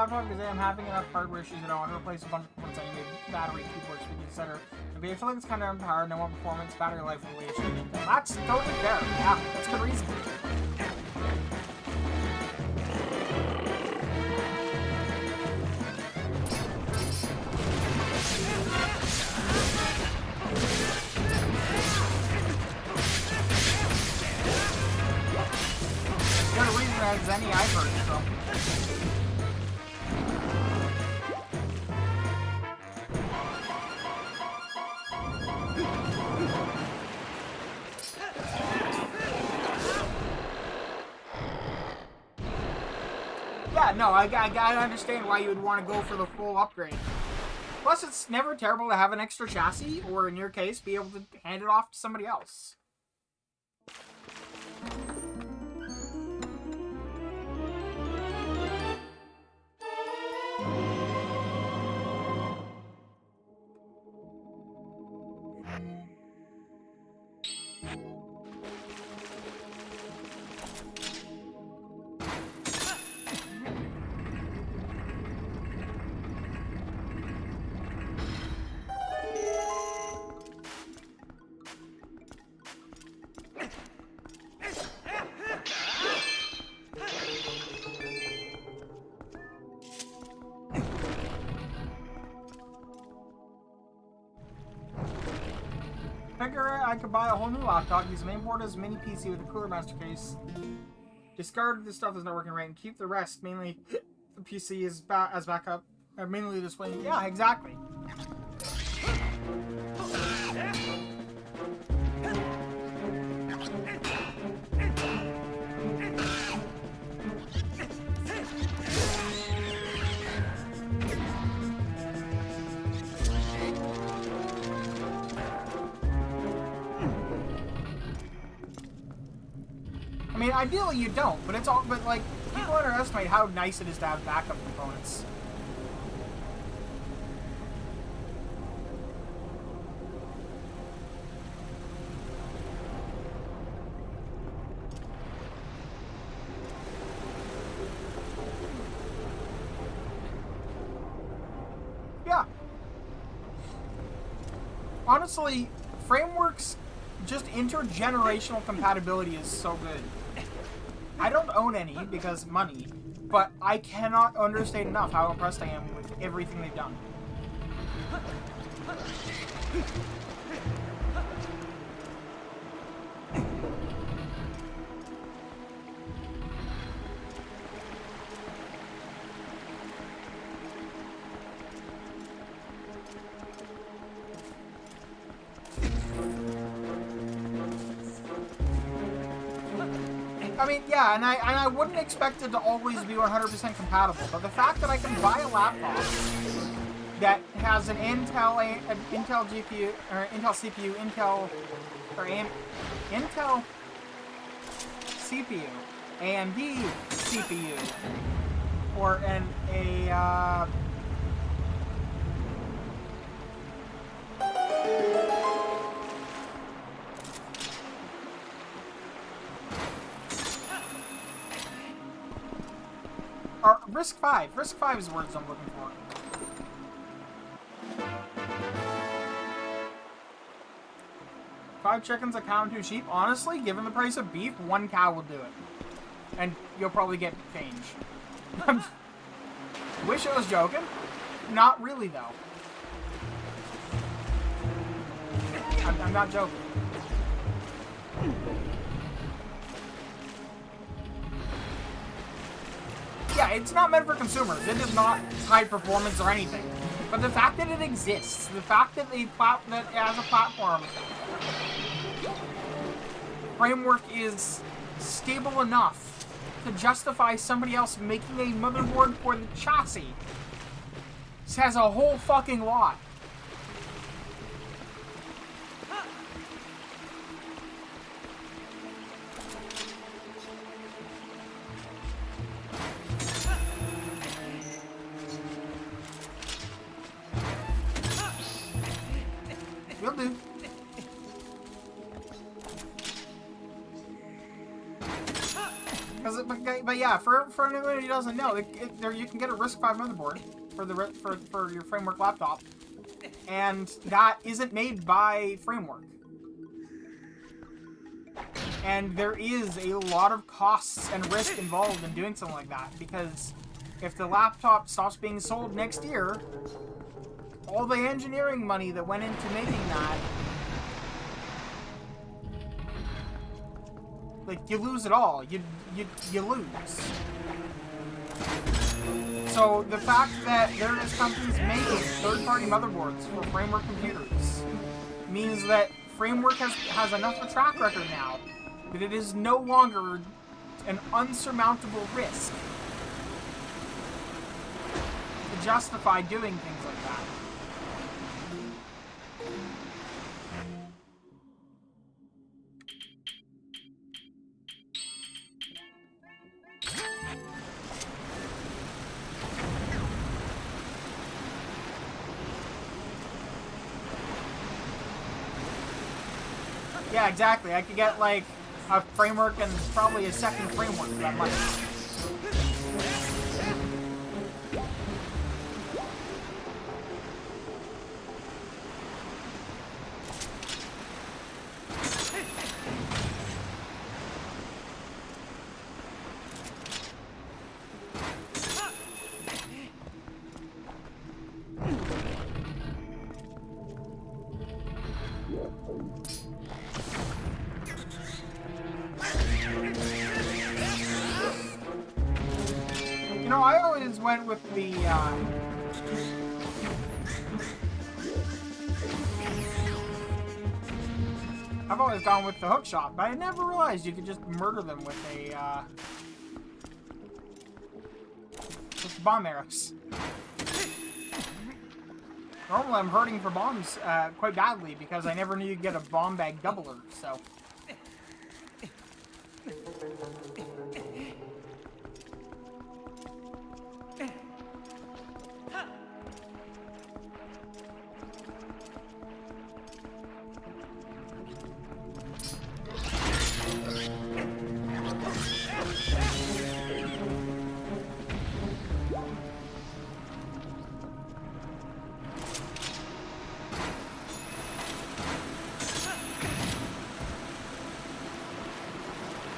laptop because I'm having enough hardware issues and I want to replace a bunch of components. I need battery, keyboard, speaker, etc. But I feel like it's kind of empowered and I want performance, battery life, and relation. That's totally fair. Yeah, that's good reason. Good reason as any I've heard, so. Yeah, no, I understand why you would want to go for the full upgrade. Plus, it's never terrible to have an extra chassis, or in your case, be able to hand it off to somebody else. I could buy a whole new laptop, use the main board as a mini PC with a cooler master case. Discard the stuff that's not working right and keep the rest, mainly the PC as backup, or mainly the display. Yeah, exactly. I mean, ideally you don't, but it's all. But like, people underestimate how nice it is to have backup components. Yeah. Honestly, Frameworks, just intergenerational compatibility is so good. I don't own any because money, but I cannot understate enough how impressed I am with everything they've done. I mean, yeah, and I wouldn't expect it to always be 100% compatible, but the fact that I can buy a laptop that has an Intel GPU, or Intel CPU, Intel CPU, AMD CPU, or or RISC-V. RISC-V is the words I'm looking for. Five chickens, a cow, and 2 sheep. Honestly, given the price of beef, 1 cow will do it. And you'll probably get change. Wish I was joking. Not really, though. I'm not joking. Yeah, it's not meant for consumers. It is not high performance or anything. But the fact that it exists, the fact that that as a platform, Framework is stable enough to justify somebody else making a motherboard for the chassis, says a whole fucking lot. Will do. but yeah, for anyone who doesn't know, there you can get a RISC-V motherboard for the for your Framework laptop, and that isn't made by Framework. And there is a lot of costs and risk involved in doing something like that, because if the laptop stops being sold next year, all the engineering money that went into making that, like, you lose it all. You lose. So the fact that there is companies making third-party motherboards for Framework computers means that Framework has enough of a track record now that it is no longer an unsurmountable risk to justify doing things like that. Yeah, exactly. I could get, like, a Framework and probably a second Framework for that money. You know, I always went with the, I've always gone with the hook shot, but I never realized you could just murder them with a, with bomb arrows. Normally I'm hurting for bombs, quite badly, because I never knew you'd get a bomb bag doubler, so.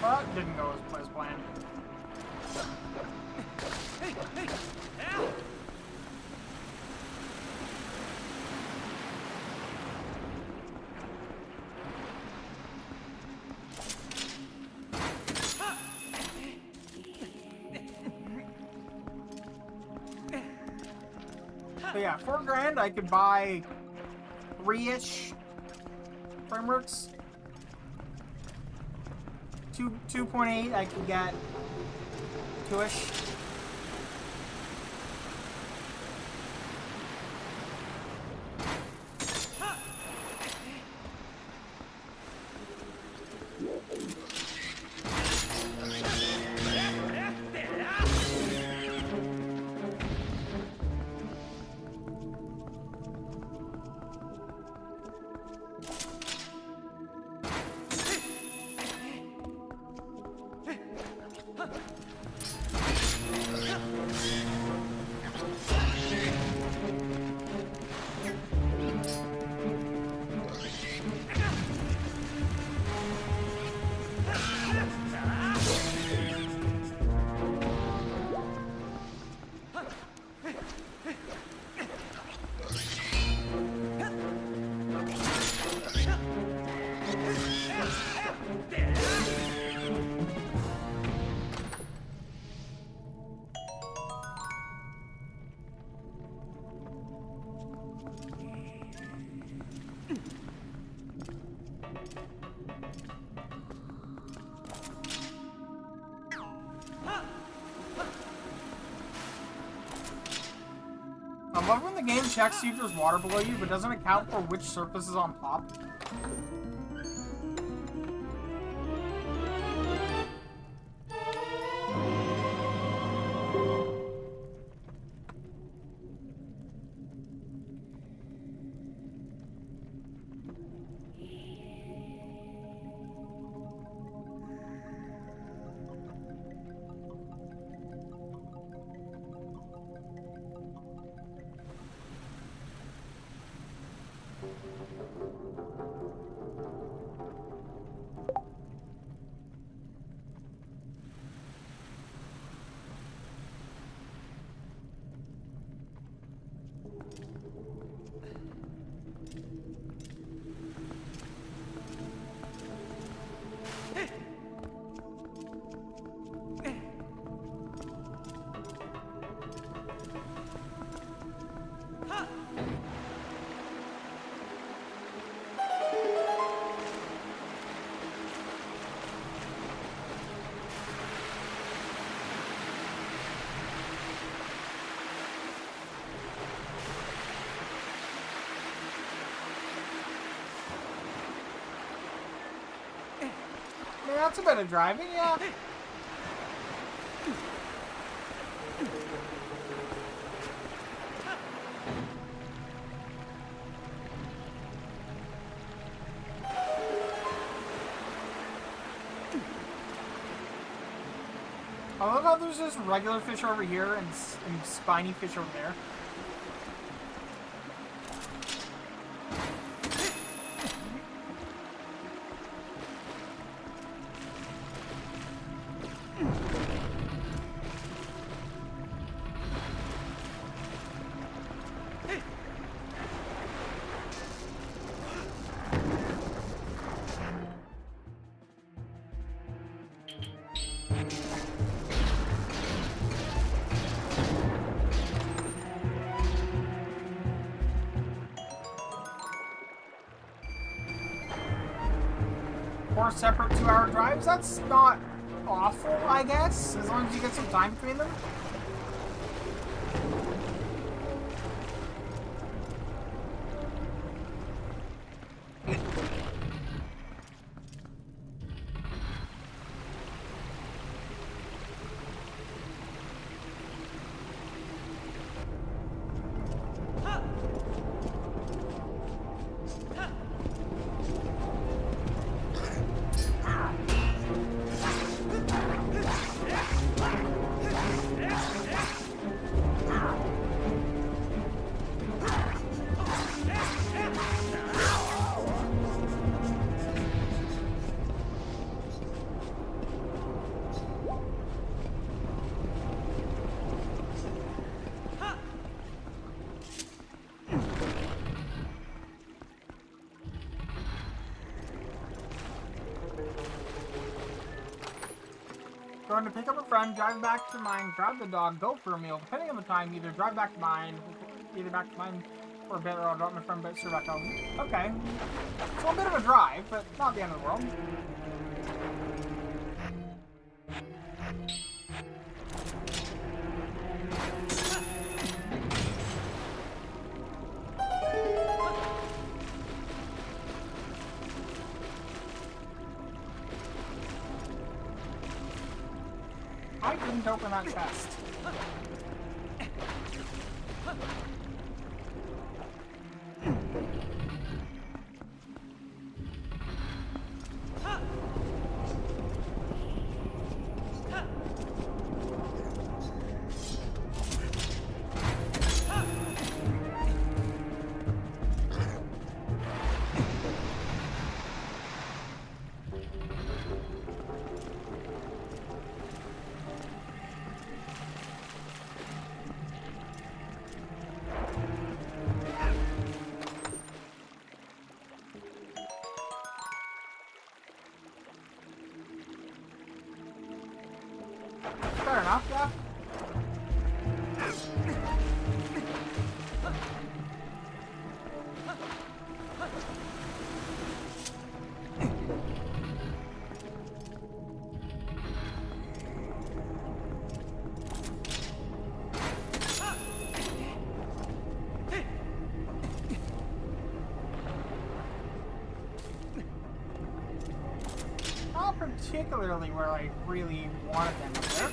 Well, that didn't go as planned. But yeah, $4,000 I could buy 3-ish Frameworks. 2.8 I could get 2-ish. I love when the game checks see if there's water below you, but doesn't account for which surface is on top. that's a bit of driving, yeah. I love how there's just regular fish over here and spiny fish over there. Four separate 2-hour drives? That's not awful, I guess, as long as you get some time between them. Going to pick up a friend, drive back to mine, grab the dog, go for a meal. Depending on the time, either drive back to mine, for a bit, or I'll drop my friend back to back home. Okay. So a bit of a drive, but not the end of the world. I didn't open that chest. Fair enough, yeah. Not particularly where I really wanted them up there.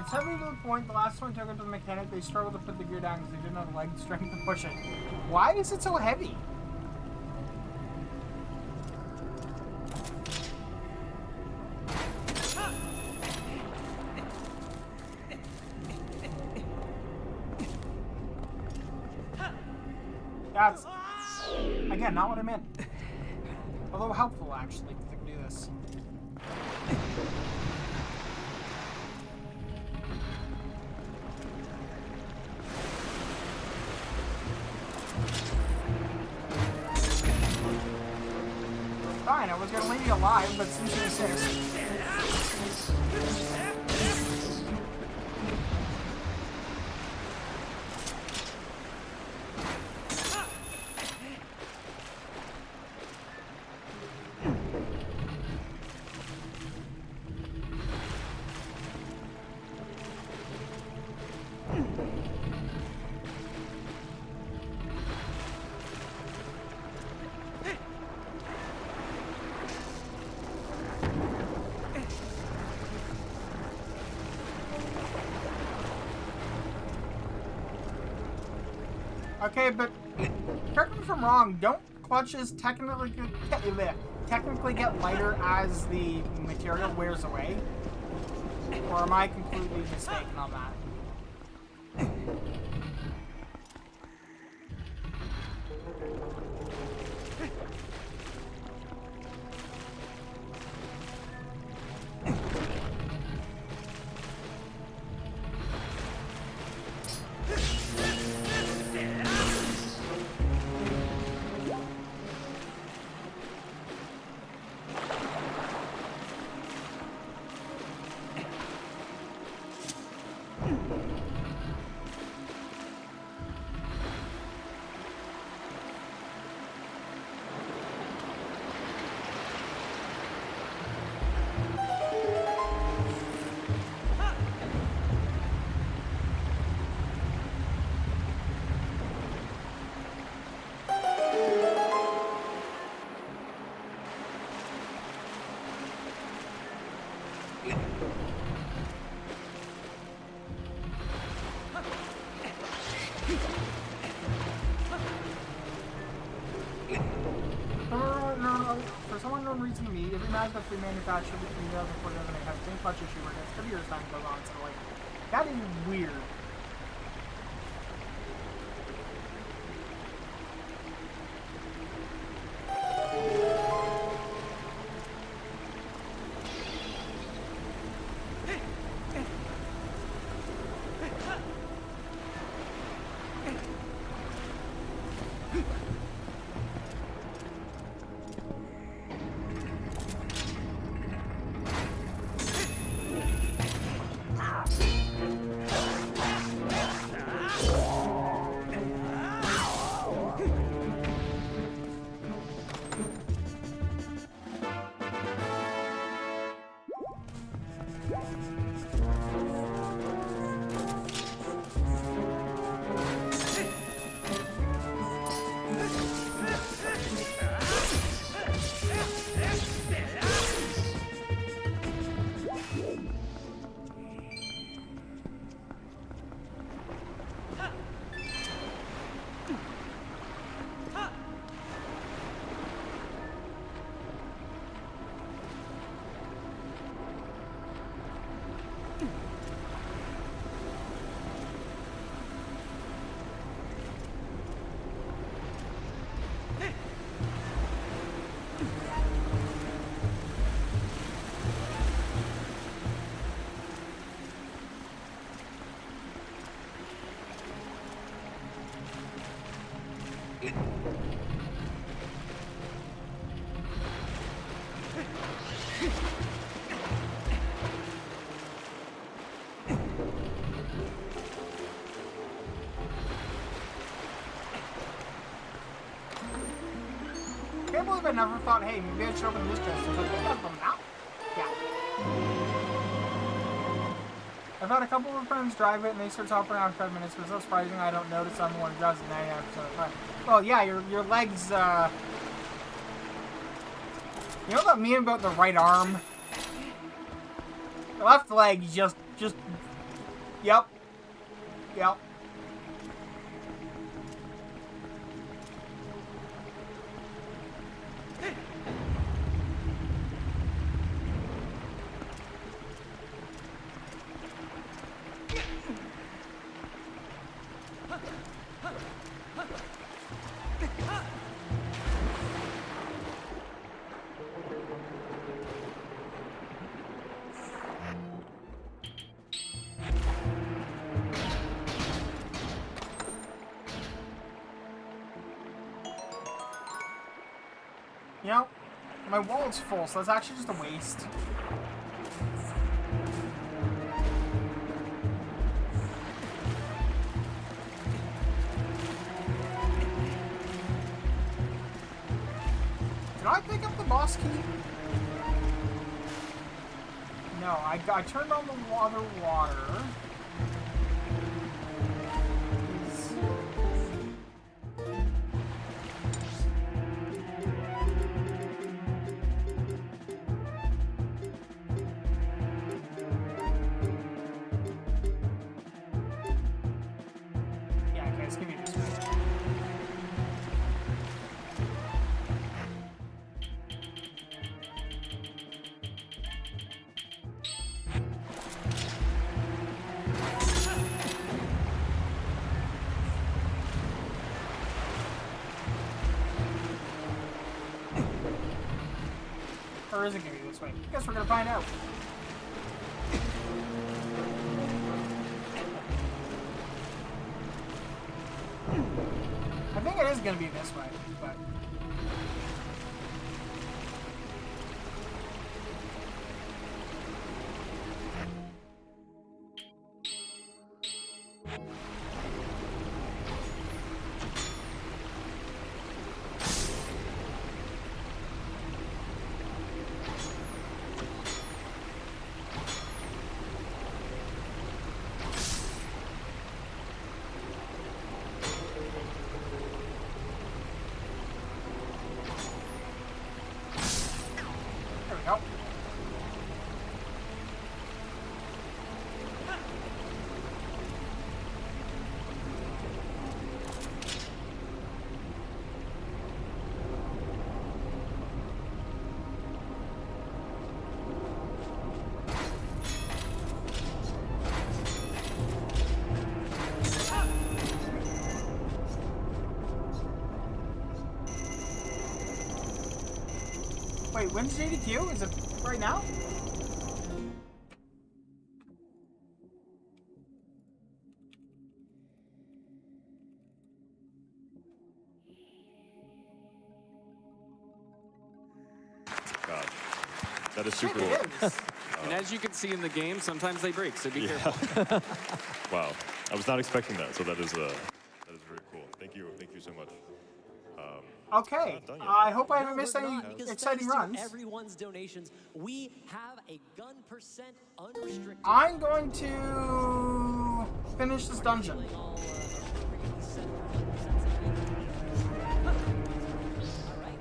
It's heavy to the point the last one took it to the mechanic, they struggled to put the gear down because they didn't have the leg strength to push it. Why is it so heavy? That's, again, not what I meant. Although helpful, actually, because I can do this. Fine, I was gonna leave you alive, but since you insist. Okay, but correct me if I'm wrong. Don't clutches technically get lighter as the material wears away? Or am I completely mistaken on that? For some unknown reason to me, every mag that's remanufactured between 2004 and 2008 has the same clutch issue where it gets 30 years time goes on, so like, that is weird. I can't believe I never thought, hey, maybe I should open this chest. I was like, yeah, from now? Yeah. I've had a couple of friends drive it and they start talking around 5 minutes, but it's so surprising I don't notice I'm the one who does it 99% of the time. Well, yeah, your legs, you know about me and about the right arm? The left leg just, yep. Yep. You know, my wallet's full, so that's actually just a waste. Did I pick up the boss key? No, I turned on the water. Yeah, okay, let's give me this one. or is it gonna be this way? I guess we're gonna find out. I think it is gonna be this way, but. There we go. Wait, when's JDQ? Is it right now? God, that is super It cool. is. And as you can see in the game, sometimes they break, so be careful. Wow, I was not expecting that. So that is very cool. Thank you so much. Okay. Not done yet. I hope I haven't No, missed we're any not, because exciting thanks to runs. everyone's donations, we have a gun percent unrestricted. I'm going to finish this dungeon. All, appropriately set All right.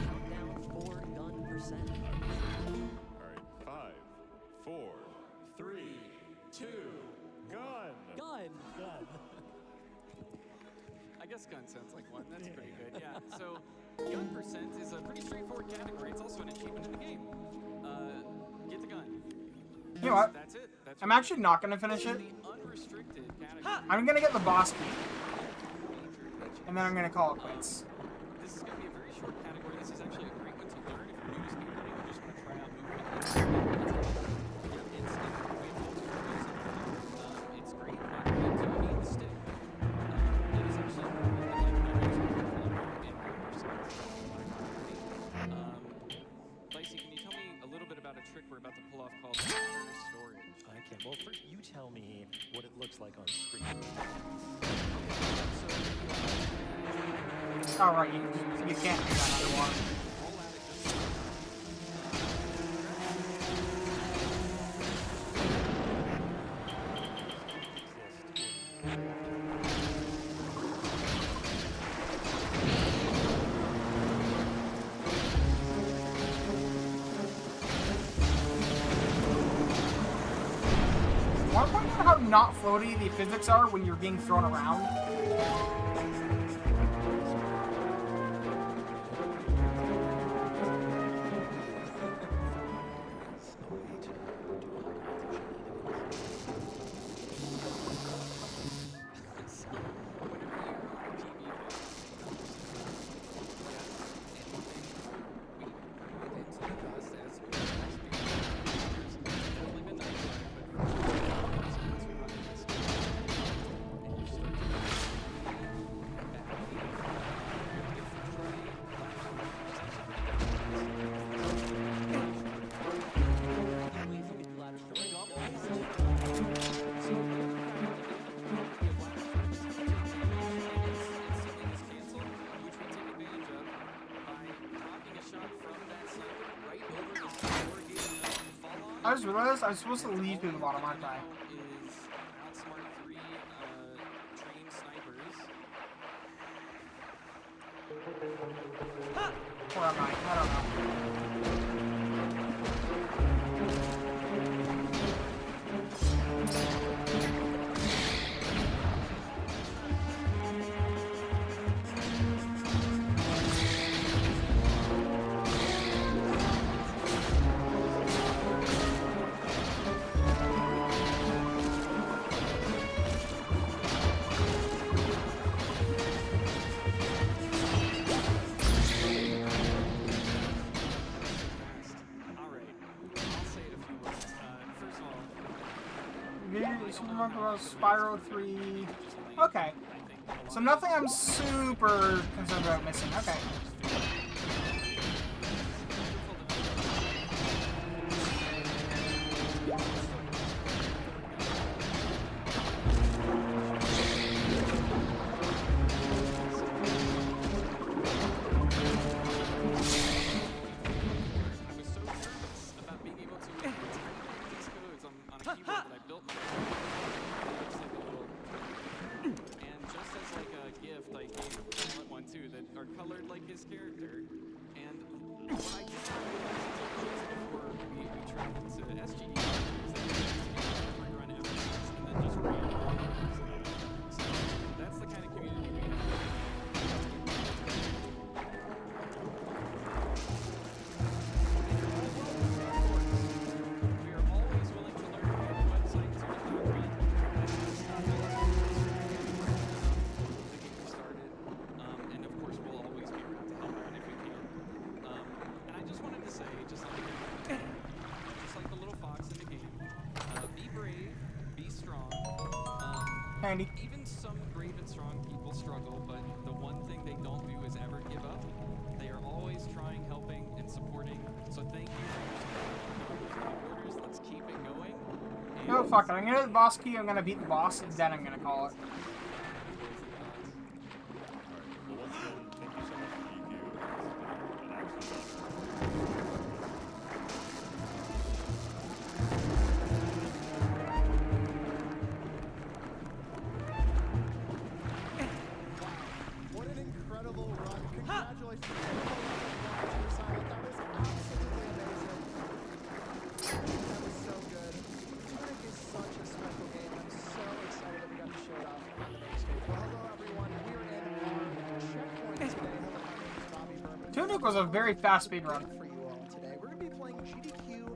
Countdown for gun percent. All right, 5, 4, 3, 2, gun. Gun. I guess gun sounds like one. That's pretty good. Yeah. So, gun percent is a pretty straightforward category. It's also an achievement in the game. Get the gun. You know what? That's it. That's I'm right. actually not going to finish it. The unrestricted category. I'm going to get the boss key, Major achievements. and then I'm going to call it quits. This is going to be a very short category. This is actually a great one to learn if you're new to skateboarding or just want to try out movement. It's great. To aim the stick. It is actually Lacey, can you tell me a little bit about a trick we're about to pull off called pattern storage? I can. Well, first you tell me what it looks like on screen. Alright, you can't do that underwater. Roll out it just Want to point out how not floaty the physics are when you're being thrown around? I just realized I'm supposed to leave through the bottom, aren't I? is outsmart 3 trained snipers. Or am I don't know. Super Mario Bros. Spyro 3. Okay. So nothing I'm super concerned about missing. Okay. Handy. Even some brave and strong people struggle, but the one thing they don't do is ever give up. They are always trying, helping, and supporting. So thank you for your orders. Let's keep it going. No, fuck it. I'm gonna hit the boss key, I'm gonna beat the boss, and then I'm gonna call it. Well, once again, thank you so much for GQ. What an incredible run. Congratulations. That was absolutely amazing. That was so good. Tunic is such a special game. I'm so excited that we got to show it off on the main stage. Well, hello everyone. We are in our checkpoint today. Hello, my name is Bobby Berman. Tunic was a very fast speed run. For you all today. We're going to be playing GDQ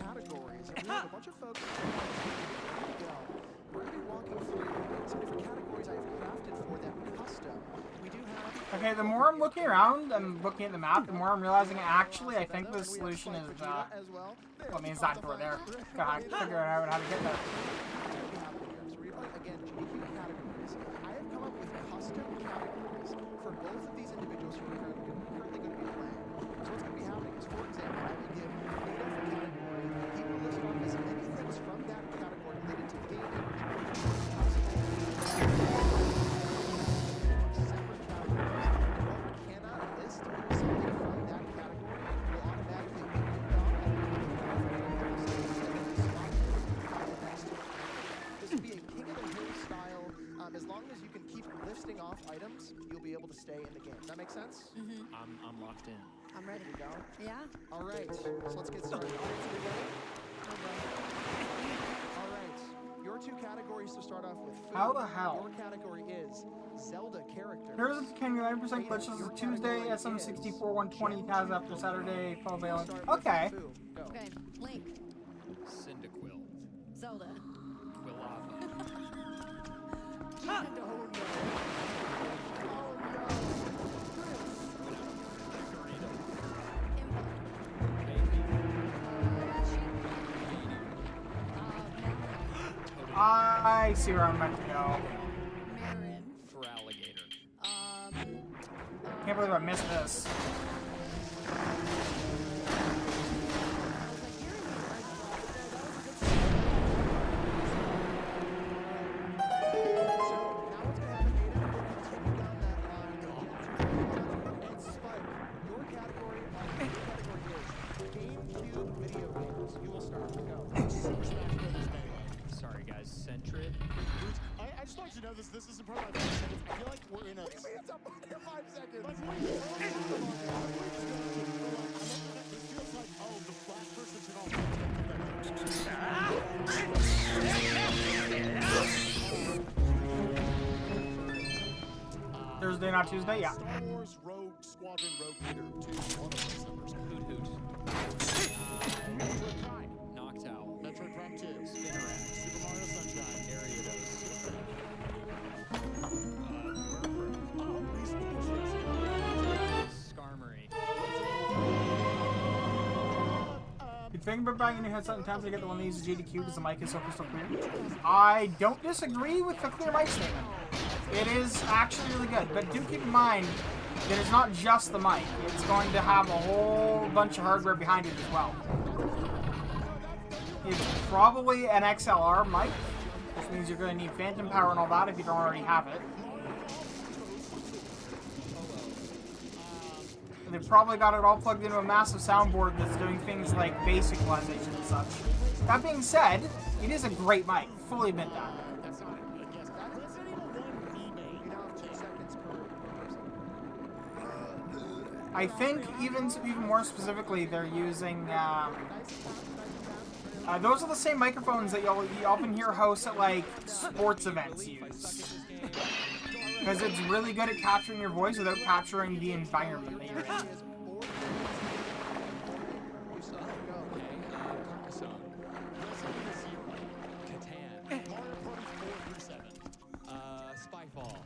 categories. And we have a bunch of folks. We're going to be walking through some different categories I have crafted for them custom. We do have... Okay, the more I'm looking around and looking at the map, the more I'm realizing actually I think the solution is, well, I mean, it's that door there. Gotta figure out how to get there. So we're playing, again, GDQ categories. I have come up with custom categories for both of these individuals who are currently going to be playing. So what's going to be happening is, for example, I will give data for category. He will list off as many things from that category related to the game. Separate categories. Whoever cannot list something from that category will automatically be moved on and this will be a King of the Hill style. As long as you can keep listing off items, you'll be able to stay in the game. Does that make sense? Mm-hmm. I'm locked in. I'm ready. Here we go. Yeah? All right, so let's get started. Audience, are you ready? All right, your two categories to start off with. Food. How the hell? Your category is Zelda characters. Here's the King 9% glitches. Is Tuesday, SM64 120 tabs after Saturday, fall bailing. Okay. Go. Okay. Link. Cyndaquil. Zelda. Quilava. Oh no. I see where I'm meant to go. Marin. Feraligatr. Can't believe I missed this. Sorry guys, Centrid. I just want you to know this isn't part of my 5 seconds. I feel like we're in a... It's up in 5 seconds. This feels like, oh, the black person should all... Thursday, not Tuesday? Yeah. Star Wars Rogue Squadron Rogue Leader 2, one of those numbers. Hoot Hoot. Metroid Prime, Noctowl. Metroid Prime 2, Spinnerack. Super Mario Sunshine, Ariados. oh, these Skarmory. You'd Think about buying a new headset in time to get the one that uses JDQ because the mic is so crystal clear. I don't disagree with the clear mic statement. It is actually really good, but do keep in mind that it's not just the mic. It's going to have a whole bunch of hardware behind it as well. It's probably an XLR mic, which means you're going to need phantom power and all that if you don't already have it. And they've probably got it all plugged into a massive soundboard that's doing things like bass equalization and such. That being said, it is a great mic. Fully admit that. I think even more specifically, they're using. Those are the same microphones that you often hear hosts at like sports events use. Because it's really good at capturing your voice without capturing the environment that you're in. Spyfall.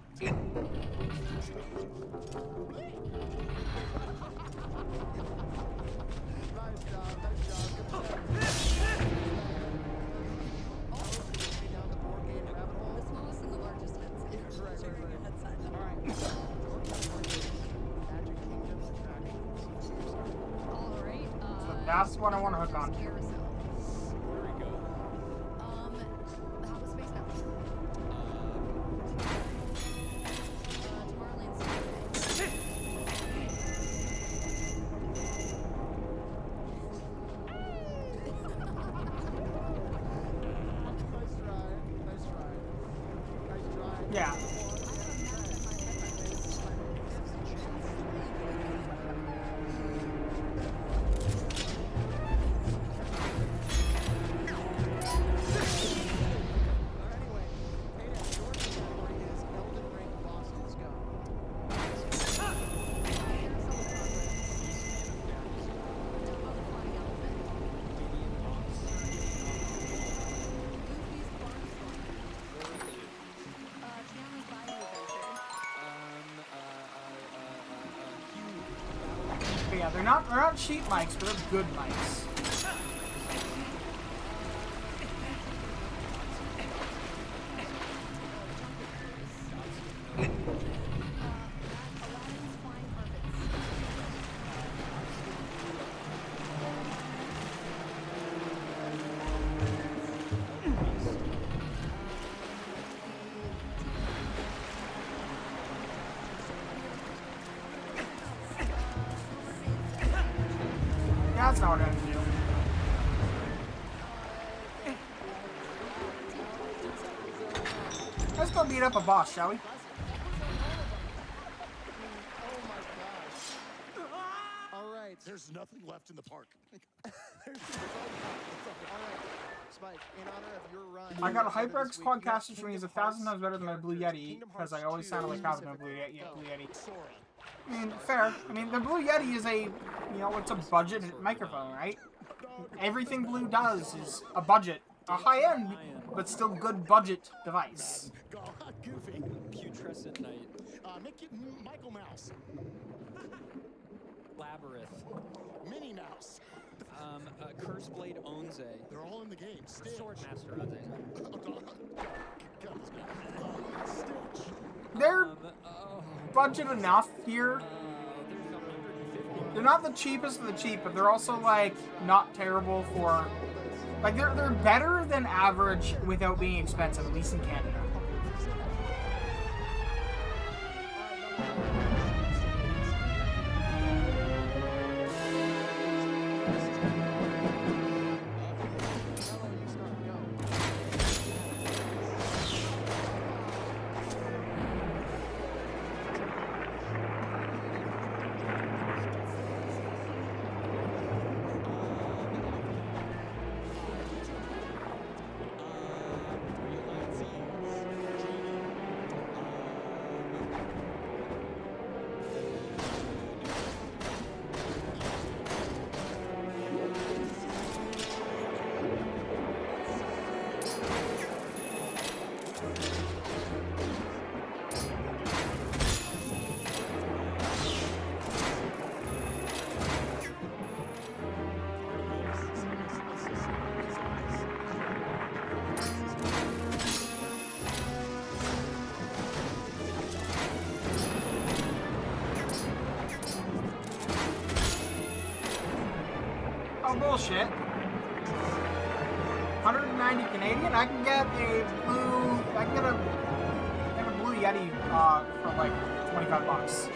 That's what I want to hook on to. Where we go? how was Space Mountain? Yeah. But yeah, they're not cheap mics, but they're good mics. That's not what I'm gonna do. Let's go beat up a boss, shall we? Alright. There's nothing left in the park. Spike, in honor of your run. I got a HyperX Quadcaster, which means 1,000 times better than my Blue Yeti, because I always sounded like having a Blue Yeti. I mean, fair. I mean, the Blue Yeti is a, it's a budget microphone, right? Everything Blue does is a budget, a high-end, but still good budget device. Goofy. Putrescent Knight. Michael Mouse. Labyrinth. Minnie Mouse. Curseblade Onze. They're all in the game. Stitch. Swordmaster Onze. Stitch. They're budget enough here. They're not the cheapest of the cheap, but they're also, like, not terrible for... Like, they're better than average without being expensive, at least in Canada. bullshit. 190 Canadian. I can get a blue. I can get a blue Yeti for like $25.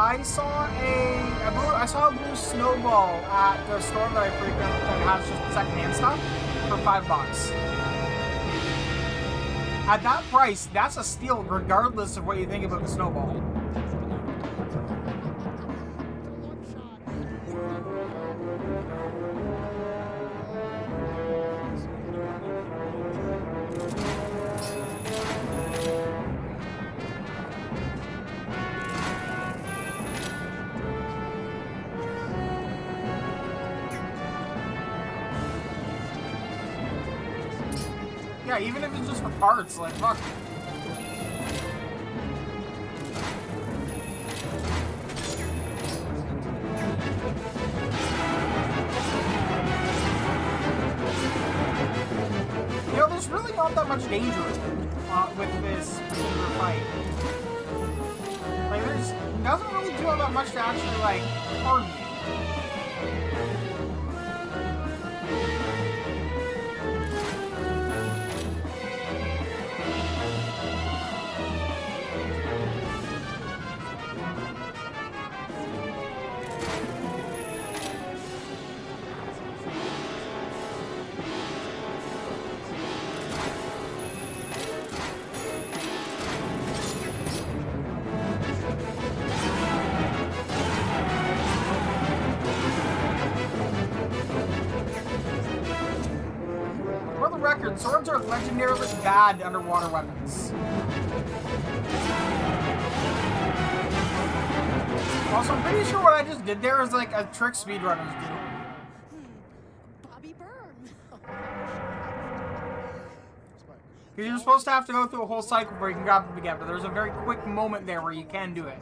I saw a blue snowball at the store that I frequent that has just secondhand stuff for $5. At that price, that's a steal regardless of what you think about the snowball. Yeah, even if it's just for parts, like, fuck. You know, there's really not that much danger with this particular fight. Like, there's doesn't really do all that much to actually, like, harm you. Swords are legendarily bad underwater weapons. Also, I'm pretty sure what I just did there is like a trick speedrunners do. Bobby Byrne. Because you're supposed to have to go through a whole cycle where you can grab them again, but there's a very quick moment there where you can do it.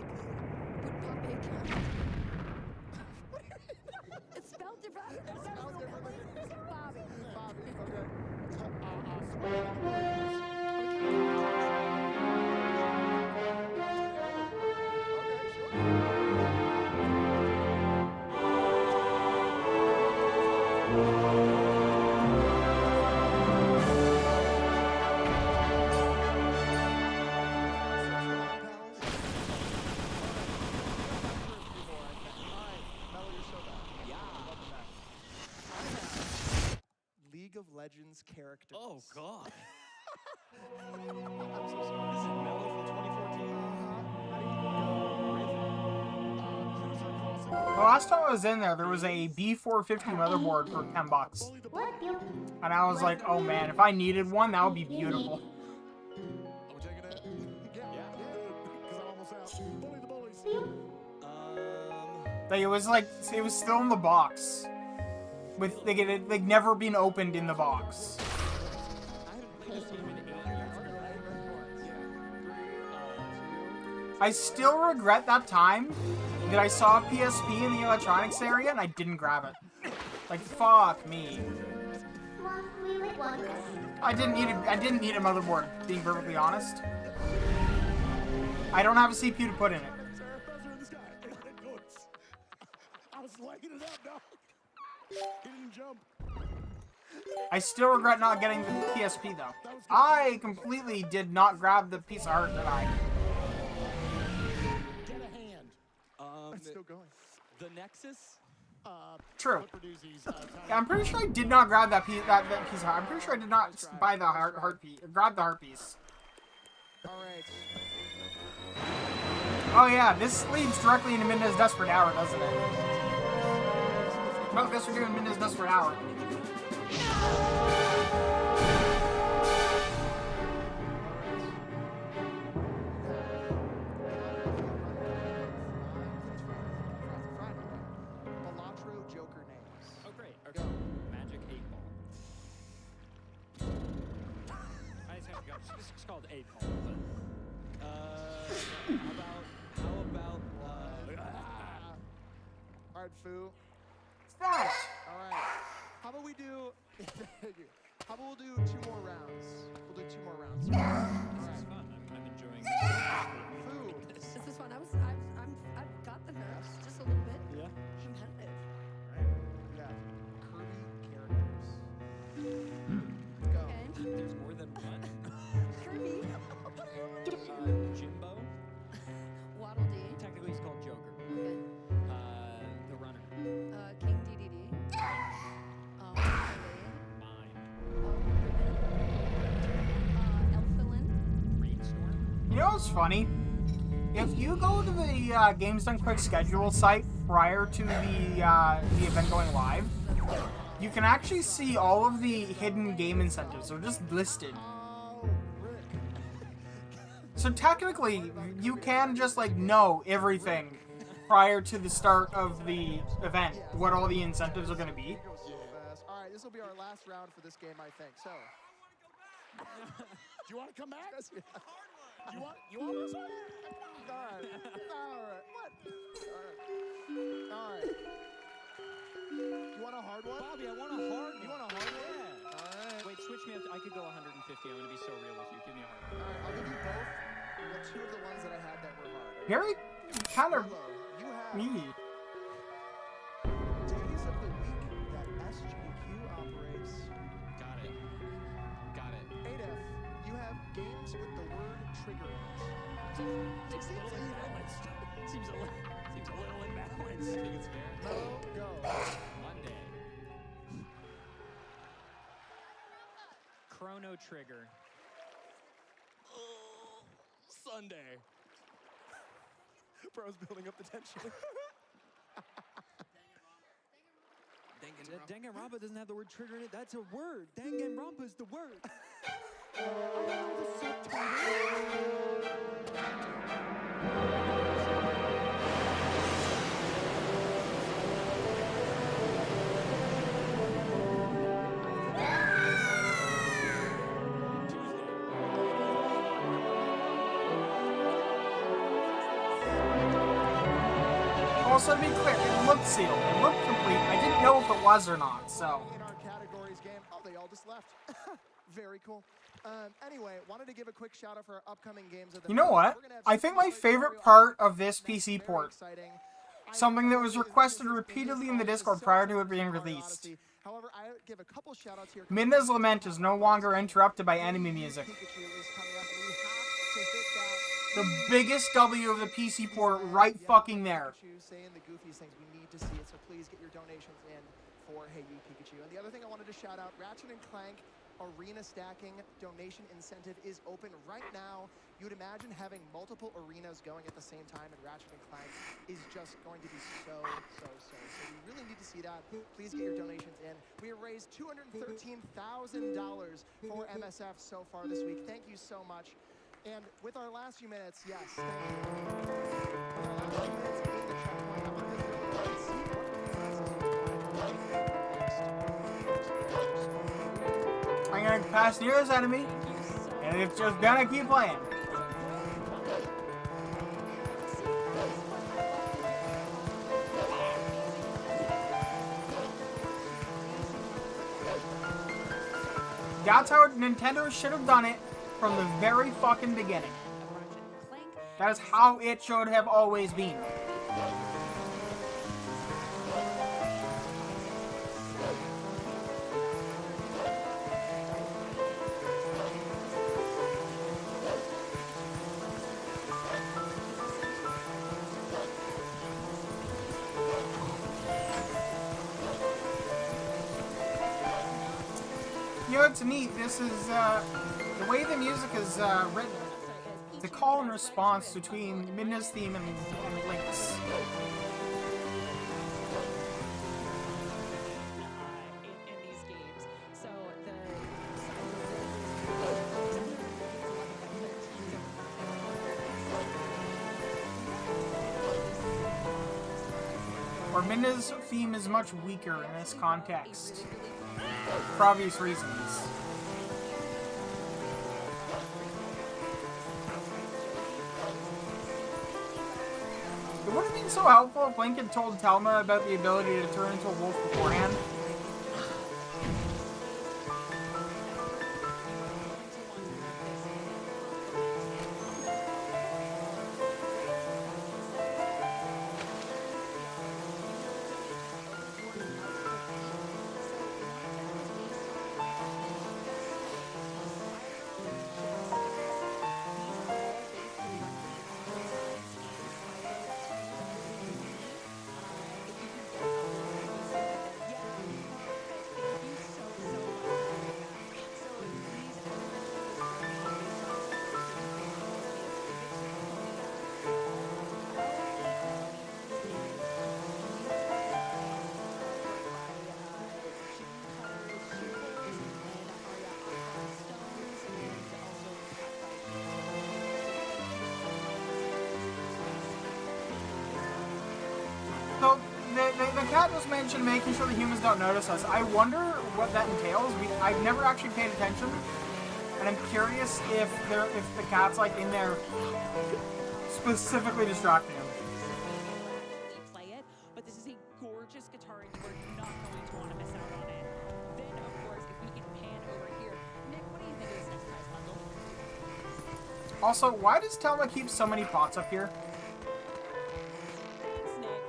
It's spelled differently. It's spelled differently. Bobby. League of Legends characters. Oh, God. I'm so sorry. This is Mellow from 2014. The last time I was in there was a B450 motherboard for $10. And I was like, oh man, if I needed one, that would be beautiful. Like, it was still in the box. With like never been opened in the box. I still regret that time that I saw a PSP in the electronics area and I didn't grab it. Like, fuck me. I didn't need a motherboard, being perfectly honest. I don't have a CPU to put in it. I was lighting it up now. He didn't jump. I still regret not getting the PSP though. I completely did not grab the piece of art that I. Get a hand. It's still going. The Nexus? True. Yeah, I'm pretty sure I did not grab that piece of art. I'm pretty sure I did not buy the heart piece. Grab the heart piece. Alright. Oh yeah, this leads directly into Midnight's Desperate Hour, doesn't it? Well, I guess we're doing Midnight's Desperate Hour. Balatro Joker names. Oh, great. Okay. it's called a call, but how about All right, Foo. That. All right. How about we do? Thank you. How about we'll do 2 more rounds? We'll do 2 more rounds. All right. fun. I'm enjoying this. Foo. This is fun. I've got the nerves just a little bit. Yeah. Competitive. We have Kirby characters. Go. Okay. There's more than one. Kirby. Jimbo. Waddle Dee. Technically, he's called Joker. Okay. The runner. King DDD. Mine. Elfilin. Rainstorm. You know what's funny? If you go to the Games Done Quick schedule site prior to the event going live, you can actually see all of the hidden game incentives. They're just listed. Oh, Rick. So technically, you can just like know everything prior to the start of the event, what all the incentives are going to be. Go so fast. All right, this will be our last round for this game, I think. So. Do you want to come back? Yes, yeah. You want this one? All right. What? All right. You want a hard one? Bobby, I want a hard one. You want a hard one? Yeah. All right. Wait, switch me up. I could go 150. I'm going to be so real with you. Give me a hard one. All right, I'll give you both. Well, 2 of the ones that I had that were hard. Very kind of Hello, you have me. days of the week that SGQ operates. Got it. Got it. 8F, you have games with the word trigger in it. Seems a little imbalanced. Seems a little imbalanced. I think it's fair. Mo, go. Monday. Chrono Trigger. Sunday. Bro's building up the tension. Danganronpa doesn't have the word trigger in it. That's a word. Danganronpa is the word. Also, to be clear, it looked sealed. It looked complete. I didn't know if it was or not, so. In our categories game. Oh, they all just left. Very cool. Anyway, wanted to give a quick shout out for our upcoming games of the You know what? We're gonna have I think my some favorite really part awesome of this events, PC very port, exciting. something that was I know requested this is repeatedly in the Discord, Discord so prior to fun it being Mario released. Odyssey. However, I give a couple shout outs here. Midna's Lament is no longer interrupted by enemy music. Pikachu is coming up, and we have to hit that. The biggest W of the PC port right fucking there. Pikachu saying the goofiest things. We need to see it, so please get your donations in for Hey You Pikachu. And the other thing I wanted to shout out, Ratchet & Clank Arena Stacking donation incentive is open right now. You'd imagine having multiple arenas going at the same time in Ratchet & Clank is just going to be so. So we really need to see that. Please get your donations in. We have raised $213,000 for MSF so far this week. Thank you so much. And with our last few minutes, yes, thank you. With our last few minutes in the checkpoint, I wanted to really see what I'm gonna pass near this enemy, and it's just gonna keep playing. That's how Nintendo should have done it from the very fucking beginning. That is how it should have always been. You know, it's neat. This is, the way the music is written. It's a call and response between Midna's theme and Link's. In these games. So Or Midna's theme is much weaker in this context. For obvious reasons. would have been so helpful if Link had told Telma about the ability to turn into a wolf beforehand. So, the cat just mentioned making sure the humans don't notice us. I wonder what that entails. I've never actually paid attention, and I'm curious if the cat's like in there specifically distracting him. Play it, but this is a gorgeous guitar and you are not going to want to miss out on it. Then, of course, if we can pan over here. Nick, what do you think of this next prize bundle? Also, why does Telma keep so many pots up here? Thanks, Nick.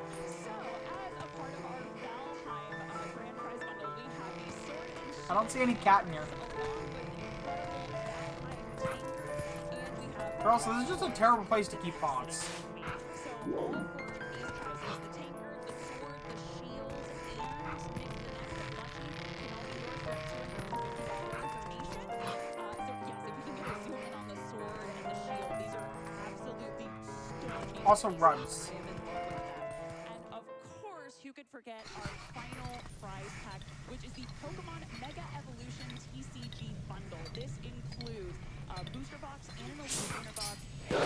So, as a part of our Valheim grand prize bundle, we have the sword and shield I don't see any cat in here. along with an incredible Valheim tanker, and we have But also, this is just a terrible place to keep pots. So all four of these prizes, the tanker, the sword, the shield, and Nick the Nest, the plushie, can all be yours for $250 donation. So yes, if we can get a zoom in on the sword and the shield, these are absolutely stunning. Also pieces. runs. I am in love with them. And of course, who could forget our final prize pack, which is the Pokemon Mega Evolution TCG bundle. This includes a booster box and an elite trainer box. And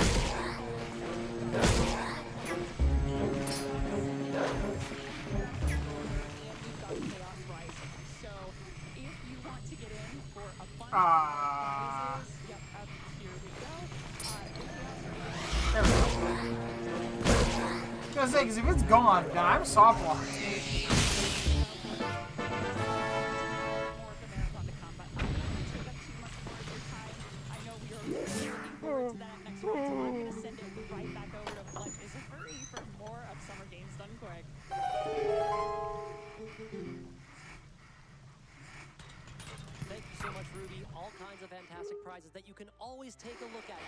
we've got Chaos Rising. So if you want to get in for a bunch of prizes, yep, here we go. There we go. I was gonna say, because if it's gone, then I'm soft locked. More of the marathon to come, but I'm not going to take up too much more of your time. I know we are looking forward to that next week, so I'm going to send it right back over to Fletch is Free for more of Summer Games Done Quick. Thank you so much, Ruby. All kinds of fantastic prizes that you can always take a look at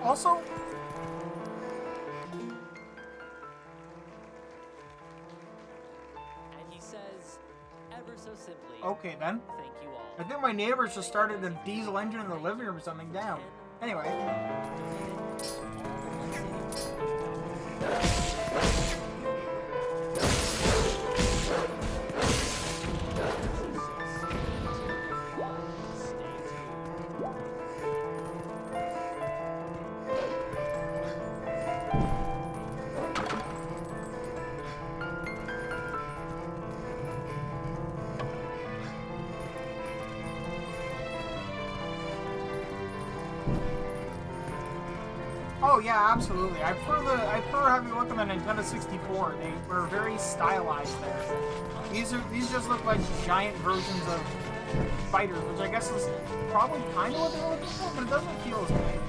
Also, And he says, ever so simply, okay then. thank you all. I think my neighbors just started a diesel engine in the living room or something down. Anyway. Oh yeah, absolutely. I prefer having a look at the Nintendo 64. They were very stylized there. These just look like giant versions of fighters, which I guess is probably kind of what they're looking for, but it doesn't feel as good.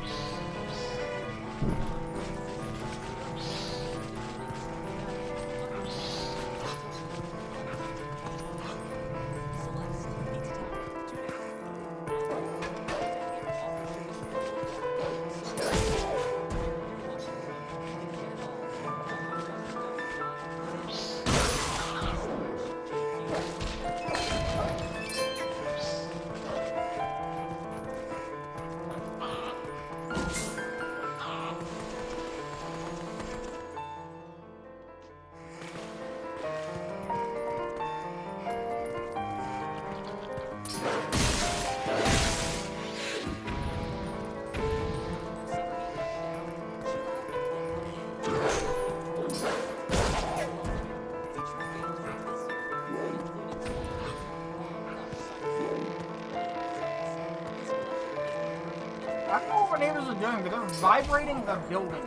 what neighbors are doing, but they're vibrating the building.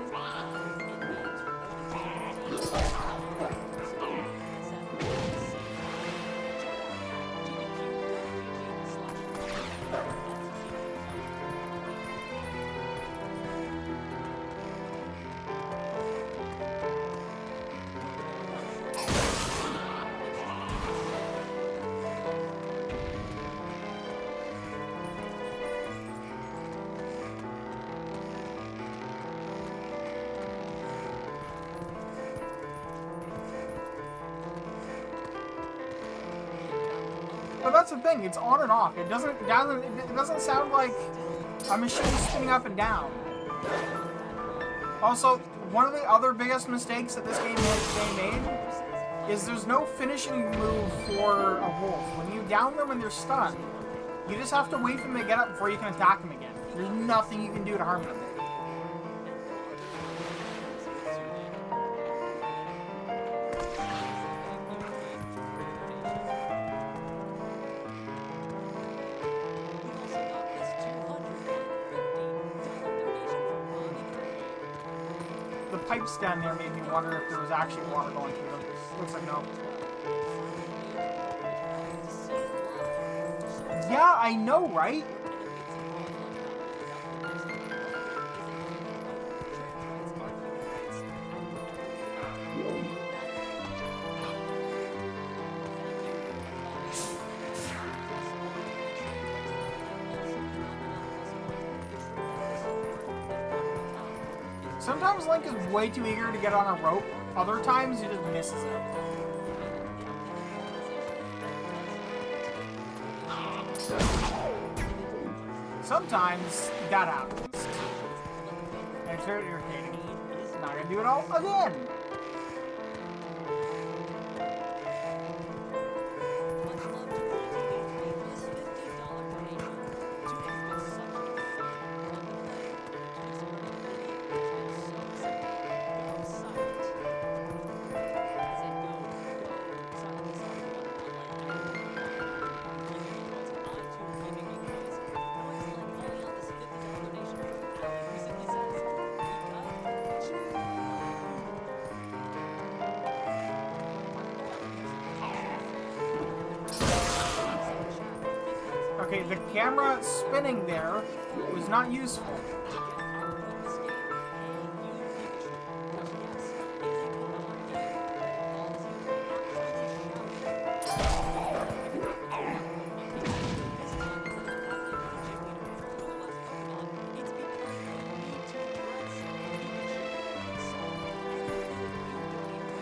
But that's the thing, it's on and off. It doesn't sound like a machine spinning up and down. Also, one of the other biggest mistakes that this game made is there's no finishing move for a wolf. When you down them and they're stunned, you just have to wait for them to get up before you can attack them again. There's nothing you can do to harm them. The pipes down there made me wonder if there was actually water going through them. Looks like no. Yeah, I know, right? Sometimes Link is way too eager to get on a rope. Other times he just misses it. Sometimes that happens. And it's very irritating. Not gonna do it all again. Okay, the camera spinning there was not useful.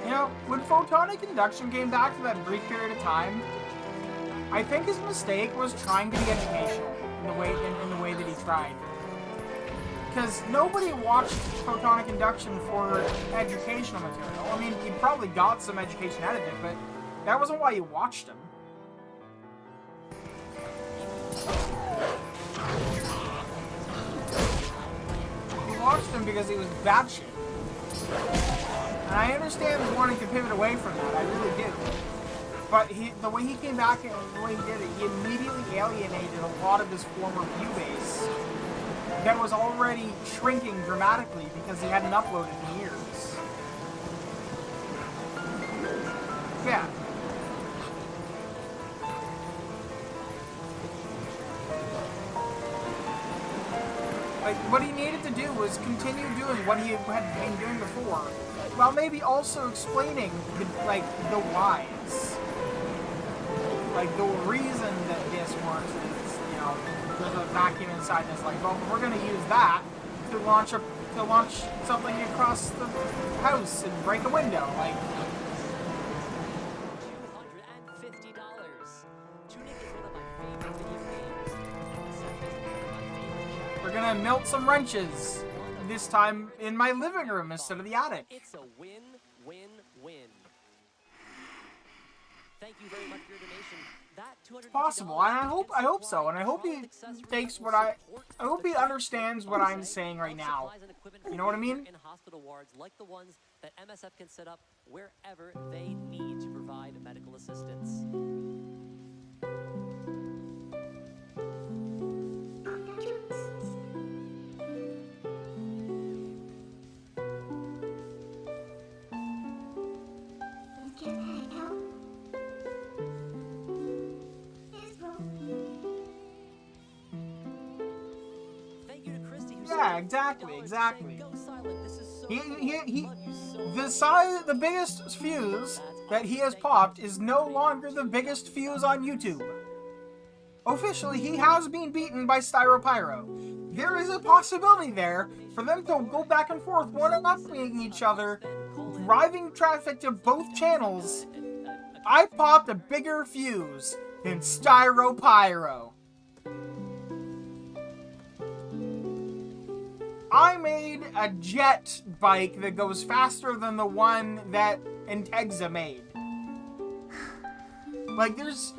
You know, when photonic induction came back for that brief period of time, I think his mistake was trying to be educational in the way that he tried. Because nobody watched photonic induction for educational material. I mean, he probably got some education out of it, but that wasn't why you watched him. You watched him because he was bad shit. And I understand wanting to pivot away from that, I really do. But the way he came back and the way he did it, he immediately alienated a lot of his former view base that was already shrinking dramatically because he hadn't uploaded in years. Yeah. Like, what he needed to do was continue doing what he had been doing before, while maybe also explaining, the whys. Like, the reason that this works is, you know, there's a vacuum inside this light bulb. We're going to use that to launch something across the house and break a window. Like, $250. Tunic is one of my favorite video games. we're going to melt some wrenches. This time in my living room instead of the attic. It's a win-win-win. Thank you very much for your donation. That $250 Possible, and I hope so, and I hope he takes I hope he understands what I'm saying right now. You know what I mean? In hospital wards like the ones that MSF can set up wherever they need to provide medical assistance. Can I help? This room. Thank you to Christy, who Yeah, sent exactly, $50 exactly. saying, "Go silent. This is so He, cool. he, Love you so the much." size, the biggest fuse that he has popped is no longer the biggest fuse on YouTube. Officially, he has been beaten by StyroPyro. There is a possibility there for them to go back and forth, one-upping each other, driving traffic to both channels. I popped a bigger fuse than StyroPyro. I made a jet bike that goes faster than the one that Intexa made. Like, there's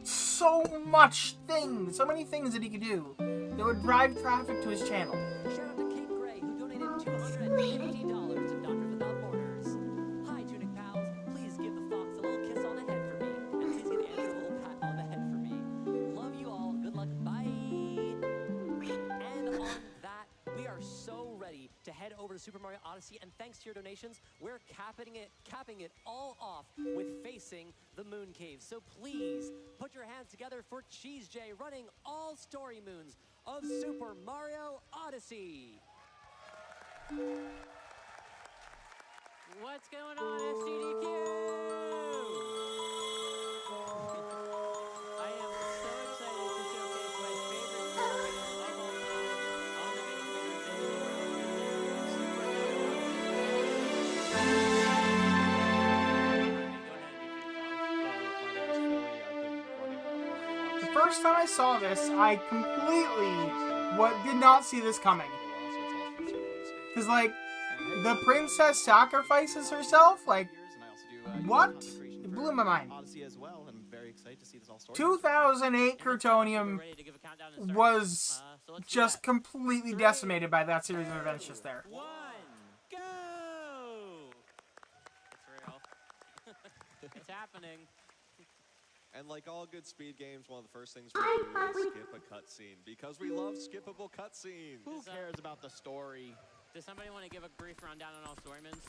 so many things that he could do that would drive traffic to his channel. Shout out to Kate Gray, who donated $250 to Doctors Without Borders. Hi, Tunic Pals. Please give the fox a little kiss on the head for me. And please give Andrew a little pat on the head for me. Love you all. Good luck. Bye. And on that, we are so ready to head over to Super Mario Odyssey. And thanks to your donations, we're capping it all off with Facing the Moon Cave. So please put your hands together for Cheese J running all story moons of Super Mario Odyssey. What's going on, SGDQ? I am so excited to showcase my favorite story of all time on the biggest moon stage. Super The first time I saw this, I completely did not see this coming. Because, like, the princess sacrifices herself? Like, what? It blew my mind. 2008 Crotonium was just completely decimated by that series of events just there. One, go! It's real. It's happening. And like all good speed games, one of the first things we do is skip a cutscene because we love skippable cutscenes. Who cares about the story? Does somebody want to give a brief rundown on all story moons?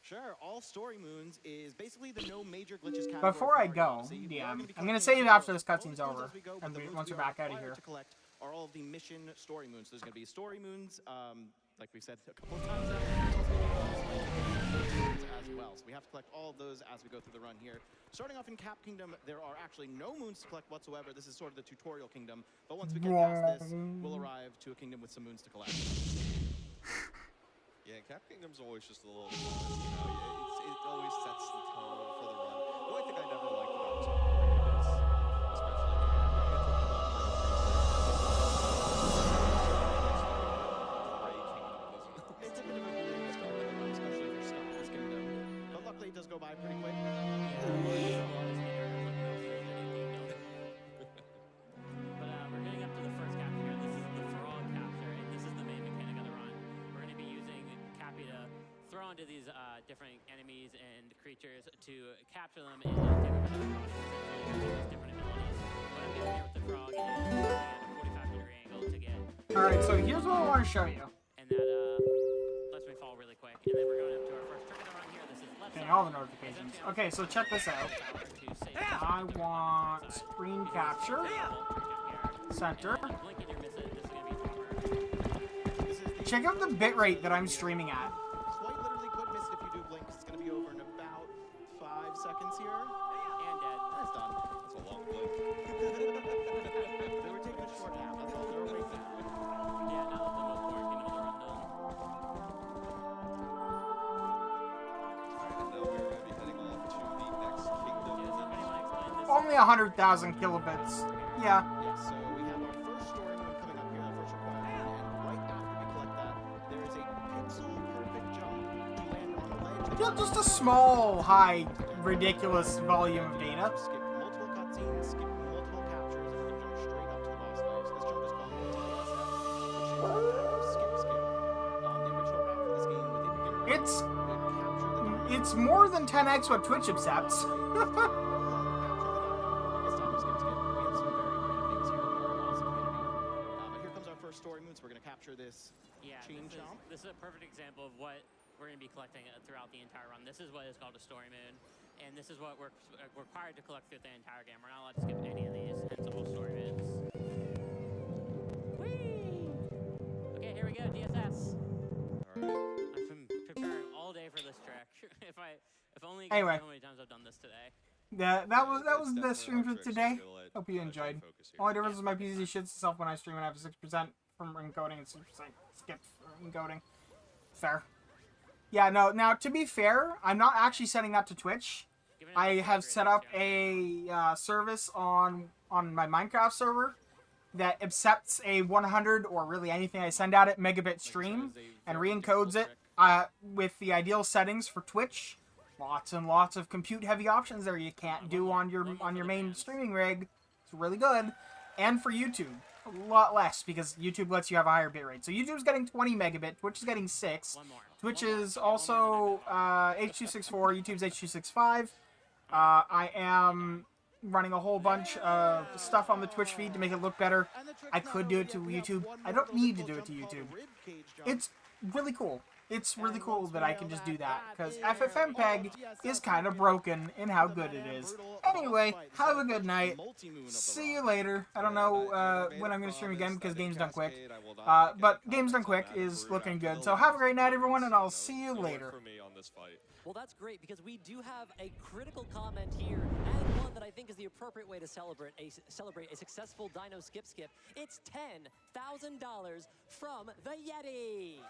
Sure, all story moons is basically the no major glitches category. Before I go, yeah, I'm gonna save it after this cutscene's over, and once we're back out of here. To collect are all of the mission story moons. So there's going to be story moons, like we said a couple of times now, as well. So we have to collect all of those as we go through the run here. Starting off in Cap Kingdom, there are actually no moons to collect whatsoever. This is sort of the tutorial kingdom. But once we get past this, we'll arrive to a kingdom with some moons to collect. Yeah, Cap Kingdom's always just a little fun, you know, it always sets the tone for the run. The only thing I never liked about Super Mario is, especially It's a bit of a gloomy start to the run, especially for Sky's Kingdom. But luckily it does go by pretty quick. We're getting up to the first capture here. This is the frog capture, and this is the main mechanic of the run. We're going to be using Cappy to throw into these different enemies and creatures to capture them and take over their bodies, essentially, with different abilities. What I'm doing here with the frog is a 45-degree angle to get. Alright, so here's what I want to show you. And that lets me fall really quick. And then we're going up to our first trick of the run here. This is left Okay, side. all the notifications. Okay, so check this out. I want screen capture, center. Check out the bitrate that I'm streaming at. Quite literally could miss it if you do blink. It's going to be over in about 5 seconds here. And dead. That's done. That's a long blink. They were taking a short nap. That's all. They're awake now. Yeah, now that the most boring kingdom of the run done. Alright, and now we're going to be heading off to the next kingdom. Only 100,000 kilobits. Yeah. Yes, so we have our first story moon coming up here, our first requirement, and right after we collect that, there is a pixel-perfect jump to land on a ledge. Yeah, just a small, high, ridiculous volume of data. Skip multiple cutscenes, skip multiple captures, and we jump straight up to the boss fight. So this jump is called TSF, which is skip, skip. The original route for this game with the beginner It's more than 10x what Twitch accepts. Story moons. We're going to capture this chain chomp. This is a perfect example of what we're going to be collecting throughout the entire run. This is what is called a story moon. and this is what we're required to collect through the entire game. We're not allowed to skip any of these, hence the whole story is. Whee! Okay, here we go, DSS. All right. I've been preparing all day for this trick. if only you Anyway. could see how many times I've done this today. Yeah, that was It's the definitely stream for hard tricks, so today. you gotta let, Hope you Jay enjoyed. focus here. Only difference is my PC shits itself when I stream and I have 6% from encoding and 6% skipped for encoding. Fair. Yeah, no, now to be fair, I'm not actually setting that to Twitch. Given I it's have free, set up a service on my Minecraft server that accepts a 100 or really anything I send at it megabit stream and re-encodes it with the ideal settings for Twitch. Lots and lots of compute heavy options there you can't do on your main streaming rig. It's really good. And for YouTube, a lot less because YouTube lets you have a higher bitrate. So YouTube's getting 20 megabit, Twitch is getting 6. One more. Twitch One more. is also H.264, YouTube's H.265. I am running a whole bunch of stuff on the Twitch feed to make it look better. I could do it to YouTube. I don't need to do it to YouTube. It's really cool. It's really cool that I can just do that, because FFmpeg is kind of broken in how good it is. Anyway, have a good night. See you later. I don't know when I'm going to stream again, because Games Done Quick. But Games Done Quick is looking good. So have a great night, everyone, and I'll see you later. For me on this fight. Well, that's great because we do have a critical comment here and one that I think is the appropriate way to celebrate a successful Dino Skip. It's $10,000 from the Yeti.